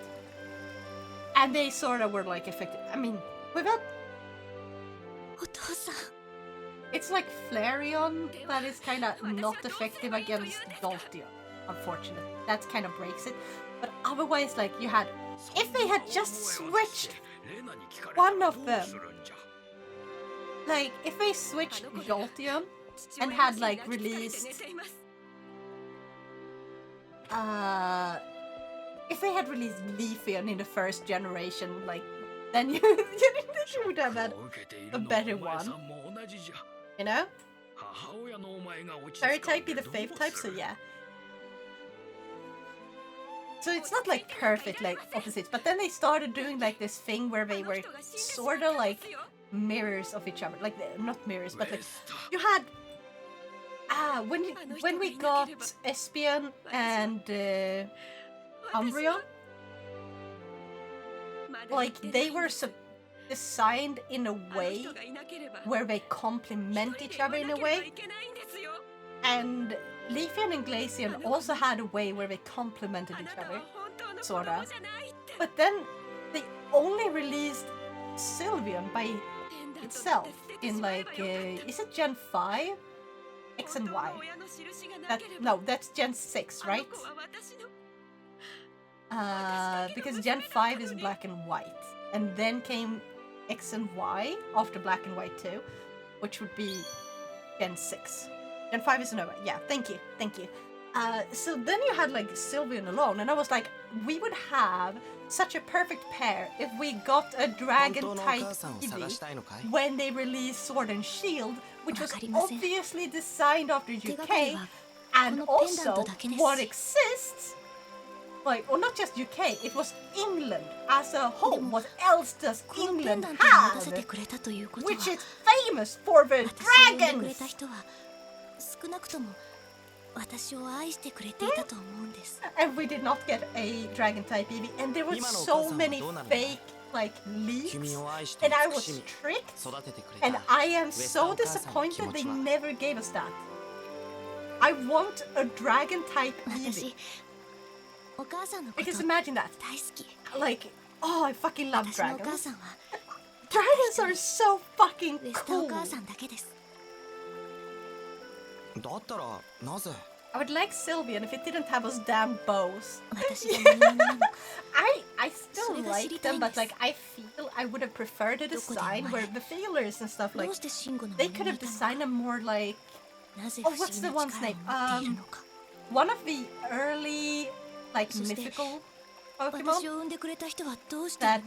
And they sort of were like effective. I mean, without... It's like Flareon that is kind of not effective against Jolteon, unfortunately. That kind of breaks it. But otherwise, like, you had... If they had just switched one of them, like, if they switched Jolteon and had, like, released... if they had released Leafeon in the first generation, like, then you would have had a better one. You know? Fairy type be the fave type, so yeah. So it's not like perfect like opposites, but then they started doing like this thing where they were sort of like mirrors of each other. Like, not mirrors, but like you had when we got Espeon and Umbreon, like they were designed in a way where they complement each other in a way. And Leafeon and Glaceon also had a way where they complemented each other, sorta. But then they only released Sylveon by itself in like, is it Gen 5? X and Y. No, that's Gen 6, right? Because Gen 5 is black and white. And then came X and Y after Black and White 2, which would be Gen 6. Gen 5 is Nova. Yeah, thank you. So then you had like Sylveon alone, and I was like, we would have such a perfect pair if we got a dragon type Eevee when they released Sword and Shield, which was obviously designed after UK, and also what exists. Like, or not just UK, it was England as a whole. What else does England have? Which is famous for the dragons! And we did not get a dragon type Eevee, and there were so many fake like leaks, and I was tricked, and I am so disappointed they never gave us that. I want a dragon type Eevee. Because imagine that. Like, oh, I fucking love dragons. Dragons are so fucking cool. I would like Sylveon if it didn't have those damn bows. I still like them, but like I feel I would have preferred a design where the feelers and stuff, like they could have designed them more like, oh, what's the one's name? One of the early like mythical Pokemon, that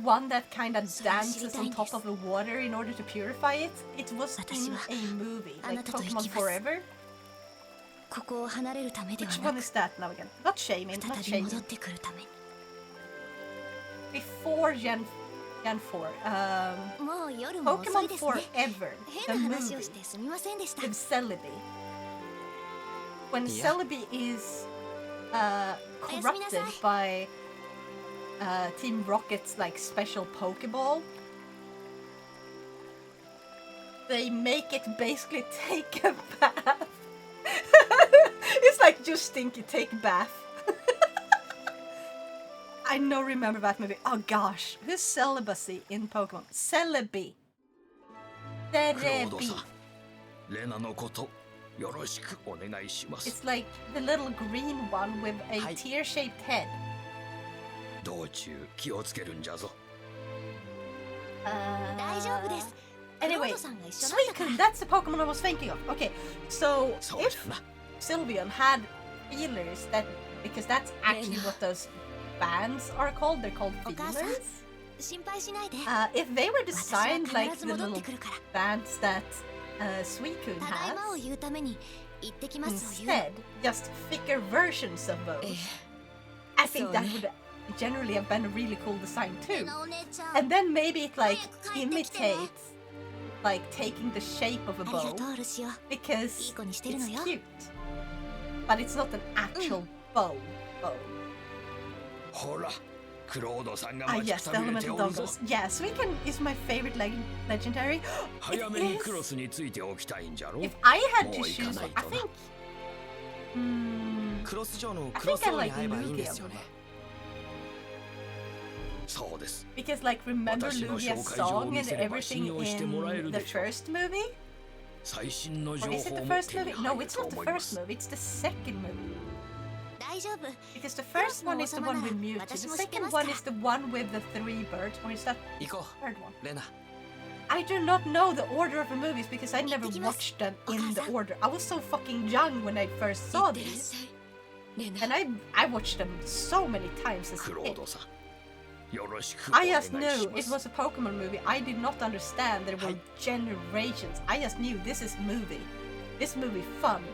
one that kind of dances on top of the water in order to purify it. It was in a movie, like Pokemon Forever. Which one is that now again? Not shaming. Before Gen 4, Pokemon Forever, the movie with Celebi. When Celebi is corrupted by Team Rocket's like special Pokeball, they make it basically take a bath. It's like, just stinky, take a bath. I know, remember that movie. Oh gosh, who's celibacy in Pokemon? Celebi. It's like the little green one with a tear-shaped head. Anyway, Suicune, that's the Pokemon I was thinking of. Okay, so if Sylveon had feelers, that, because that's actually what those bands are called, they're called feelers. If they were designed like the little bands that Suicune has, instead, just thicker versions of those, I think that would generally have been a really cool design too. And then maybe it like imitates like taking the shape of a bow, because it's cute. but it's not an actual bow. Yes, the elemental dongles. Yeah, Suicune is my favorite legendary. It is. If I had to choose one, I think I like Lugia more. Because like remember Lugia's song and everything in the first movie? Or is it the first movie? No, it's not the first movie, it's the second movie. Because the first one is the one with Mewtwo, the second one is the one with the 3 birds, or is that the third one? I do not know the order of the movies because I never watched them in the order. I was so fucking young when I first saw these. And I watched them so many times as a kid. I just knew it was a Pokemon movie. I did not understand there were generations. I just knew this is movie. This movie fun.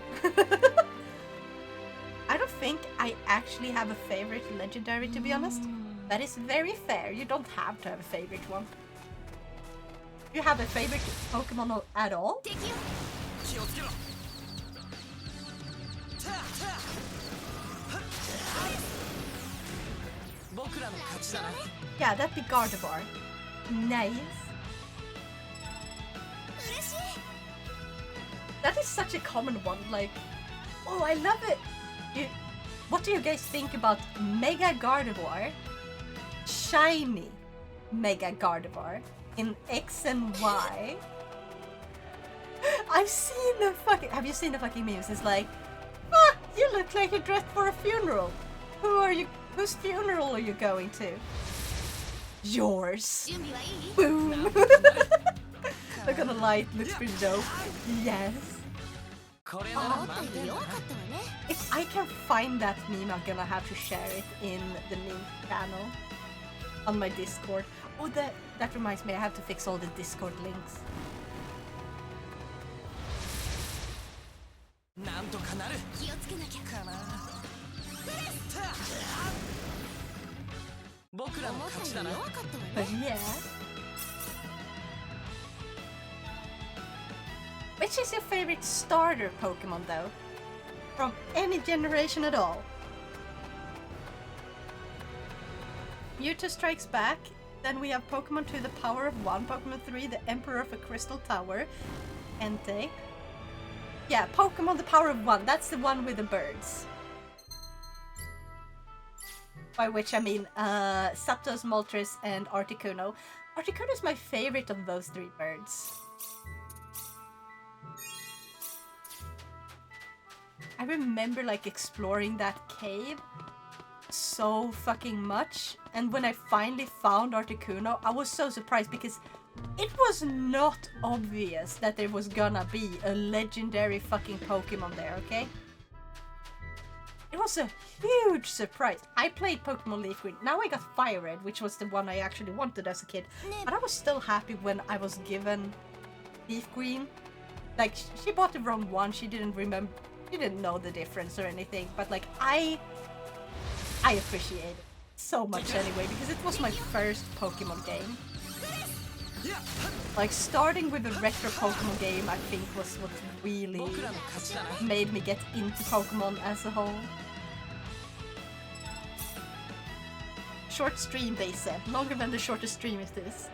I don't think I actually have a favorite legendary, to be honest. That is very fair. You don't have to have a favorite one. Do you have a favorite Pokemon at all? Yeah, that'd be Gardevoir. Nice. That is such a common one, like, oh, I love it. What do you guys think about Mega Gardevoir? Shiny Mega Gardevoir in X and Y. I've seen the fucking... Have you seen the fucking memes? It's like, ah, you look like you're dressed for a funeral. Whose funeral are you going to? Yours. Boom. Look at the light, looks pretty dope. Yes. If I can find that meme, I'm gonna have to share it in the meme channel on my Discord. Oh, that reminds me, I have to fix all the Discord links. But yeah. Which is your favorite starter Pokemon though? From any generation at all? Mewtwo Strikes Back. Then we have Pokemon to the power of 1, Pokemon 3, the Emperor of a Crystal Tower, Entei. Yeah, Pokemon the power of 1, that's the one with the birds. By which I mean Zapdos, Moltres, and Articuno. Articuno is my favorite of those 3 birds. I remember like exploring that cave so fucking much, and when I finally found Articuno, I was so surprised because it was not obvious that there was gonna be a legendary fucking Pokemon there, okay? It was a huge surprise. I played Pokemon Leaf Green. Now I got Fire Red, which was the one I actually wanted as a kid. But I was still happy when I was given Leaf Green. Like, she bought the wrong one. She didn't remember. She didn't know the difference or anything. But like, I appreciate it so much anyway, because it was my first Pokemon game. Like, starting with a retro Pokemon game, I think was what really made me get into Pokemon as a whole. Short stream, they said. Longer than the shortest stream is this.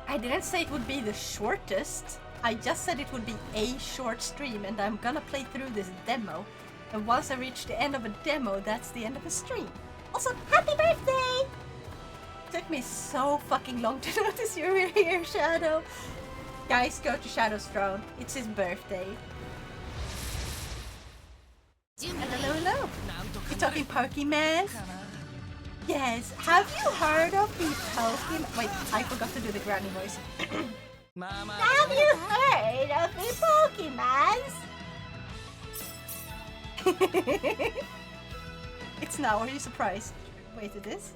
I didn't say it would be the shortest. I just said it would be a short stream, and I'm gonna play through this demo. And once I reach the end of a demo, that's the end of the stream. Also, happy birthday! Took me so fucking long to notice you were here, Shadow. Guys, go to Shadow's throne. It's his birthday. Hello, hello. You're talking Pokemon? Yes. Have you heard of the Pokemon? Wait, I forgot to do the granny voice. Have you heard of the Pokemons? It's now. Are you surprised? Wait, it is?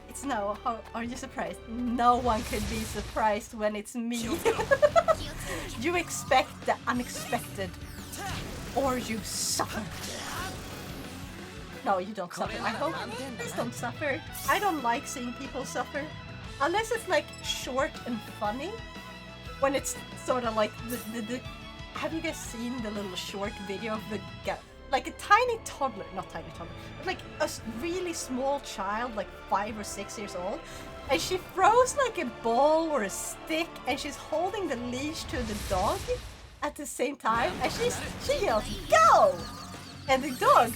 It's no. How are you surprised? No one could be surprised when it's me. You expect the unexpected, or you suffer. No, you don't suffer. I hope. Please don't suffer. I don't like seeing people suffer, unless it's like short and funny. When it's sort of like the have you guys seen the little short video of the guy, like a tiny toddler, not tiny toddler, but like a really small child, like 5 or 6 years old, and she throws like a ball or a stick, and she's holding the leash to the dog at the same time, and she yells, "Go!" And the dog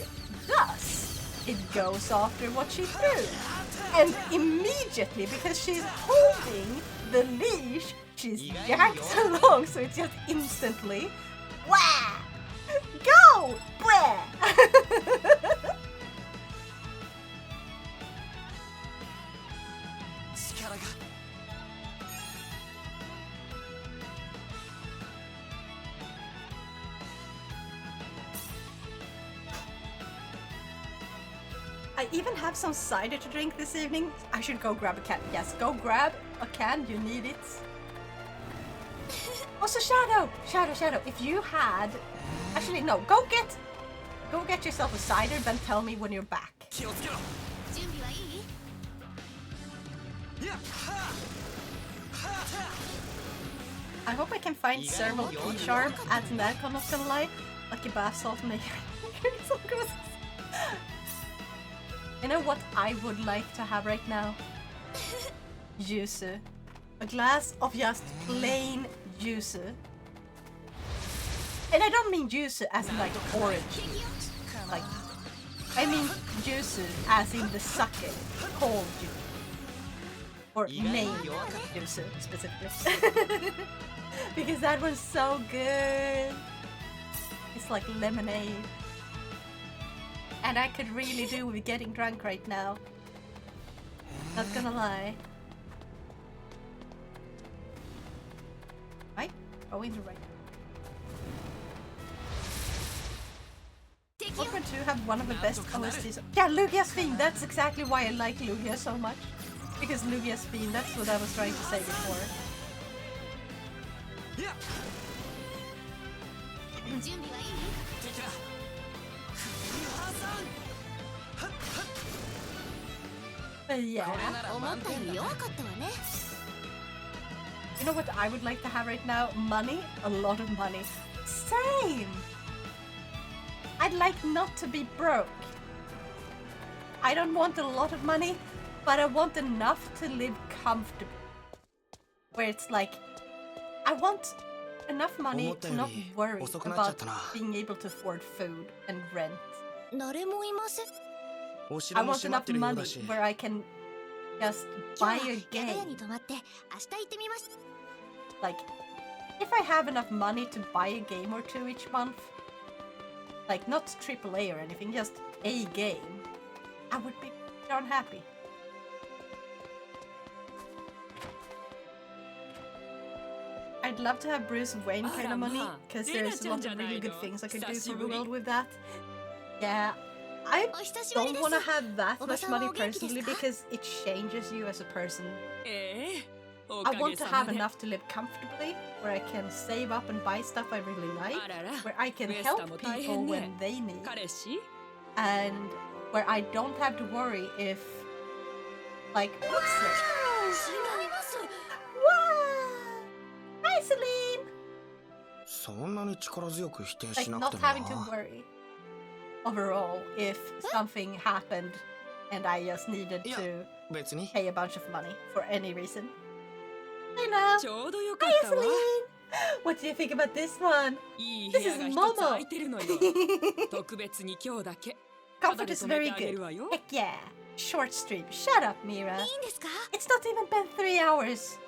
does. It goes after what she threw. And immediately, because she's holding the leash, she's yanked along, so it's just instantly, wah! Go! Blah! I even have some cider to drink this evening. I should go grab a can. Yes, go grab a can. You need it. Also, Shadow. If you had, actually no, go get yourself a cider. Then tell me when you're back. I hope I can find several P-sharp at Merc, I'm not gonna lie. Lucky bath salt maker. You know what I would like to have right now? Yuzu. A glass of just plain yuzu. And I don't mean yuzu as in like orange juice. Like, I mean yuzu as in the sake, cold yuzu. Or main yuzu specifically. Because that one's so good. It's like lemonade. And I could really do with getting drunk right now. Not gonna lie. Right? Going to right. Ultra 2 have one of the best OSTs. Yeah, Lugia's Fiend! That's exactly why I like Lugia so much. Because Lugia's Fiend, that's what I was trying to say before. Yeah. You know what I would like to have right now? Money. A lot of money. Same! I'd like not to be broke. I don't want a lot of money, but I want enough to live comfortably. Where it's like, I want enough money to not worry about being able to afford food and rent. I want enough money where I can just buy a game. Like, if I have enough money to buy a game or two each month, like not AAA or anything, just a game, I would be darn happy. I'd love to have Bruce Wayne kind of money, because there's a lot of really good things I could do for the world with that. Yeah, I don't want to have that much money personally, because it changes you as a person. I want to have enough to live comfortably, where I can save up and buy stuff I really like, where I can help people when they need, and where I don't have to worry if, like, what's this? Wow! Hi, Celine! Like, not having to worry overall if something happened and I just needed to pay a bunch of money for any reason. I know. Hi, Celine! What do you think about this one? This is Momo! Comfort is very good. Heck yeah! Short stream. Shut up, Mira. It's not even been 3 hours.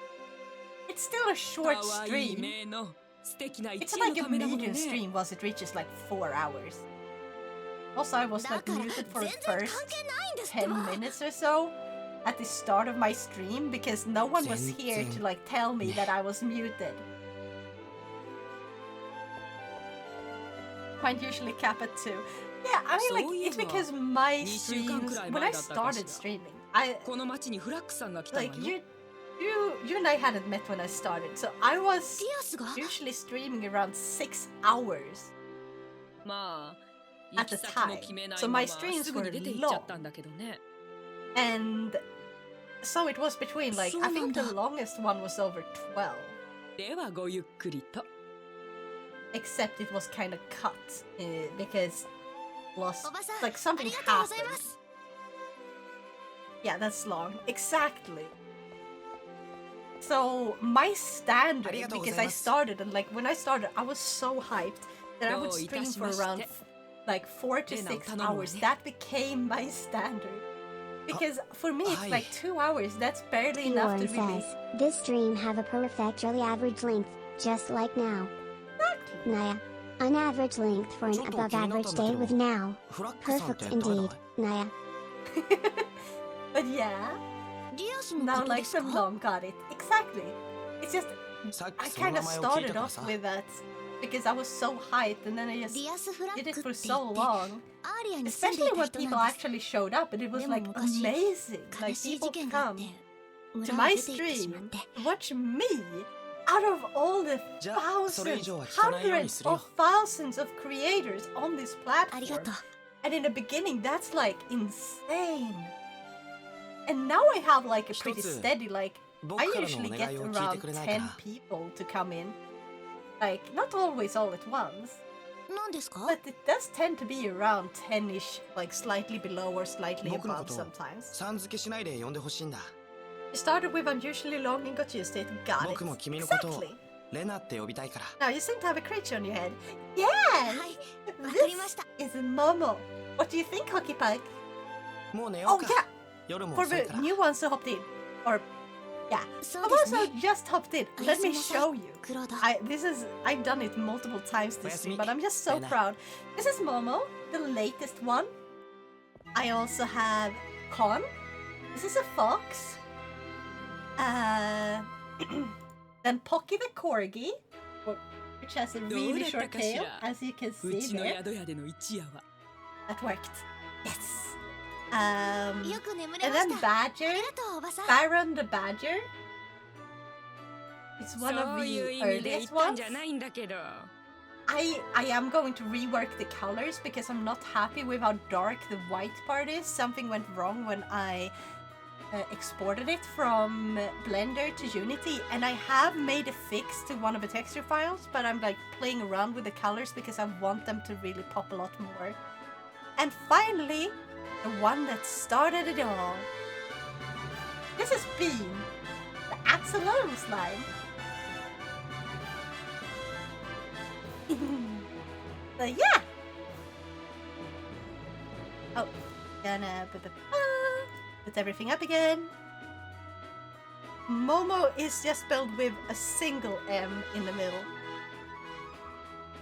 It's still a short stream. It's like a medium stream once it reaches like 4 hours. Also, I was like muted for the first 10 minutes or so at the start of my stream because no one was here to like tell me that I was muted. Mine usually cap at 2. Yeah, I mean, like, it's because my streams, when I started streaming, like, you and I hadn't met when I started, so I was usually streaming around 6 hours at the time. So my streams were long. And so it was between, like, I think the longest one was over 12. except it was kind of cut because lost, おばさん like あ something りがとうござい happened. ます Yeah, that's long. Exactly. So my standard, because I started and like when I started, I was so hyped that I would stream for around like 4 to 6 hours. That became my standard. Because for me, it's like 2 hours. That's barely enough to P1 really. says, this stream have a perfectly average length, just like now. Exactly. Naya. An average length for an above average day with now. Perfect indeed, Naya. But yeah, リアスの now こと like ですか some long got it. Exactly. It's just さっ I きその kind 名 of 前を聞いた started から off さ with that because I was so hyped and then I just リアスフラッ did グ it って for 言 so って long. アーリアに住んで Especially いた when 人 people なんです actually showed up and it was でも like 昔 amazing. 悲 Like しい people 事件があっ come て to 村を my 出て行ってしまっ stream て to watch me out of all the じゃあそれ以 thousands, 上は聞かないように hundreds するよ of thousands of creators on this あり platform. がとう And in the beginning, that's like insane. And now I have like a pretty 一つ steady, like, 僕 I からの usually お get 願いを聞いて around くれないか 10 な people to come in. Like, not always all at once, 何ですか but it does tend to be around 10-ish, like slightly below or slightly 僕のこ above と sometimes. さん付けしないで呼んでほしいんだ You started with unusually long and got used to it. Got it. 僕も君のことを Exactly. レナって呼びたいから Now you seem to have a creature on your head. は Yes! いわかりました This is Momo. What do you think, Hockey Pike? もう寝よ Oh うか yeah, 夜も for 遅い the から new ones who hopped in. Or, yeah. そ I've うですね also just hopped in. おや Let す me みなさい show you. クロード I've done it multiple times this stream, but I'm just so Lena. proud. This is Momo, the latest one. I also have Con. This is a fox. Then Pocky the corgi, which has a really short tail, as you can う see ちの there. 宿屋での一夜は That worked. Yes. よく眠れ And まし then た Badger, ありがとうおばさん Baron the Badger. It's そ one of ういう the 意味で言っ earliest たん ones. じゃないんだけど I am going to rework the colors because I'm not happy with how dark the white part is. Something went wrong when I exported it from Blender to Unity, and I have made a fix to one of the texture files, but I'm like playing around with the colors because I want them to really pop a lot more. And finally, the one that started it all. This is Bean, the Axolotl slime. But yeah. Oh, gonna put everything up again. Momo is just spelled with a single M in the middle.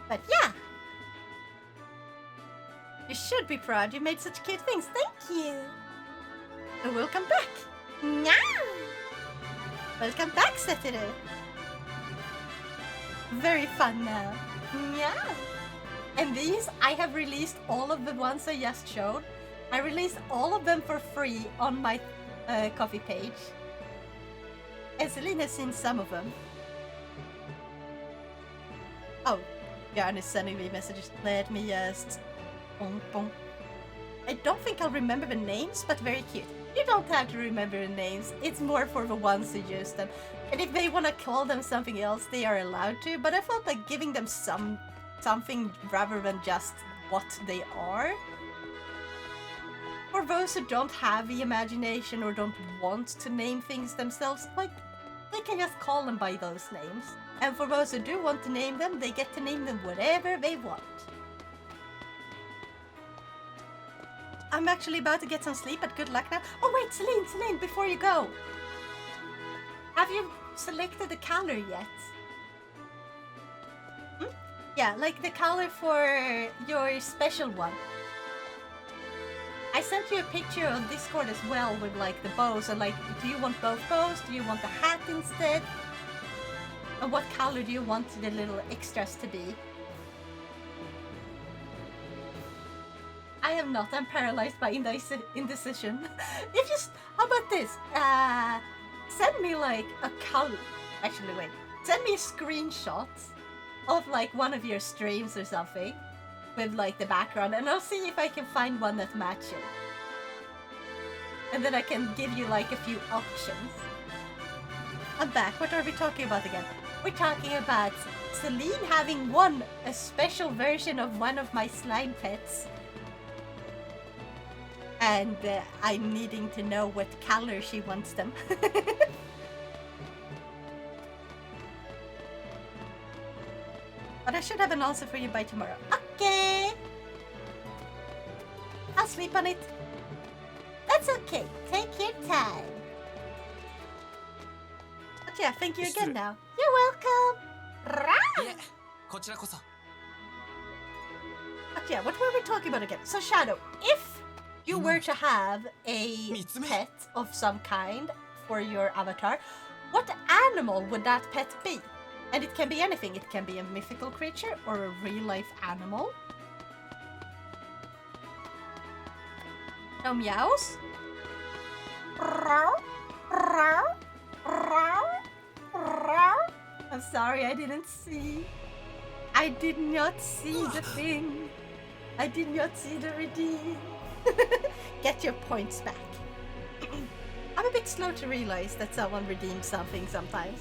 But yeah. You should be proud you made such cute things. Thank you. And welcome back. Meow. Welcome back, Saturday. Very fun now. Meow. And these, I have released all of the ones I just showed. I released all of them for free on my coffee page. And Celine has seen some of them. Oh, Björn is sending me messages. Let me just... Bonk, bonk. I don't think I'll remember the names, but very cute. You don't have to remember the names. It's more for the ones who use them. And if they want to call them something else, they are allowed to. But I felt like giving them something rather than just what they are. For those who don't have the imagination or don't want to name things themselves, like, they can just call them by those names. And for those who do want to name them, they get to name them whatever they want. I'm actually about to get some sleep, but good luck now. Oh wait, Celine, before you go. Have you selected the color yet? Hmm? Yeah, like the color for your special one. I sent you a picture on Discord as well with like the bows and like, do you want both bows? Do you want the hat instead? And what color do you want the little extras to be? I am not. I'm paralyzed by indecision. If you... How about this? Send me like a color... Actually, wait. Send me a screenshot of like one of your streams or something with like the background, and I'll see if I can find one that matches. And then I can give you like a few options. I'm back. What are we talking about again? We're talking about Celine having won a special version of one of my slime pets. And I'm needing to know what color she wants them. But I should have an answer for you by tomorrow. Okay. I'll sleep on it. That's okay. Take your time. But yeah, thank you again now. You're welcome. But yeah, what were we talking about again? So Shadow, if you were to have a pet of some kind for your avatar, what animal would that pet be? And it can be anything. It can be a mythical creature or a real-life animal. No meows? I'm sorry, I didn't see. I did not see the thing. I did not see the redeem. Get your points back. I'm a bit slow to realize that someone redeems something sometimes.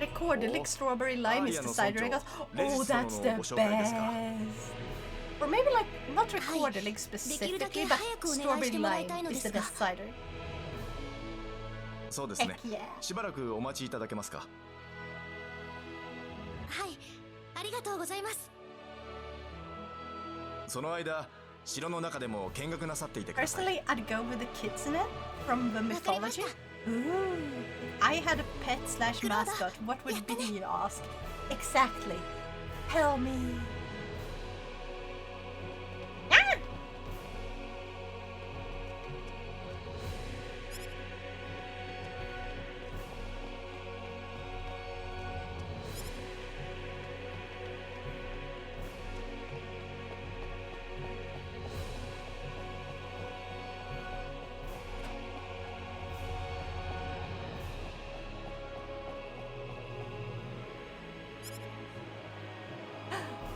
Recorded strawberry lime is the cider I got. Oh, that's the best. Or maybe like not recorded specifically, but strawberry lime is the best cider. そうですね。しばらくお待ちいただけますか。はい、ありがとうございます。その間、城の中でも見学なさっていてください。 Personally, I'd go with the kitsune from the mythology. Ooh, I had a pet slash mascot. What would it be, you ask? Exactly. Tell me.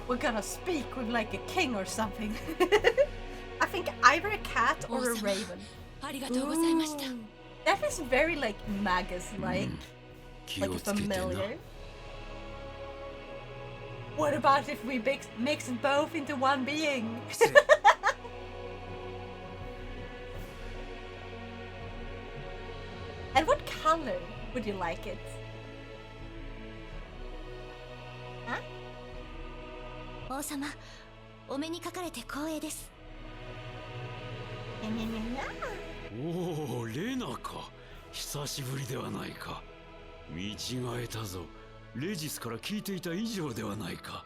We're gonna speak with like a king or something. I think either a cat or a raven. Ooh, that is very like Magus-like, like familiar. What about if we mix both into one being? And what color would you like it? Huh? 王様、お目にかかれて光栄です。おお、レナか。久しぶりではないか。見違えたぞ。レジスから聞いていた以上ではないか。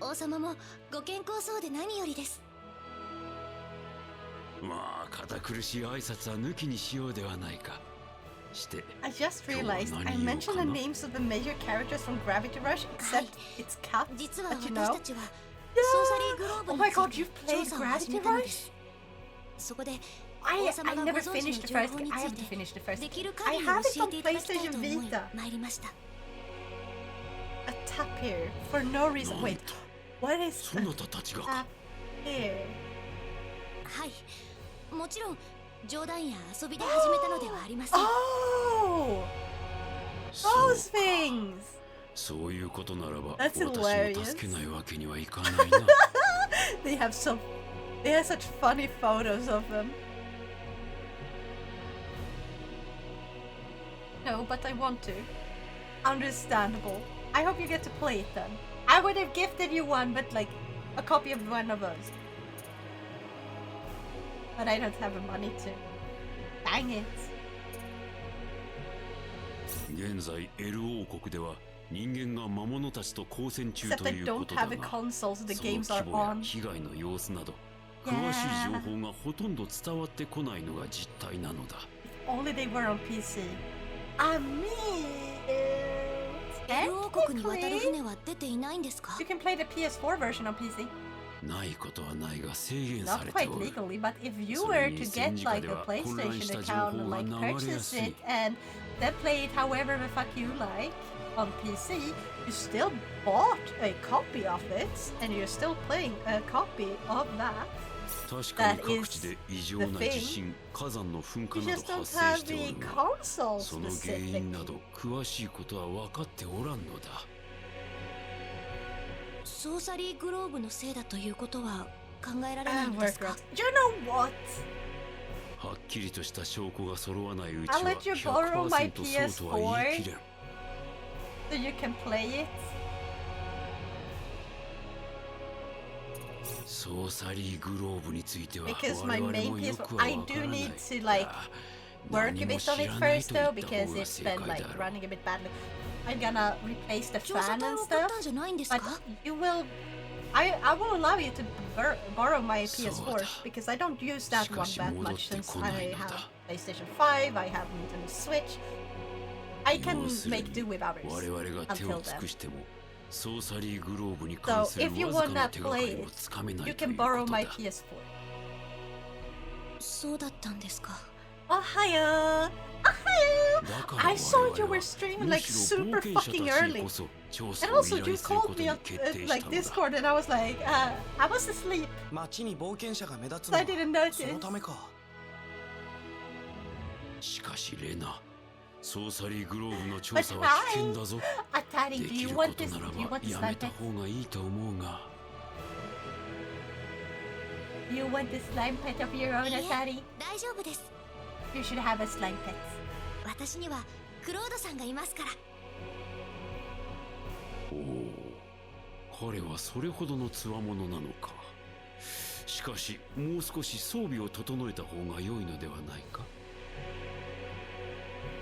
王様もご健康そうで何よりです。まあ、堅苦しい挨拶は抜きにしようではないか。I just realized I mentioned the names of the major characters from Gravity Rush, except it's cut. But you know, yeah. Oh my god, you've played Gravity Rush? I never finished the first game. I have to finish the first game. I have it on PlayStation Vita. A tapir for no reason. Wait, what is a tapir? はい、もちろん冗談や遊びで始めたのではありません。Oh, those things. そういうことならば、 That's 私を助けないわけにはいかないな。They have such funny photos of them. No, but I want to. Understandable. I hope you get to play it then. I would have gifted you one, but like a copy of one of us. But I don't have the money to. Dang it. 現在エル王国では人間が魔物たちと交戦中ということだが、その規模や被害の様子など詳しい情報がほとんど伝わってこないのが実態なのだ。Only they were on PC. I mean, エル王国に渡る船は出ていないんですか？ You can play the PS4 version on PC. Not quite legally, but if you were to get like a PlayStation account and like purchase it and then play it however the fuck you like on PC, you still bought a copy of it and you're still playing a copy of that. That is the thing. You just don't have the console specific. ソーサリーグローブのせいだということは考えられないんですか You know what? はっきりとした証拠が揃わないうち I'll は let you borrow my 100%そうとは言い切れん so you can play it. ソーサリーグローブについては Because 我 my 々 main も PS4, よくは I わか do らない need to like work a 何も bit 知 on it らない first と言 though った because 方が it's 正 been 解 like だろう running a bit badly. I'm gonna replace the 調査 fan 隊 and を送った stuff. んじゃないんです But か you will, I will allow you to borrow my PS4 そうだ。 because I don't use that し one かし that 戻っ much て since こない I のだ have PlayStation 5, I have Nintendo Switch. I can 要する make に do without it 我々が手を until 尽 then. くしてもソーサリーグローブに関 So する if you わずか wanna な手がか play りを it, つかめな you いとい can うこ borrow と my だ PS4. そうだったんですか Ohio! Ohio! だから I saw 我 you 々 were は streaming む like しろ super 冒険者 fucking たちに early. こそ調 And 査を also 依 you 頼するこ called と me に up 決定し like たのだ Discord and I was like, I was asleep. 街に冒険者が目立つの I は didn't notice. そのためかしかしレナソーサリーグローブの調 But 査は危険だぞ Atari, で do き you るこ want と this? なら Do you ば want this や slime めた pet? 方がいいと思うが You want the slime pet of your own, いいえ Atari? 大丈夫です You should have a slime pet. 私にはクロードさんがいますからおお彼はそれほどの強者なのかしかしもう少し装備を整えた方が良いのではないか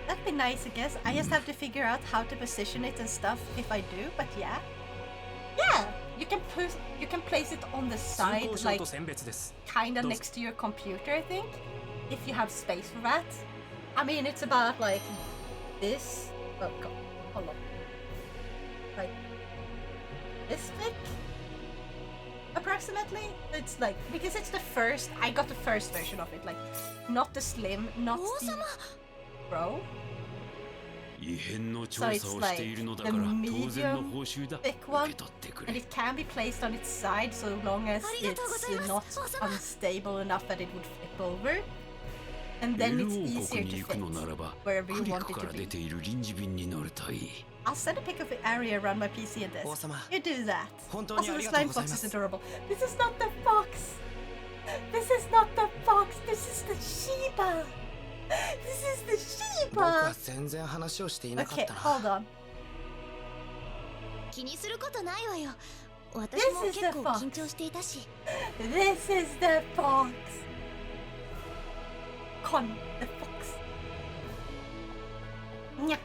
That'd be nice, I guess. I just have to figure out how to position it and stuff if I do, but yeah. Yeah! You can place it on the side, like kinda next to your computer, I think. If you have space for that. I mean, it's about like this. Oh god, hold on. Like this thick? Approximately? It's like, because it's the first, I got the first version of it, like, not the slim, not 王 the 様 pro. 異変の調査をしているのだから当然の報酬だ受け取ってく And れ it can be placed on its side so long as it's not unstable enough that it would flip over. And エ then ル it's 王 easier 国に to 行く fit のならば wherever ク you リ want ク it か to ら出 be. ている臨時便に乗るといい I'll send a pic of the area around my PC and this. 王様 You do that. 本当に Also, あ the りがとう slime ござい fox ま is す adorable. This is not the fox. This is not the fox. This is the Shiba. This is the 僕は Shiba. 全然話をしていなかっ Okay, たな hold on. 気にすることないわよ私も This is 結 the 構 fox. 緊張していたし This is the fox. Con the fox. Nya.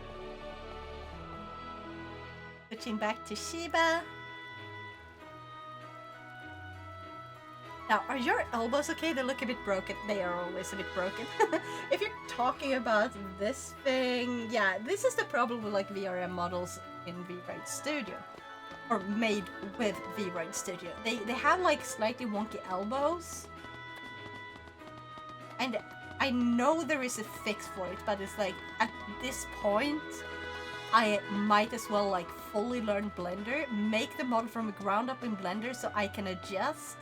Switching back to Shiba. Now, are your elbows okay? They look a bit broken. They are always a bit broken. If you're talking about this thing, yeah, this is the problem with like VRM models in VRM Studio. Or made with VRM Studio. They have like slightly wonky elbows. And I know there is a fix for it, but it's like at this point I might as well like fully learn Blender, make the model from the ground up in Blender so I can adjust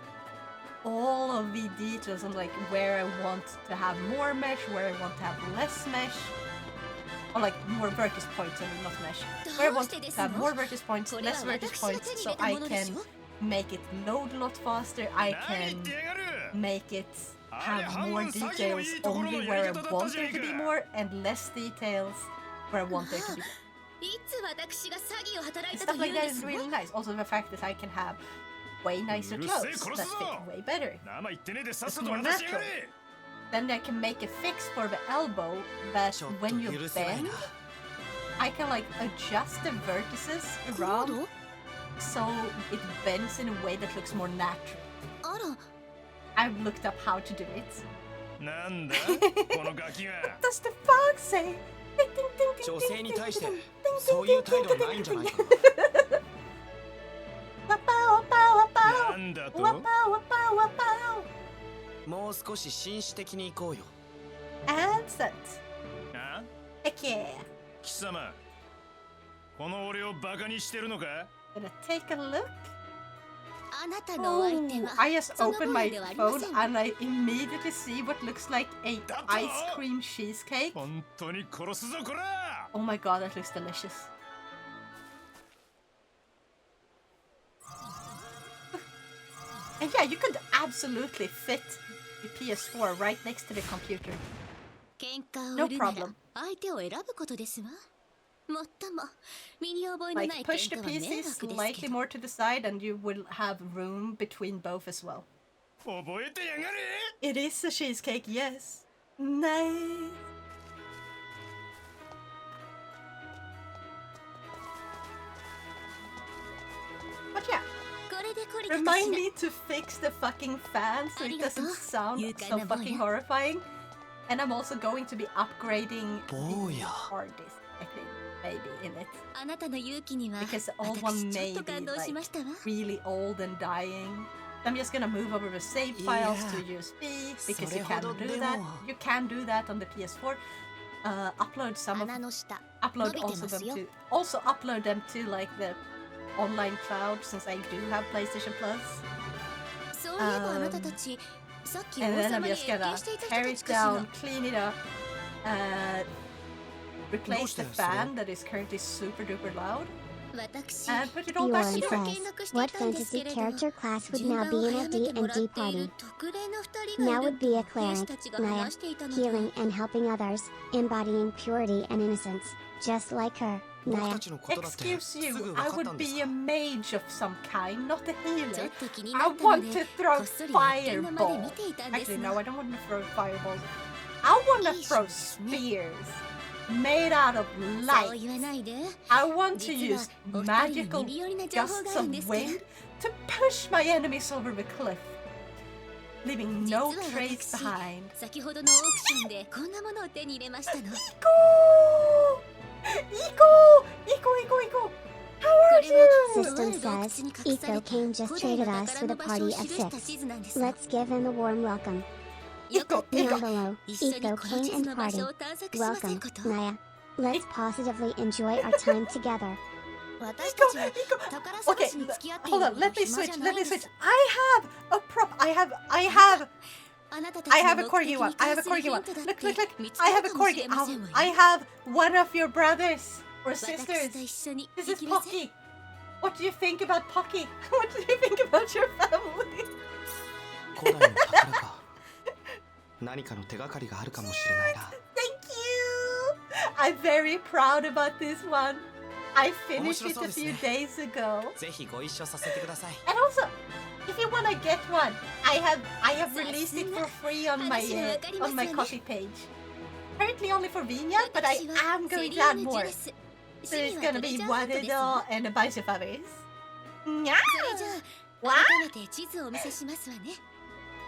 all of the details on like where I want to have more mesh, where I want to have less mesh. Or like more vertex points and not mesh. Where I want to have more vertex points, less vertex points, so I can make it load a lot faster. I can make it have more details only where I want there to be more, and less details where I want there to be more. いつ私が詐欺を働い And たと stuff い like うん that で is す really nice. Also the fact that I can have way nicer clothes that fit way better. 生言ってねえでさっ It's さと more 渡しやが natural. れ Then I can make a fix for the elbow that ちょっと when you 許せない bend, な I can like adjust the vertices クロー around ド so it bends in a way that looks more natural. あら I've looked up how to do it. なんだこのガキが What does the fox say? 女性に対してそういう態度はないんじゃないかななんだと Wapa もう少し紳士的に行こうよ。Ansett. あ Heck yeah. 貴様、この俺をバカにしてるのか？ Gonna take a look. あなたのお相手 Oh, は I just その opened 部 my 位ではありま phone せん。 and I immediately see what looks like a ice cream cheesecake. 本当に殺すぞこら！ Oh my god, that looks delicious. And yeah, you could absolutely fit the PS4 right next to the computer. 喧嘩を No 売るなら problem. 相手を選ぶことですわ。もっとも身に覚えの Like ない push 喧 the 嘩は迷 PC 惑です slightly けど。 more to the side and you will have room between both as well. 覚えてやがれ！ It is a cheesecake, yes. Nice. But yeah, これでこれでか remind しら。 me to fix the fucking fan so it doesn't sound so Yukai na fucking boya. horrifying. And I'm also going to be upgrading the Boya. hard disk, I think, maybe in it. あなたの勇気には Because old one 私ちょっ may と be 感動し like ましたわ。 really old and dying. I'm just gonna move over the save files to Yeah. USB because you それほ can ど do で that. も。 You can do that on the PS4. Upload some of 鼻の下 upload 伸びて also ます them よ。 to also upload them to like the online cloud since I do have PlayStation Plus. そういえばあなたたちさっき王 And then 様 I'm に just 謁 gonna 見していた人 tear た it ちかしら。 down, clean it up, replace the fan that is currently super duper loud, 私 and put it all Yuan back Yuan together. says, 見学してい what たんですけ fantasy れど character class would 順 now 番 be を in 早 a めてもらって D&D い party? る特例の二人が Now いる would be a と兵士た cleric, ちが Naya, 話していたので healing and helping others, embodying purity and innocence, just like her, 僕 Naya. たちのことだって Excuse す you, ぐ分 I かったん would です be か？ a mage of some kind, not a ちょっ healer. と気にな I ったの want で to こ throw っそり発見の間で fireballs. 見ていたんです Actually, が no, I don't want to throw fireballs. I want to throw spears made out of そう light. 言わないで I want to 実は use お二人 magical に耳寄りな情報 gusts があるん of ですから wind to push my enemies over the cliff, leaving 実 no は trace 私 behind. 先ほどのオークションでこんなものを手に入れましたの Iko! Iko! How こ are れは you? とあ System る洞窟 says, に隠され Eco た came just 古代 traded の us 宝 with の a 場所を party 記 of した地 6. 図なんですの Let's give him a warm welcome. よかったら Down below, 一緒に Eco この地 King 図 and の場所 party. を探索しません Welcome, こと Naya. Let's positively enjoy our time together. 私たちは Iko! 宝探 Okay, しに付き合ってい hold る on, ほど let me 暇 switch, じゃな let い me んで switch. す I have a prop. I have あなたた I ち have の a 目 corgi 的 one. に I have 関 a する corgi ヒ one. ントだっ Look, て look, look. 見つ I か have る a かもし corgi. れませんわよ I have one of your brothers or 私 sisters. と一緒に This 行 is きません Pocky. What do you think about Pocky? What do you think about your family? 古代の宝か。何かの手がかりがあるかもしれないな。 Thank you. I'm very proud about this one. I finished it a few days ago. ぜひご一緒させてください。 And also, if you wanna get one, I have released it for free on my coffee page. Apparently only for Vinya, but I am going to add more. So it's gonna be Waredo and a bunch of others. それじゃ What? あ改めて地図をお見せしますわね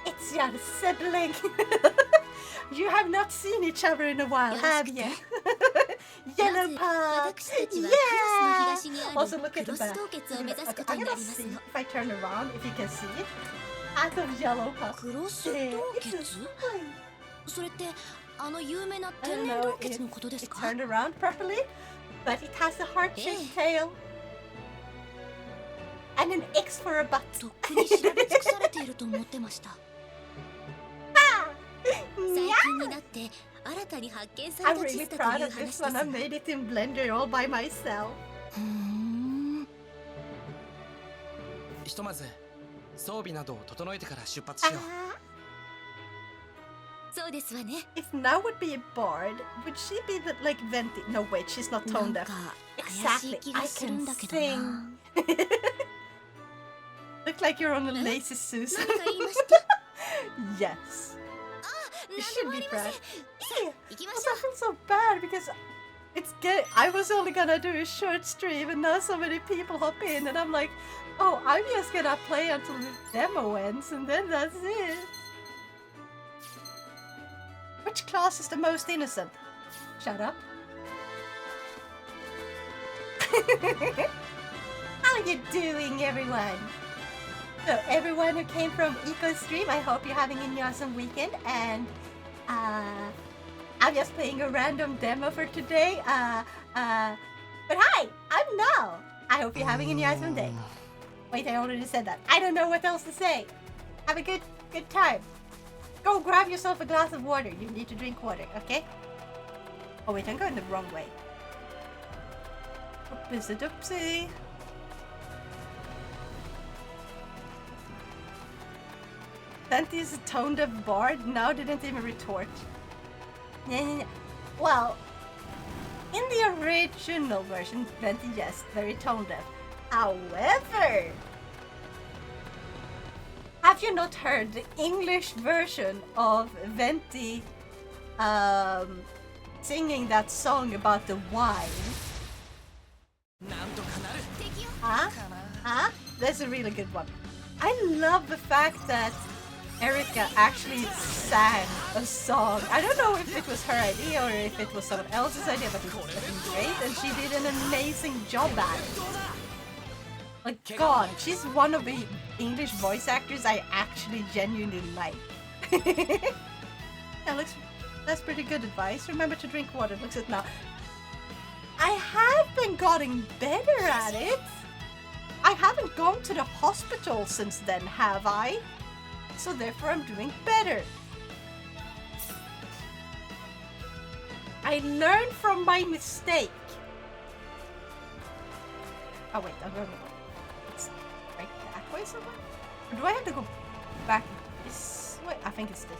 It's your sibling. You have not seen each other in a while, have you? Yellow まず part. 私たちはクロスの Yeah. 東にあ Also る look at ク the ロス back. 凍結を目指すこと I'm にな gonna ります see の if I turn around if you can see it. Out of yellow part. クロス凍 It's 結 fine. それってあの有名な I 天 don't 然 know 洞 if 穴のことです it か turned around properly, but it has a heart-shaped tail. And an X for a butt. とっくに調べ尽くされていると思ってました最近になって新たに発見され I'm た地 really 図だと proud いう of 話 this です one. I made it in Blender all by myself. ふーんひとまず装備などを整えてから出発しよう。そうですわね If now would be a bard, would she be the, like venting? No, wait, she's not なん tone deaf. か怪しい Exactly, 気が I するん can だけどな sing. Look like you're on a lazy Susan. 何か言いました Yes. You 何で should もあ be りません proud. さ Yeah. あ行きま But しょ I feel so bad because it's good. I was only gonna do a short stream and now so many people hop in and I'm like, oh, I'm just gonna play until the demo ends and then that's it. Which class is the most innocent? Shut up. How you doing, everyone? So everyone who came from Eco Stream, I hope you're having an awesome weekend. And I'm just playing a random demo for today. But hi, I'm Nal. I hope you're having an awesome day. Wait, I already said that. I don't know what else to say. Have a good time. Go grab yourself a glass of water. You need to drink water, okay? Oh wait, I'm going the wrong way. Oopsie doopsie. Venti's tone deaf bard now didn't even retort. Well, in the original version, Venti, yes, very tone deaf. However, have you not heard the English version of Venti singing that song about the wine? Huh? That's a really good one. I love the fact that Erica actually sang a song. I don't know if it was her idea or if it was someone else's idea, but it was fucking great, and she did an amazing job at it. Like, God, she's one of the English voice actors I actually genuinely like. That's pretty good advice. Remember to drink water. Looks at now. I have been getting better at it. I haven't gone to the hospital since then, have I? So therefore I'm doing better. I learned from my mistake. Oh wait, I'm going to go. It's right that way somewhere? Or do I have to go back this way? I think it's this.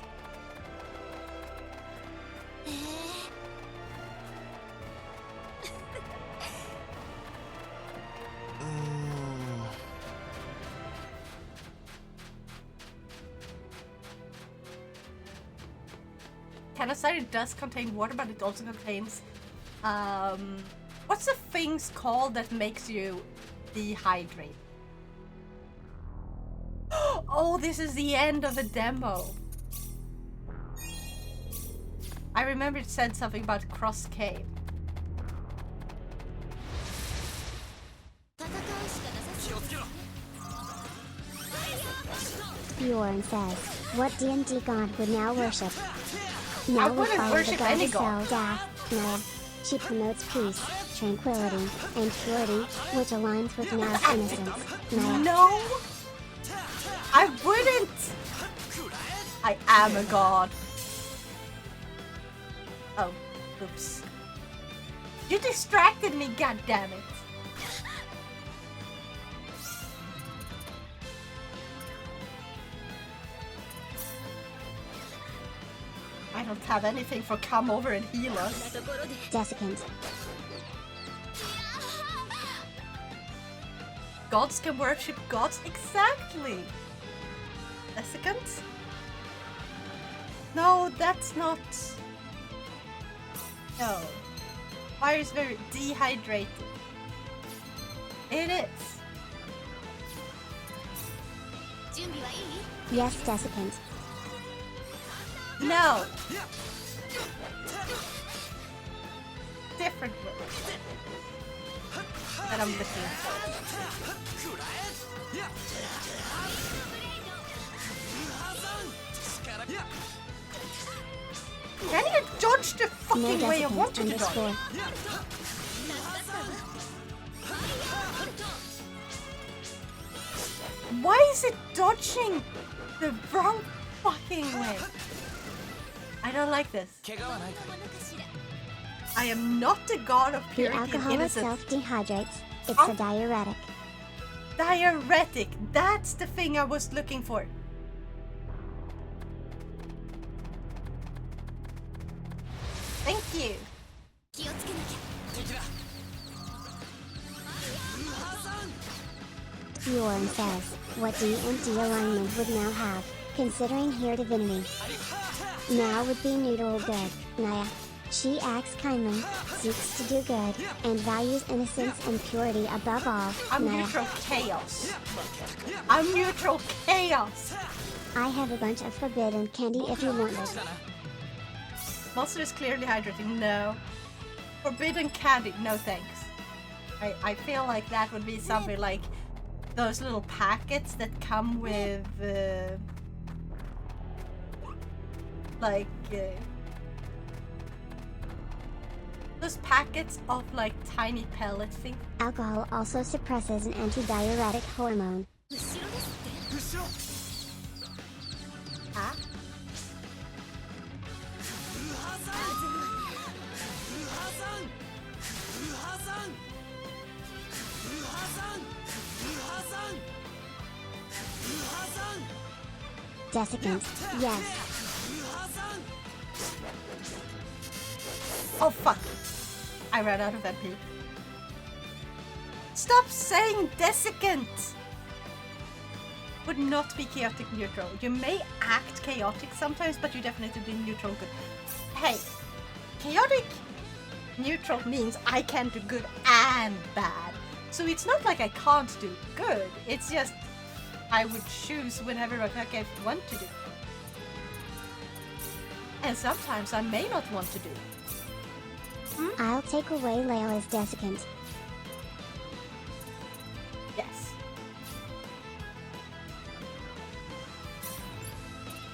Cider does contain water, but it also contains what's the things called that makes you dehydrate? Oh, this is the end of the demo. I remember it said something about Cross Cave. Bjorn says, what D&D god would now worship? I Now we wouldn't follow the worship any god. goddess Naya. She promotes peace, tranquility, and purity, which aligns with Naya's innocence. Naya. No! I wouldn't! I am a god. Oh, oops. You distracted me, goddammit. I don't have anything for come over and heal us. Desiccant. Gods can worship gods? Exactly! Desiccant? No, that's not... No. Fire is very dehydrated. It is. Yes, Desiccant. No. Different word that I'm looking for. Can you dodge the fucking way I want you to dodge? Why is it dodging the wrong fucking way? I don't like this. I am not the god of The purity and alcohol innocence. itself dehydrates. It's Oh. a diuretic. Diuretic. That's the thing I was looking for. Thank you. Bjorn says, what D&D alignment would now have, considering here divinity? Now would be neutral good, Naya. She acts kindly, seeks to do good, and values innocence and purity above all, I'm Naya. neutral chaos. I'm neutral chaos. I have a bunch of forbidden candy if you want it. Monster is clearly hydrating. No. Forbidden candy. No thanks. I feel like that would be something like those little packets that come with like those packets of like tiny pellet things. Alcohol also suppresses an antidiuretic hormone. Ah? Desiccant, yes. Oh fuck! I ran out of MP. Stop saying desiccant! Would not be chaotic neutral. You may act chaotic sometimes, but you definitely be neutral good. Hey, chaotic neutral means I can do good and bad. So it's not like I can't do good. It's just I would choose whenever I want to do. And sometimes I may not want to do. I'll take away Layla's desiccant. Yes.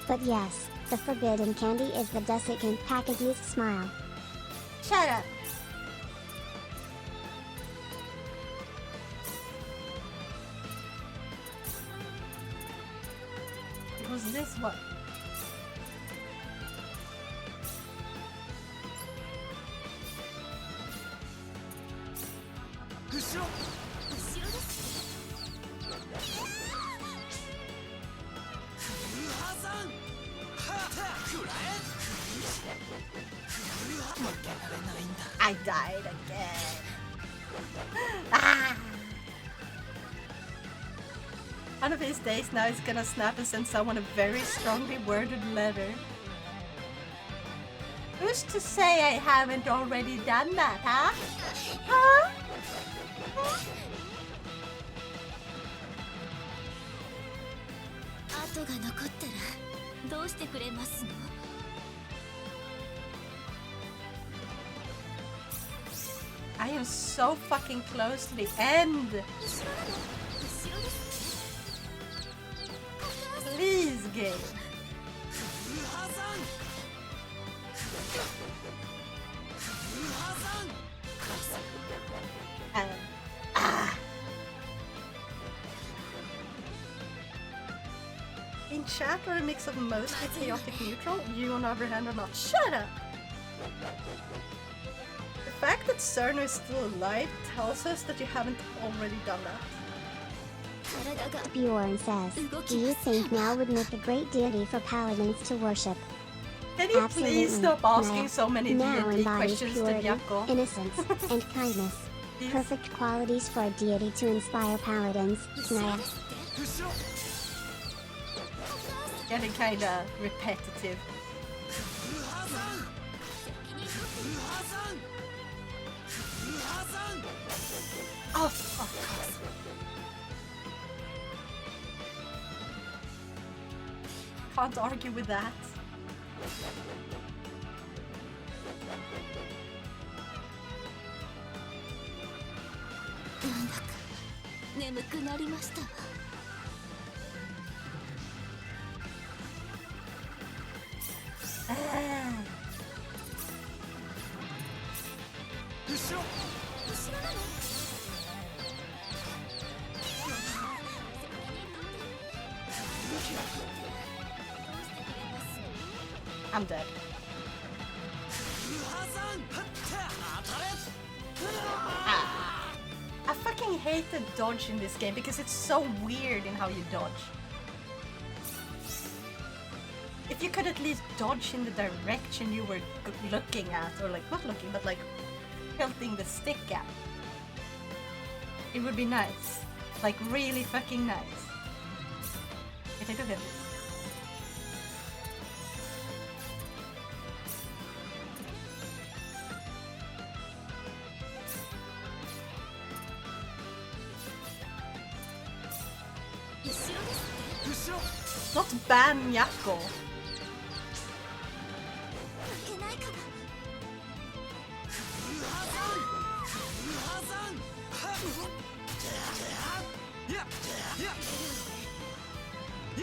But yes, the forbidden candy is the desiccant package's smile. Shut up. It was this one. I died again. Ah! One of these days now he's gonna snap and send someone a very strongly worded letter. Who's to say I haven't already done that, huh? Huh? 跡が残ったらどうしてくれますの？ I am so fucking close to the end. Please, game. In chat, we're a mix of mostly chaotic neutral. You, on the other hand, are not. Shut up! The fact that Cerner is still alive tells us that you haven't already done that. Bjorn says, do you think now would make a great deity for paladins to worship? Can you Absolutely. please stop asking Naya so many now D&D embodies questions to purity, Jakko? innocence, and kindness. Yes. Perfect qualities for a deity to inspire paladins. Naya. Getting kinda repetitive. Oh, fuck. Can't argue with that. なんだか眠くなりましたわ。 I'm dead. I fucking hate the dodge in this game because it's so weird in how you dodge. If you could at least dodge in the direction you were looking at, or like, not looking, but like tilting the stick at, it would be nice. Like really fucking nice. Get into him. Not ban Jakko.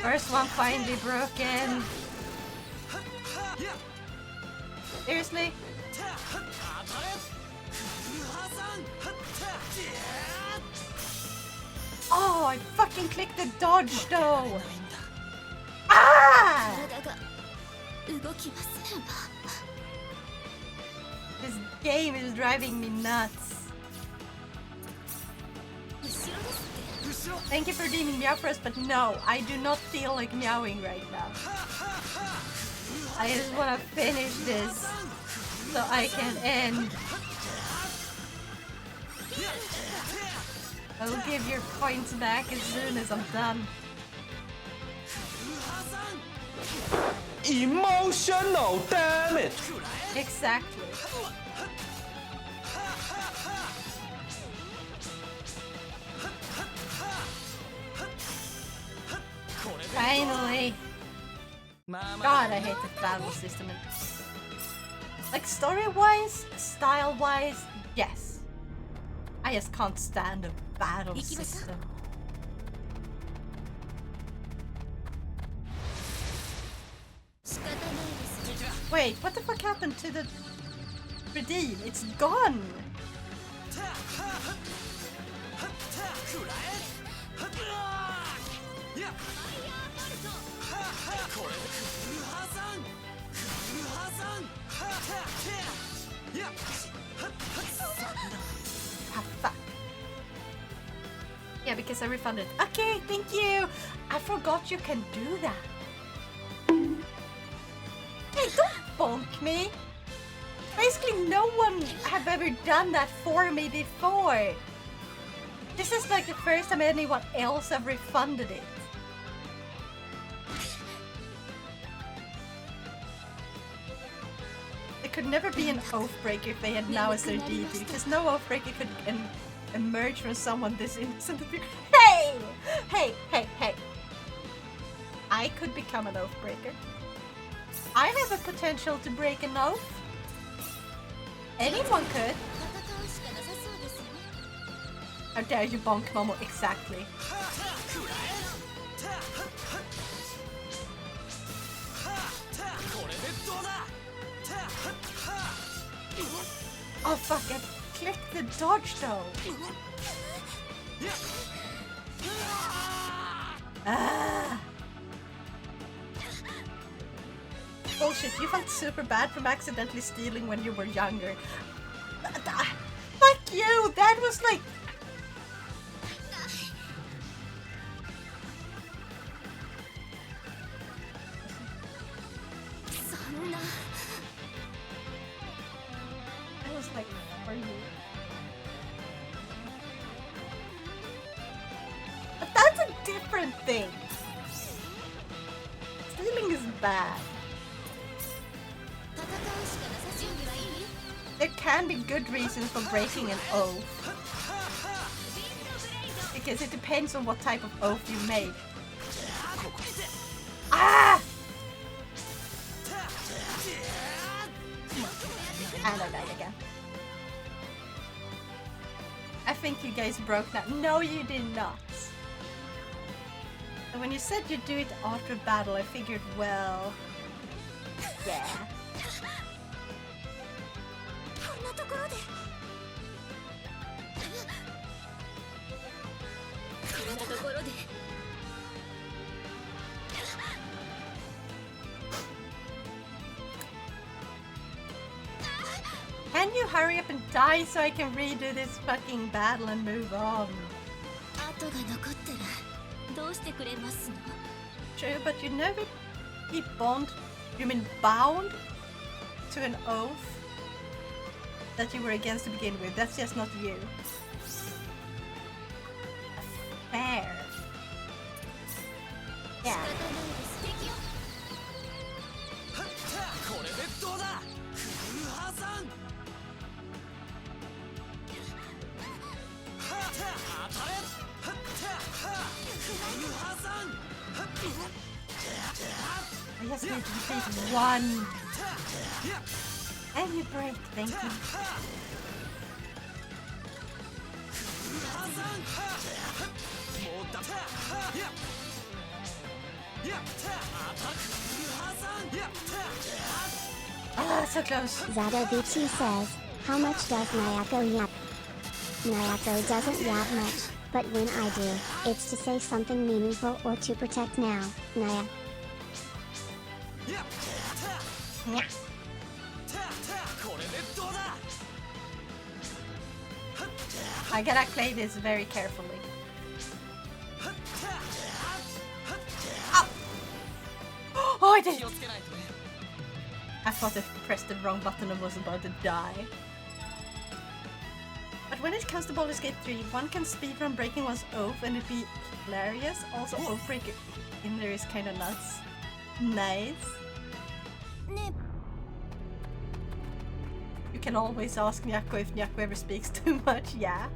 First one finally broken. Seriously? Oh, I fucking clicked the dodge though. Ah! This game is driving me nuts. Thank you for redeeming Meow for us, but no, I do not feel like meowing right now. I just want to finish this so I can end. I will give your points back as soon as I'm done. Emotional damage! Exactly. Finally! God, I hate the battle system. Like story-wise, style-wise, yes. I just can't stand the battle system. Wait, what the fuck happened to the redeem? It's gone! Ah, fuck. Yeah, because I refunded. Okay, thank you! I forgot you can do that. Hey, don't bonk me! Basically, no one have ever done that for me before. This is like the first time anyone else have refunded it. It could never be an Oathbreaker if they had now as their deity, because no Oathbreaker could emerge from someone this innocent. Hey! Hey, hey, hey. I could become an Oathbreaker. I have a potential to break an oath. Anyone could. How dare you bonk Momo? Exactly. Oh fuck, I clicked the dodge though. Ah. Bullshit, you felt super bad from accidentally stealing when you were younger. Fuck you! That was like... That was like for you. But that's a different thing. Stealing is bad. There can be good reasons for breaking an oath. Because it depends on what type of oath you make. Ah! And I died again. I think you guys broke that. No, you did not. And when you said you'd do it after battle, I figured, well... Yeah. Can you hurry up and die so I can redo this fucking battle and move on? True, but you never be bound. You mean bound to an oath that you were against to begin with. That's just not you. Fair. Yeah. I just need to defeat one. And you break, thank you. Ah, so close. Zato VT says, how much does Nayako yap? Nayako doesn't yap much, but when I do, it's to say something meaningful or to protect now, Naya. I gotta play this very carefully. Ow! Oh, I did! I thought I pressed the wrong button and was about to die. But when it comes to Baldur's Gate 3, one can speedrun breaking one's oath and it'd be hilarious. Also, oath breaker in there is kinda nuts. Nice. You can always ask Nyako if Nyako ever speaks too much, yeah.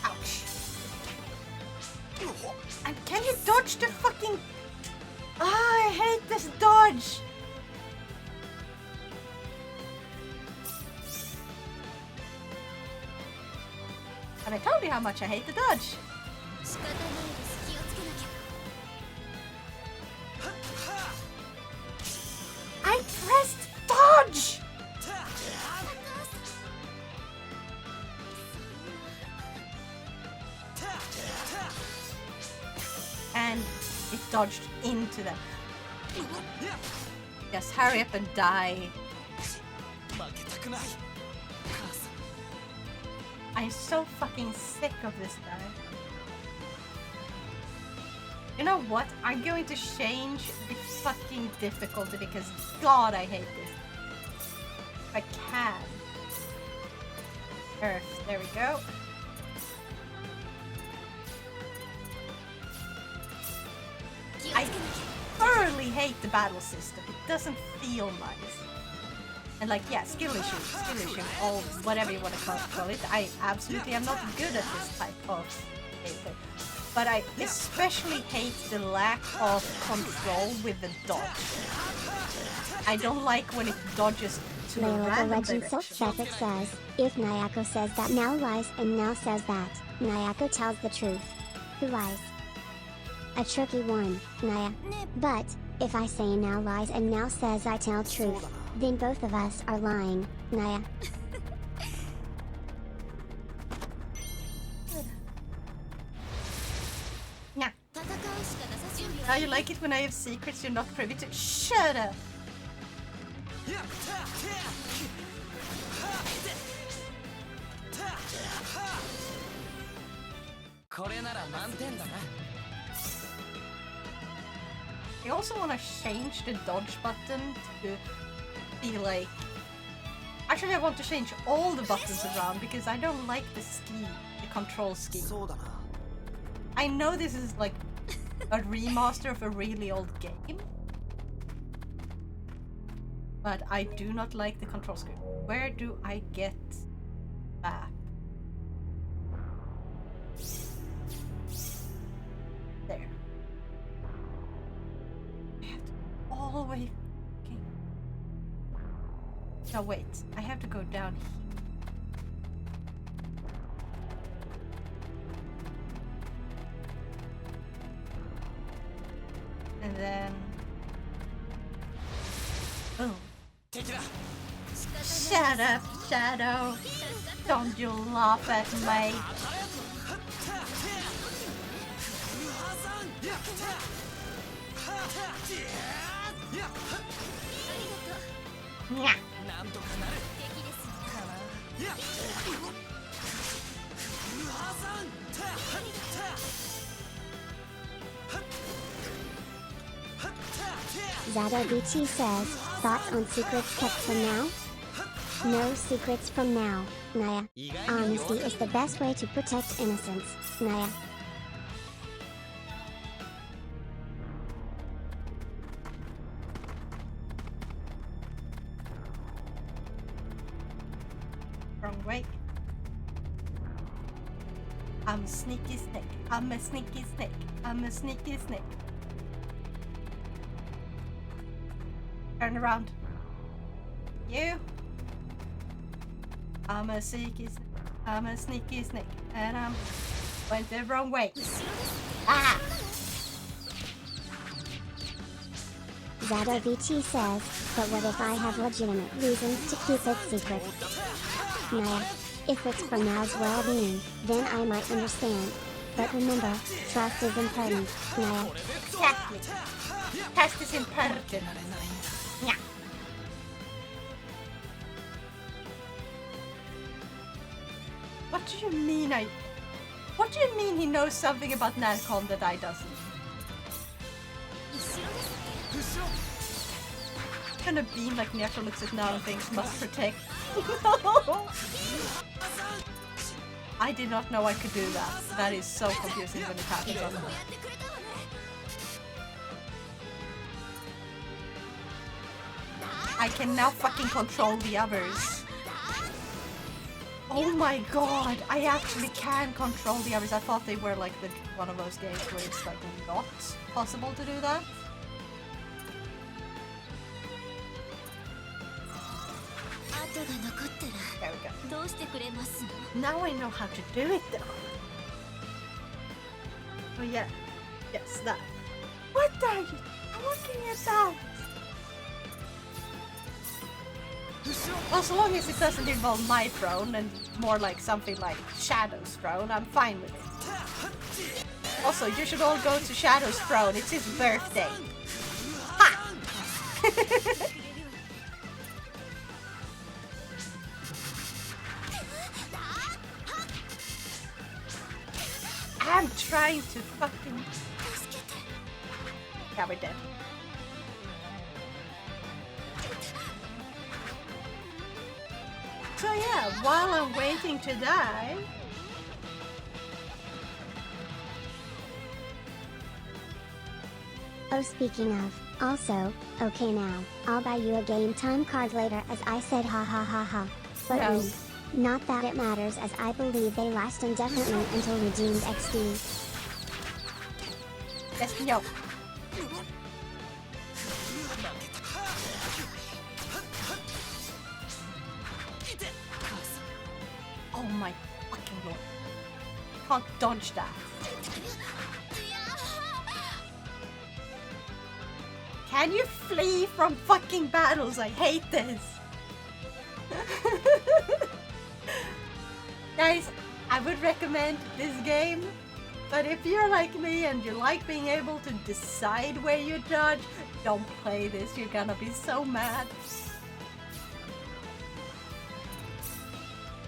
Ouch. And can you dodge the fucking... Ah, I hate this dodge! And I told you how much I hate the dodge. I pressed dodge! And it dodged into them. Yes, hurry up and die. I'm so fucking sick of this guy. You know what? I'm going to change the fucking difficulty because God, I hate this. If I can. Earth, there we go. I thoroughly hate the battle system. It doesn't feel nice. And like, yeah, skill issue, or whatever you want to call it. I absolutely am not good at this type of gameplay. But I especially hate the lack of control with the dodge. I don't like when it dodges to a random Legend direction. Self-Epic says, if Nayako says that now lies and now says that, Nayako tells the truth. Who lies? A tricky one, Naya. But, if I say now lies and now says I tell truth, then both of us are lying, Naya. Nah. Now you like it when I have secrets you're not privy to? Shut up! I also want to change the dodge button to be like... Actually, I want to change all the buttons around because I don't like the scheme, the control scheme. I know this is like a remaster of a really old game, but I do not like the control scheme. Where do I get that? There. I have to all the way. Okay. No, wait. I have to go down here. And then... Boom. Shut up, Shadow. Don't you laugh at me. Nyah. Zato BT says, thoughts on secrets kept from now? No secrets from now, Naya. Honesty is the best way to protect innocence, Naya. Wrong way. I'm a sneaky snake. I'm a sneaky snake. I'm a sneaky snake. Turn around. You. I'm a sneaky snake. I'm a sneaky snake. And I'm went the wrong way. Ah! Zado VT says, but what if I have legitimate reasons to keep it secret? Nah, if it's for Nao's well-being, then I might understand. But remember, trust is important, Nah. Exactly. Trust is important. Yeah. What do you mean What do you mean he knows something about Narcon that I doesn't? Gonna beam like Neko looks at now and thinks must protect. No! I did not know I could do that. That is so confusing when it happens on the I can now fucking control the others. Oh my god, I actually can control the others. I thought they were like one of those games where it's like not possible to do that. There we go. Now I know how to do it though. Oh yeah. Yes, that. What are you looking at that? Well, so long as it doesn't involve my throne and more like something like Shadow's throne, I'm fine with it. Also, you should all go to Shadow's throne. It's his birthday. Ha! I'm trying to fucking... Yeah, we're dead. So yeah, while I'm waiting to die... Oh, speaking of, also, okay now, I'll buy you a game time card later as I said ha ha ha ha. But No. Not that it matters as I believe they last indefinitely until redeemed XD. Yes, no. Oh my fucking lord. Can't dodge that. Can you flee from fucking battles? I hate this. Guys, I would recommend this game, but if you're like me and you like being able to decide where you dodge, don't play this. You're gonna be so mad.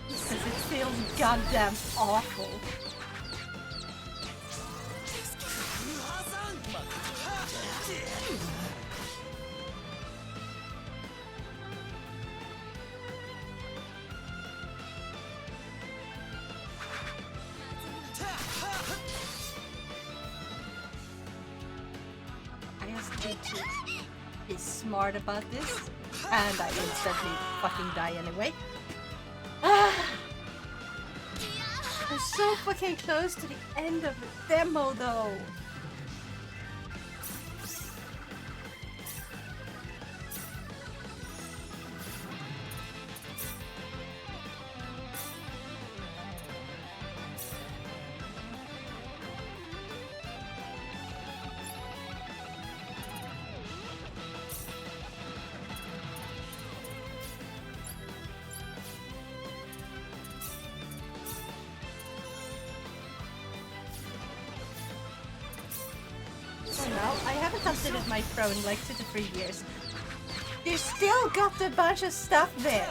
Because it feels goddamn awful. I just need to be smart about this, and I instantly fucking die anyway. We're so fucking close to the end of the demo though. I haven't updated my pro in like 2 to 3 years. You still got a bunch of stuff there.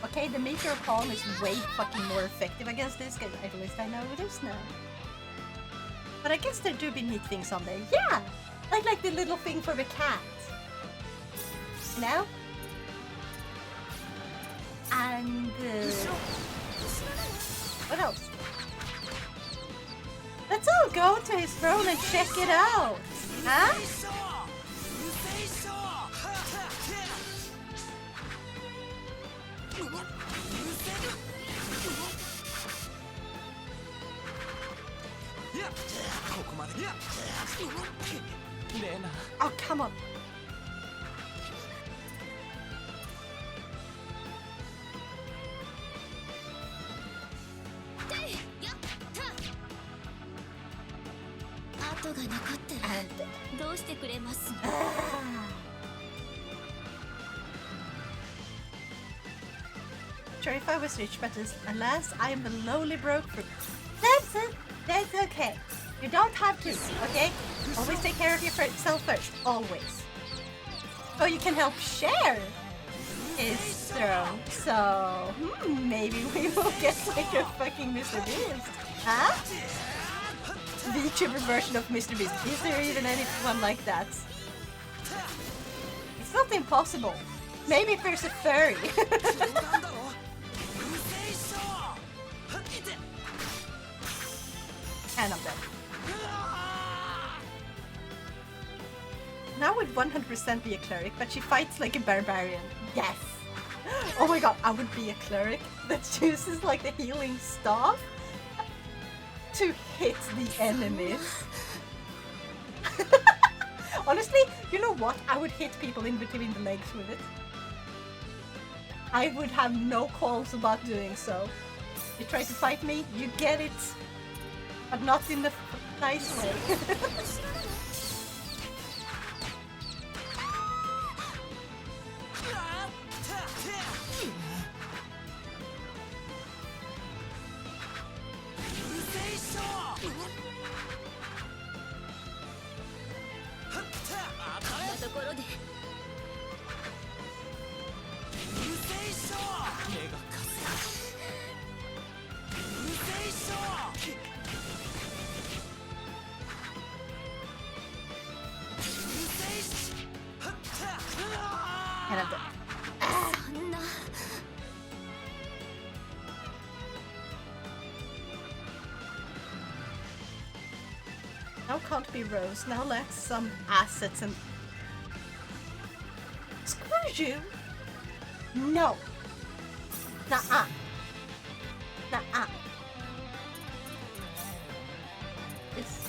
Okay, the meteor palm is way fucking more effective against this, because at least I know it is now. But I guess there do be neat things on there. Yeah! Like the little thing for the cat. You know? And... what else? Let's all go to his throne and check it out. Huh? Oh, come on. Sure, if I was rich, but alas, I am a lowly broke fruit. That's it. That's okay. You don't have to, okay? Always take care of yourself first. Always. Oh, you can help share his throne. So, maybe we will get like a fucking Mr. Beast. Huh? VTuber version of Mr. Beast. Is there even anyone like that? It's not impossible. Maybe if there's a furry. And I'm dead. Now would 100% be a cleric, but she fights like a barbarian. Yes! Oh my god, I would be a cleric that chooses like the healing staff to hit the enemies. Honestly, you know what? I would hit people in between the legs with it. I would have no qualms about doing so. You try to fight me, you get it. But not in the nice way. And I'm dead. Now can't be Rose. Now let's some assets and... Screw you! No! Nuh-uh. Nuh-uh. It's...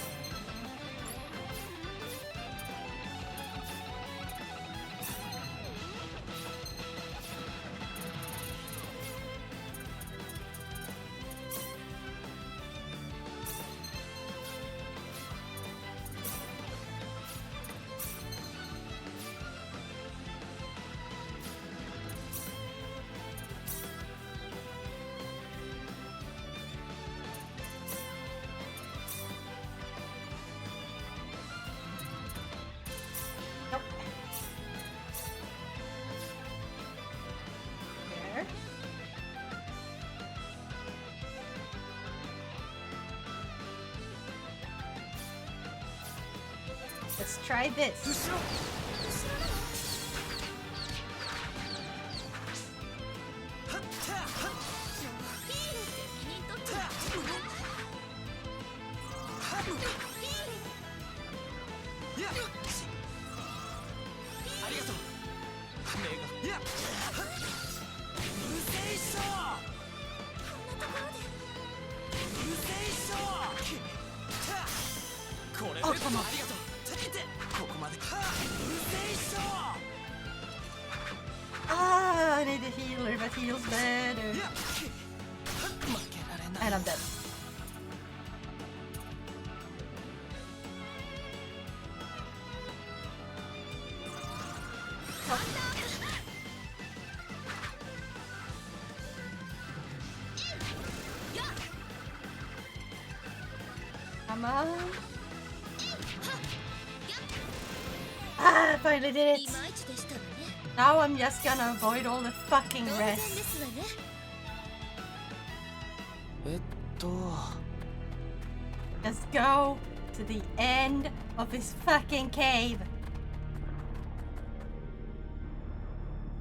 Let's try this. Oh, come on. Ah, I need a healer that heals better. And I'm dead. Come on. Ah, I finally did it. Now I'm just gonna avoid all the fucking rest. Let's go to the end of this fucking cave.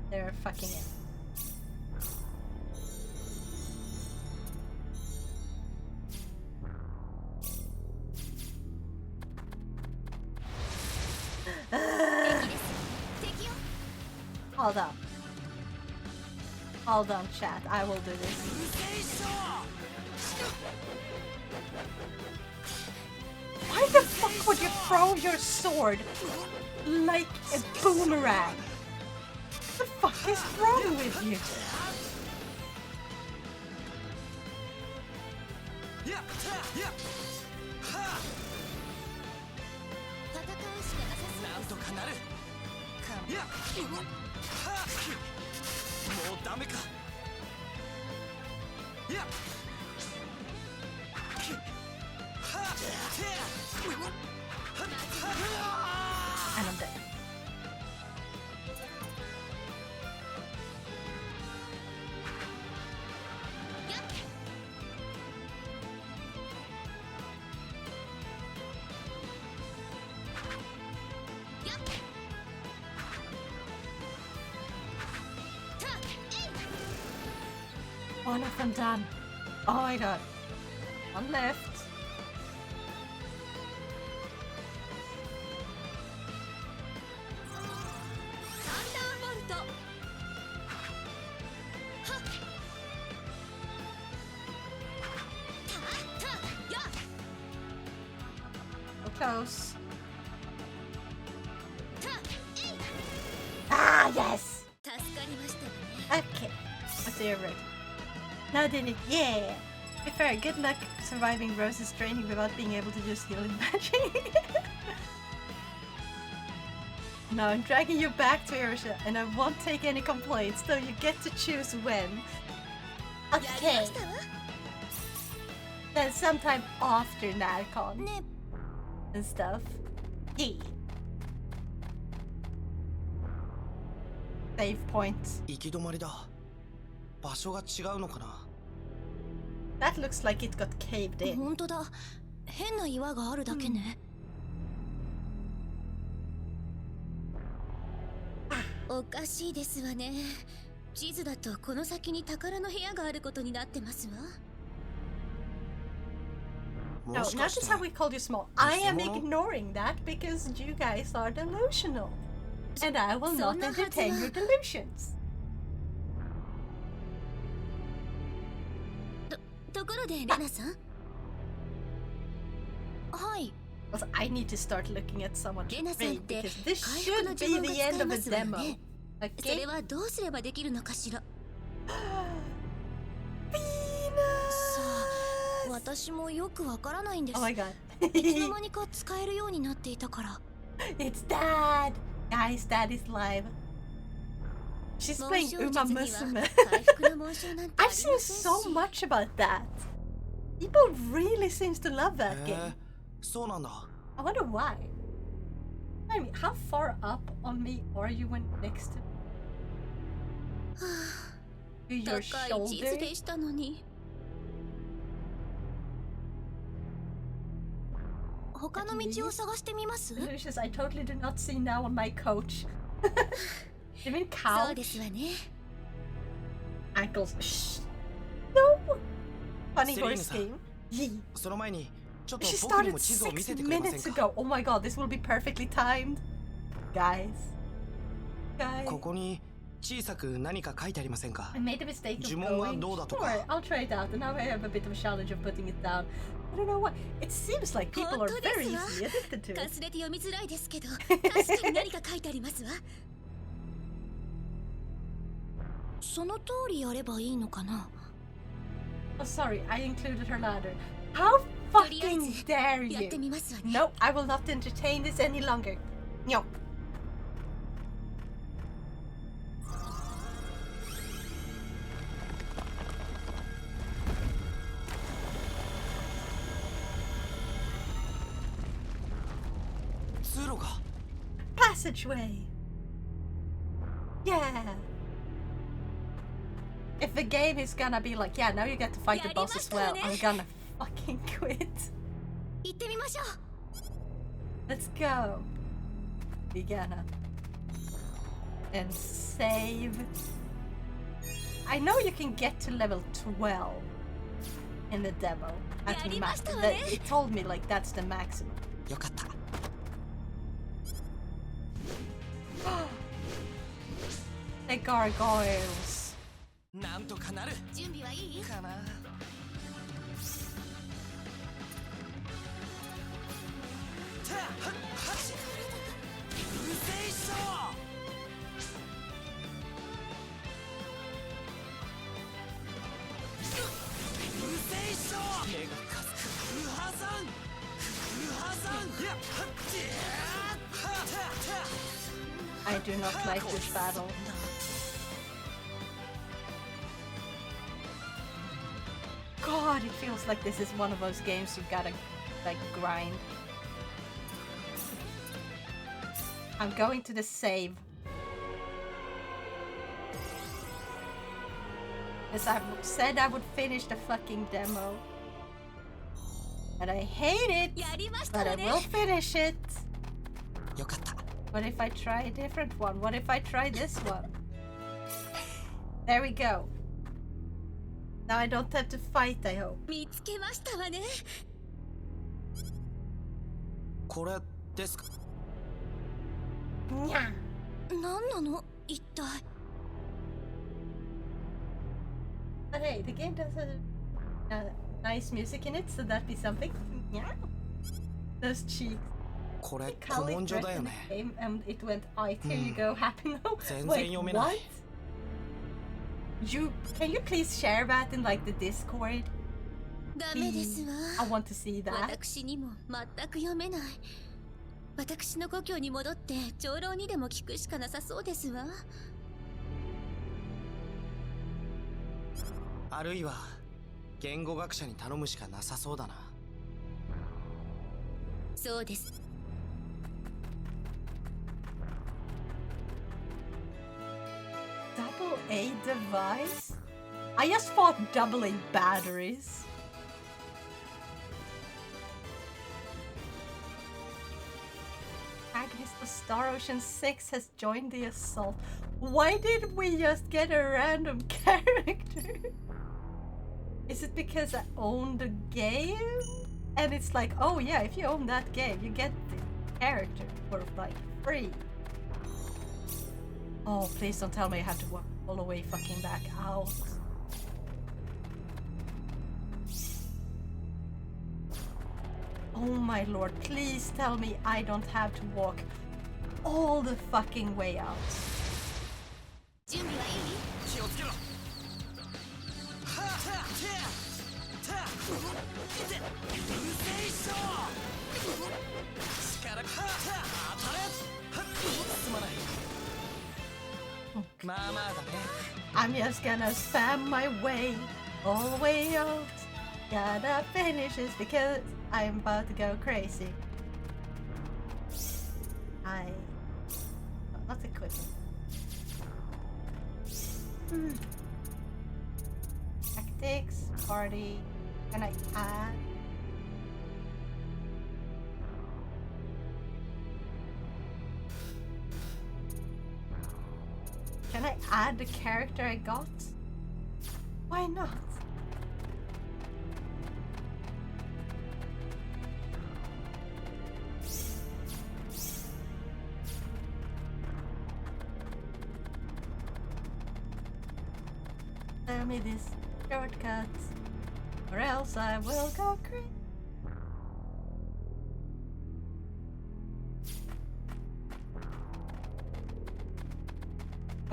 They're fucking in. Hold on. Hold on, chat. I will do this. Why the fuck would you throw your sword like a boomerang? What the fuck is wrong with you? And I'm dead. One of them done. Oh my god. One left. So close. Ah, yes! Okay. What's the right? Now did it, yeah! To be fair, good luck surviving Rose's training without being able to use healing magic. Now I'm dragging you back to Irusha, and I won't take any complaints, though you get to choose when. Okay. Then sometime after NADCon and stuff. Yeah. Save points. That looks like it got caved in. 本当だ。変な岩があるだけね。おかしいですわね。地図だとこの先に宝の部屋があることになってますわ。No, notice how we called you small. I am ignoring that because you guys are delusional. And I will not entertain your delusions. ところでレナさん。はい。Also, I need to start looking at someone to read because this should be the end of a demo. Okay? それはどうすればできるのかしら。さあ、私もよくわからないんです。Oh my god. いつの間にか使えるようになっていたから。It's Dad! Guys, Dad is live. She's playing Uma Musume. I've seen so much about that. People really seem to love that game. I wonder why. I mean, how far up on me are you when next to your shoulder? 他の道を探してみます？ Lucius, I totally do not see now on my coach. You mean couch? そうですわね。 Ankles. Shh. No. Funny horse game. Yee. She started 6 minutes ago. Oh my god, this will be perfectly timed. Guys. I made the mistake of going. Sure, I'll try it out. And now I have a bit of a challenge of putting it down. I don't know why. It seems like people are very easily addicted to it. かすれて読みづらいですけど、確かに何か書いてありますわ。その通りやればいいのかな。Oh, sorry, I included her ladder. How fucking dare you? No, I will not entertain this any longer. No. Passageway. Yeah. If the game is gonna be like, yeah, now you get to fight the boss as well, I'm gonna fucking quit. Let's go. Begana. And save. I know you can get to level 12 in the demo at the max. It told me like that's the maximum. The gargoyles. なんとかなる。準備はいい？かな。I do not like this battle. God, it feels like this is one of those games you gotta, like, grind. I'm going to the save. As I said I would finish the fucking demo. And I hate it, but I will finish it. よかった。 What if I try a different one? What if I try this one? There we go. Now I don't have to fight, I hope. 見つけましたわね。これですか。にゃ。何なの一体。But hey, the game does have nice music in it, so that'd be something. Yeah. Those cheeks. これ古文書だよね。And it went, "Alright, here you go, happy now." 全然読めない。 Can you please share that in like the Discord? ダメですわ。 I want to see that. 私にも全く読めない。私の故郷に戻って長老にでも聞くしかなさそうですわ。あるいは言語学者に頼むしかなさそうだな。そうです。 Double A device? I just fought double A batteries. Protagonist of Star Ocean 6 has joined the assault. Why did we just get a random character? Is it because I own the game? And it's like, oh yeah, if you own that game, you get the character for like free. Oh, please don't tell me I have to walk all the way fucking back out. Oh my lord, please tell me I don't have to walk all the fucking way out. 準備はいい？気をつけろ。I'm just gonna spam my way all the way out. Gotta finish this because I'm about to go crazy. Not equipping. Tactics, party. Can I add? Can I add the character I got? Why not? Tell me this shortcut, or else I will go crazy.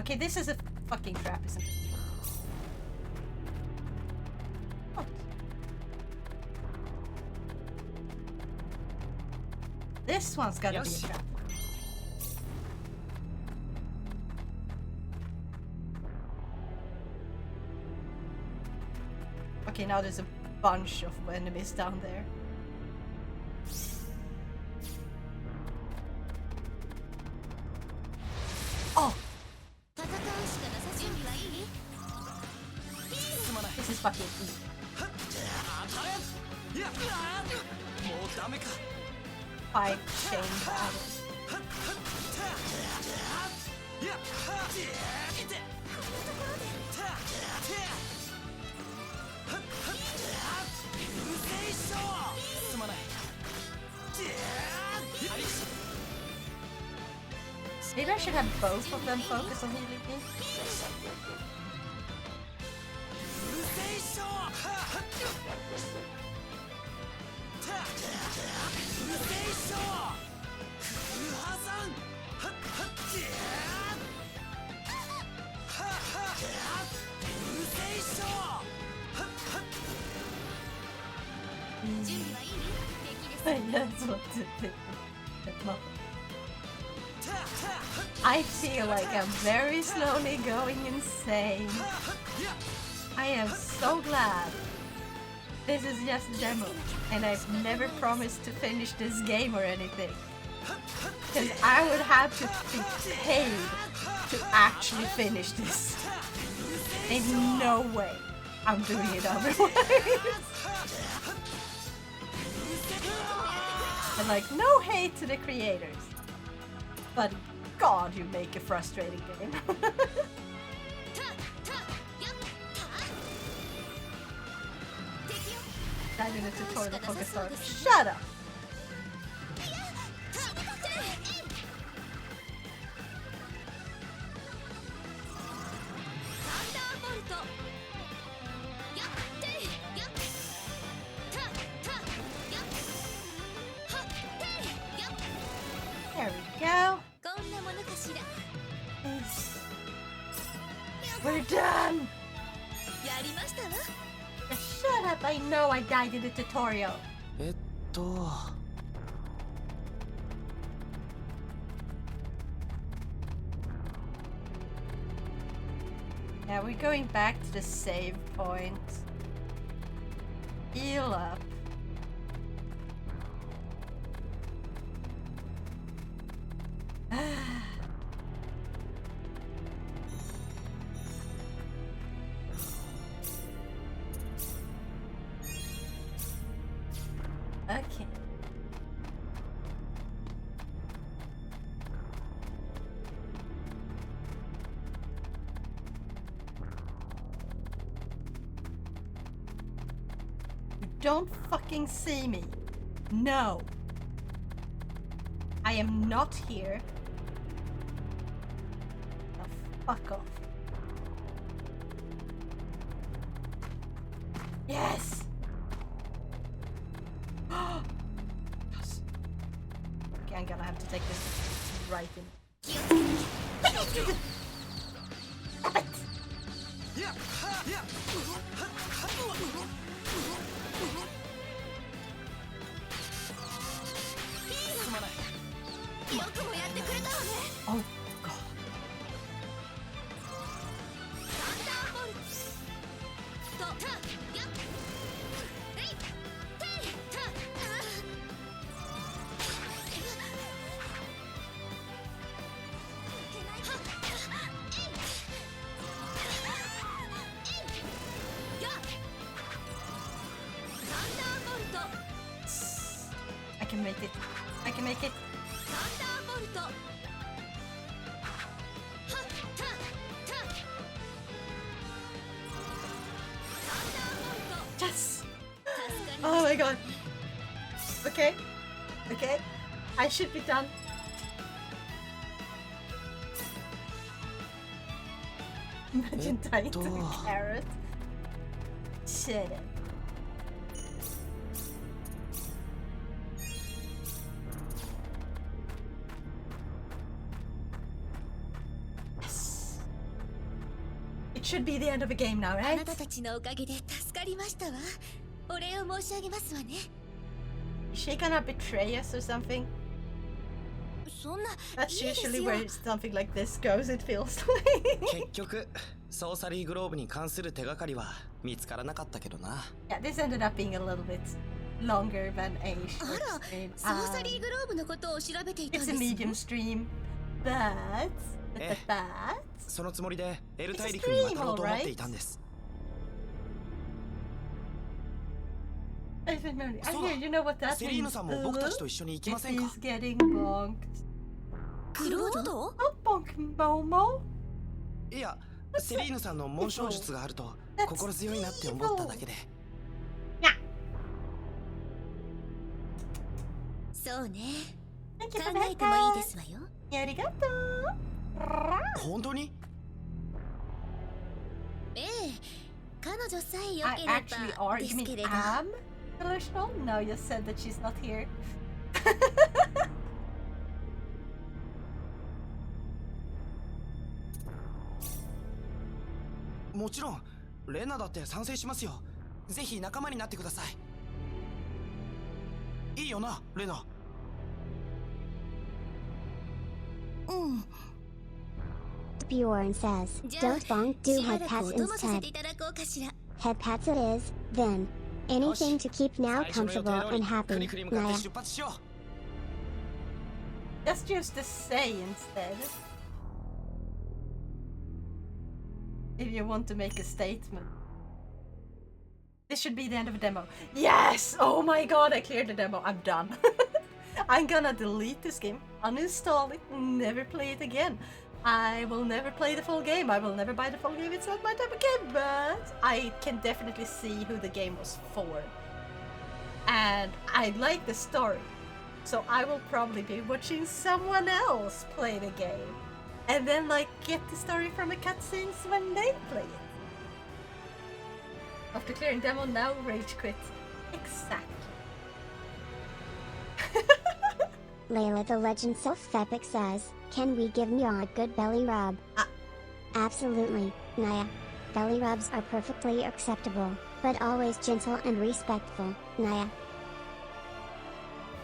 Okay, this is a fucking trap, isn't it? What? This one's gotta be a trap. Okay, now there's a bunch of enemies down there. Oh! This is fucking easy. Five chain battles. Maybe I should have both of them focus on healing me. That's what to do. I feel like I'm very slowly going insane. I am so glad this is just a demo and I've never promised to finish this game or anything. Because I would have to be paid to actually finish this. Ain't no way I'm doing it otherwise. And like, no hate to the creators, but God, you make a frustrating game. Died in a tutorial for the start. Shut up! There we go. We're done! Shut up, I know I died in the tutorial. Yeah, we're going back to the save point. Heal up. Okay. You don't fucking see me. No. I am not here. Oh, fuck off. Yes! Yes. Okay, I'm gonna have to take this right in. Stop it! Oh God. I can make it. I can make it. Yes! Oh my God. Okay. Okay. I should be done. Imagine dying to the carrot. Shit. Yes. It should be the end of the game now, right? Is she gonna betray us or something? That's usually where something like this goes, it feels like. 結局ソーサリーグローブに関する手がかりは見つからなかったけどな。 Yeah, this ended up being a little bit longer than a short stream. It's a medium stream, but そのつもりでエル大陸に渡ろうと思っていたんです。 I hear, you know what that means? セリーヌさんも僕たちと一緒に行きませんか? He's getting bonked. クロード? Bonk Momo? いや、セリーヌさんの紋章術があると心強いなって思っただけで。そうね。考えてもいいですわよ。Arigato! 本当に？ええ、彼女さえ良 I ければ actually are. で You す mean けれど。am delusional? No, you said that she's not here. もちろんレナだって賛成しますよ。ぜひ仲間になってください。いいよなレナ。うん。Bjorn says, じゃあ don't bonk, do しば head らく pats お供させ instead. ていただこうかしら。 Head pats it is, then. Anything to keep now 最初の予定 comfortable 通り and ク happy. リクに向かって Naya. 出発しよ Just use the say instead. If you want to make a statement. This should be the end of the demo. Yes! Oh my god, I cleared the demo. I'm done. I'm gonna delete this game, uninstall it, never play it again. I will never play the full game. I will never buy the full game. It's not my type of game, but I can definitely see who the game was for. And I like the story. So I will probably be watching someone else play the game. And then like get the story from the cutscenes when they play it. After clearing demo, now rage quit. Exactly. Layla the Legend Self-Epic says, can we give Nya a good belly rub? Absolutely, Naya. Belly rubs are perfectly acceptable, but always gentle and respectful, Naya.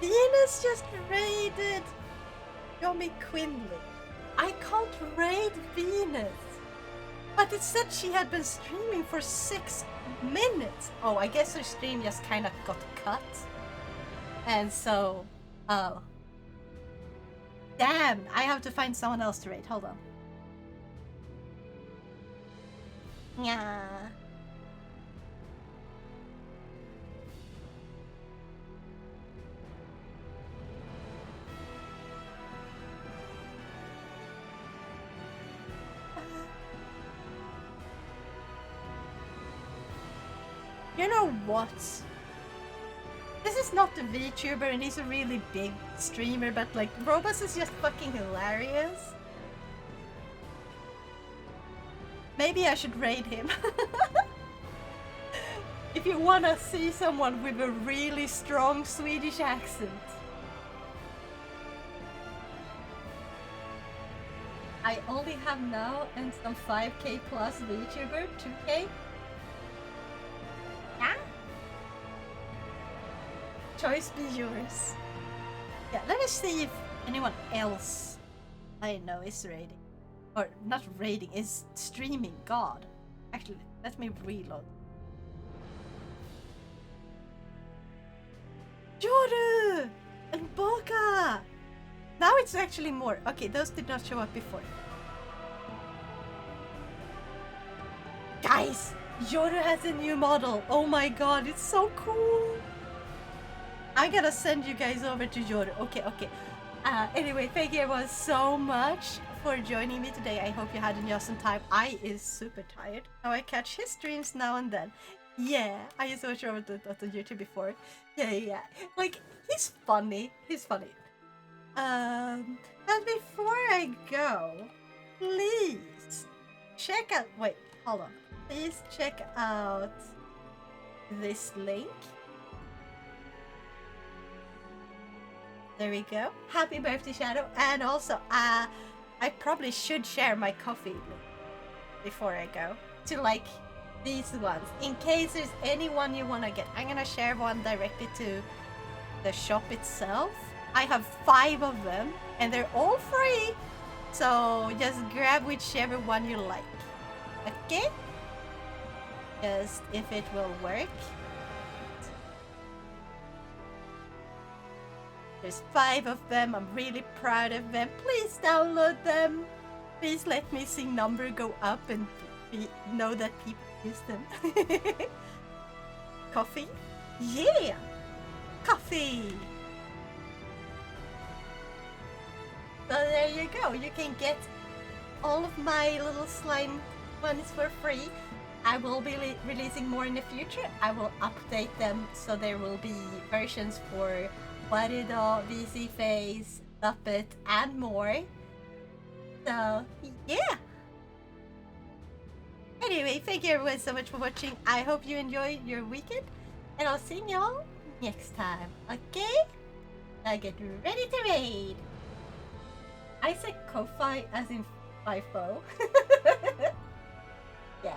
Venus just raided Yomi Quinley. I can't raid Venus. But it said she had been streaming for 6 minutes. Oh, I guess her stream just kind of got cut. And so, oh. Damn, I have to find someone else to raid. Hold on. Yeah. You know what? This is not a VTuber and he's a really big streamer, but like Robus is just fucking hilarious. Maybe I should raid him. If you wanna see someone with a really strong Swedish accent. I only have now and some 5k plus VTuber, 2k. Yeah? Choice be yours. Yeah, let me see if anyone else I know is raiding. Or not raiding, is streaming. God. Actually, let me reload. Joru! And Boka! Now it's actually more. Okay, those did not show up before. Guys! Yoru has a new model. Oh my god, it's so cool. I'm gonna send you guys over to Yoru. Okay. Anyway, thank you everyone so much for joining me today. I hope you had an awesome time. I is super tired. Now I catch his streams now and then. Yeah, I used to watch Robert on YouTube before. Yeah. Like, he's funny. But before I go, please check out. Wait, hold on. Please check out this link. There we go. Happy birthday, Shadow. And also, I probably should share my coffee before I go to like these ones. In case there's anyone you want to get. I'm gonna share one directly to the shop itself. I have 5 of them and they're all free. So just grab whichever one you like. Okay? Just if it will work. There's 5 of them. I'm really proud of them. Please download them. Please let me see number go up and know that people use them. Coffee? Yeah! Coffee! So there you go. You can get all of my little slime ones for free. I will be releasing more in the future. I will update them so there will be versions for Warudo, VC Face, Muppet, and more. So, yeah. Anyway, thank you everyone so much for watching. I hope you enjoy your weekend. And I'll see y'all next time. Okay? Now get ready to raid. I said Ko-Fi as in FIFO. Yeah.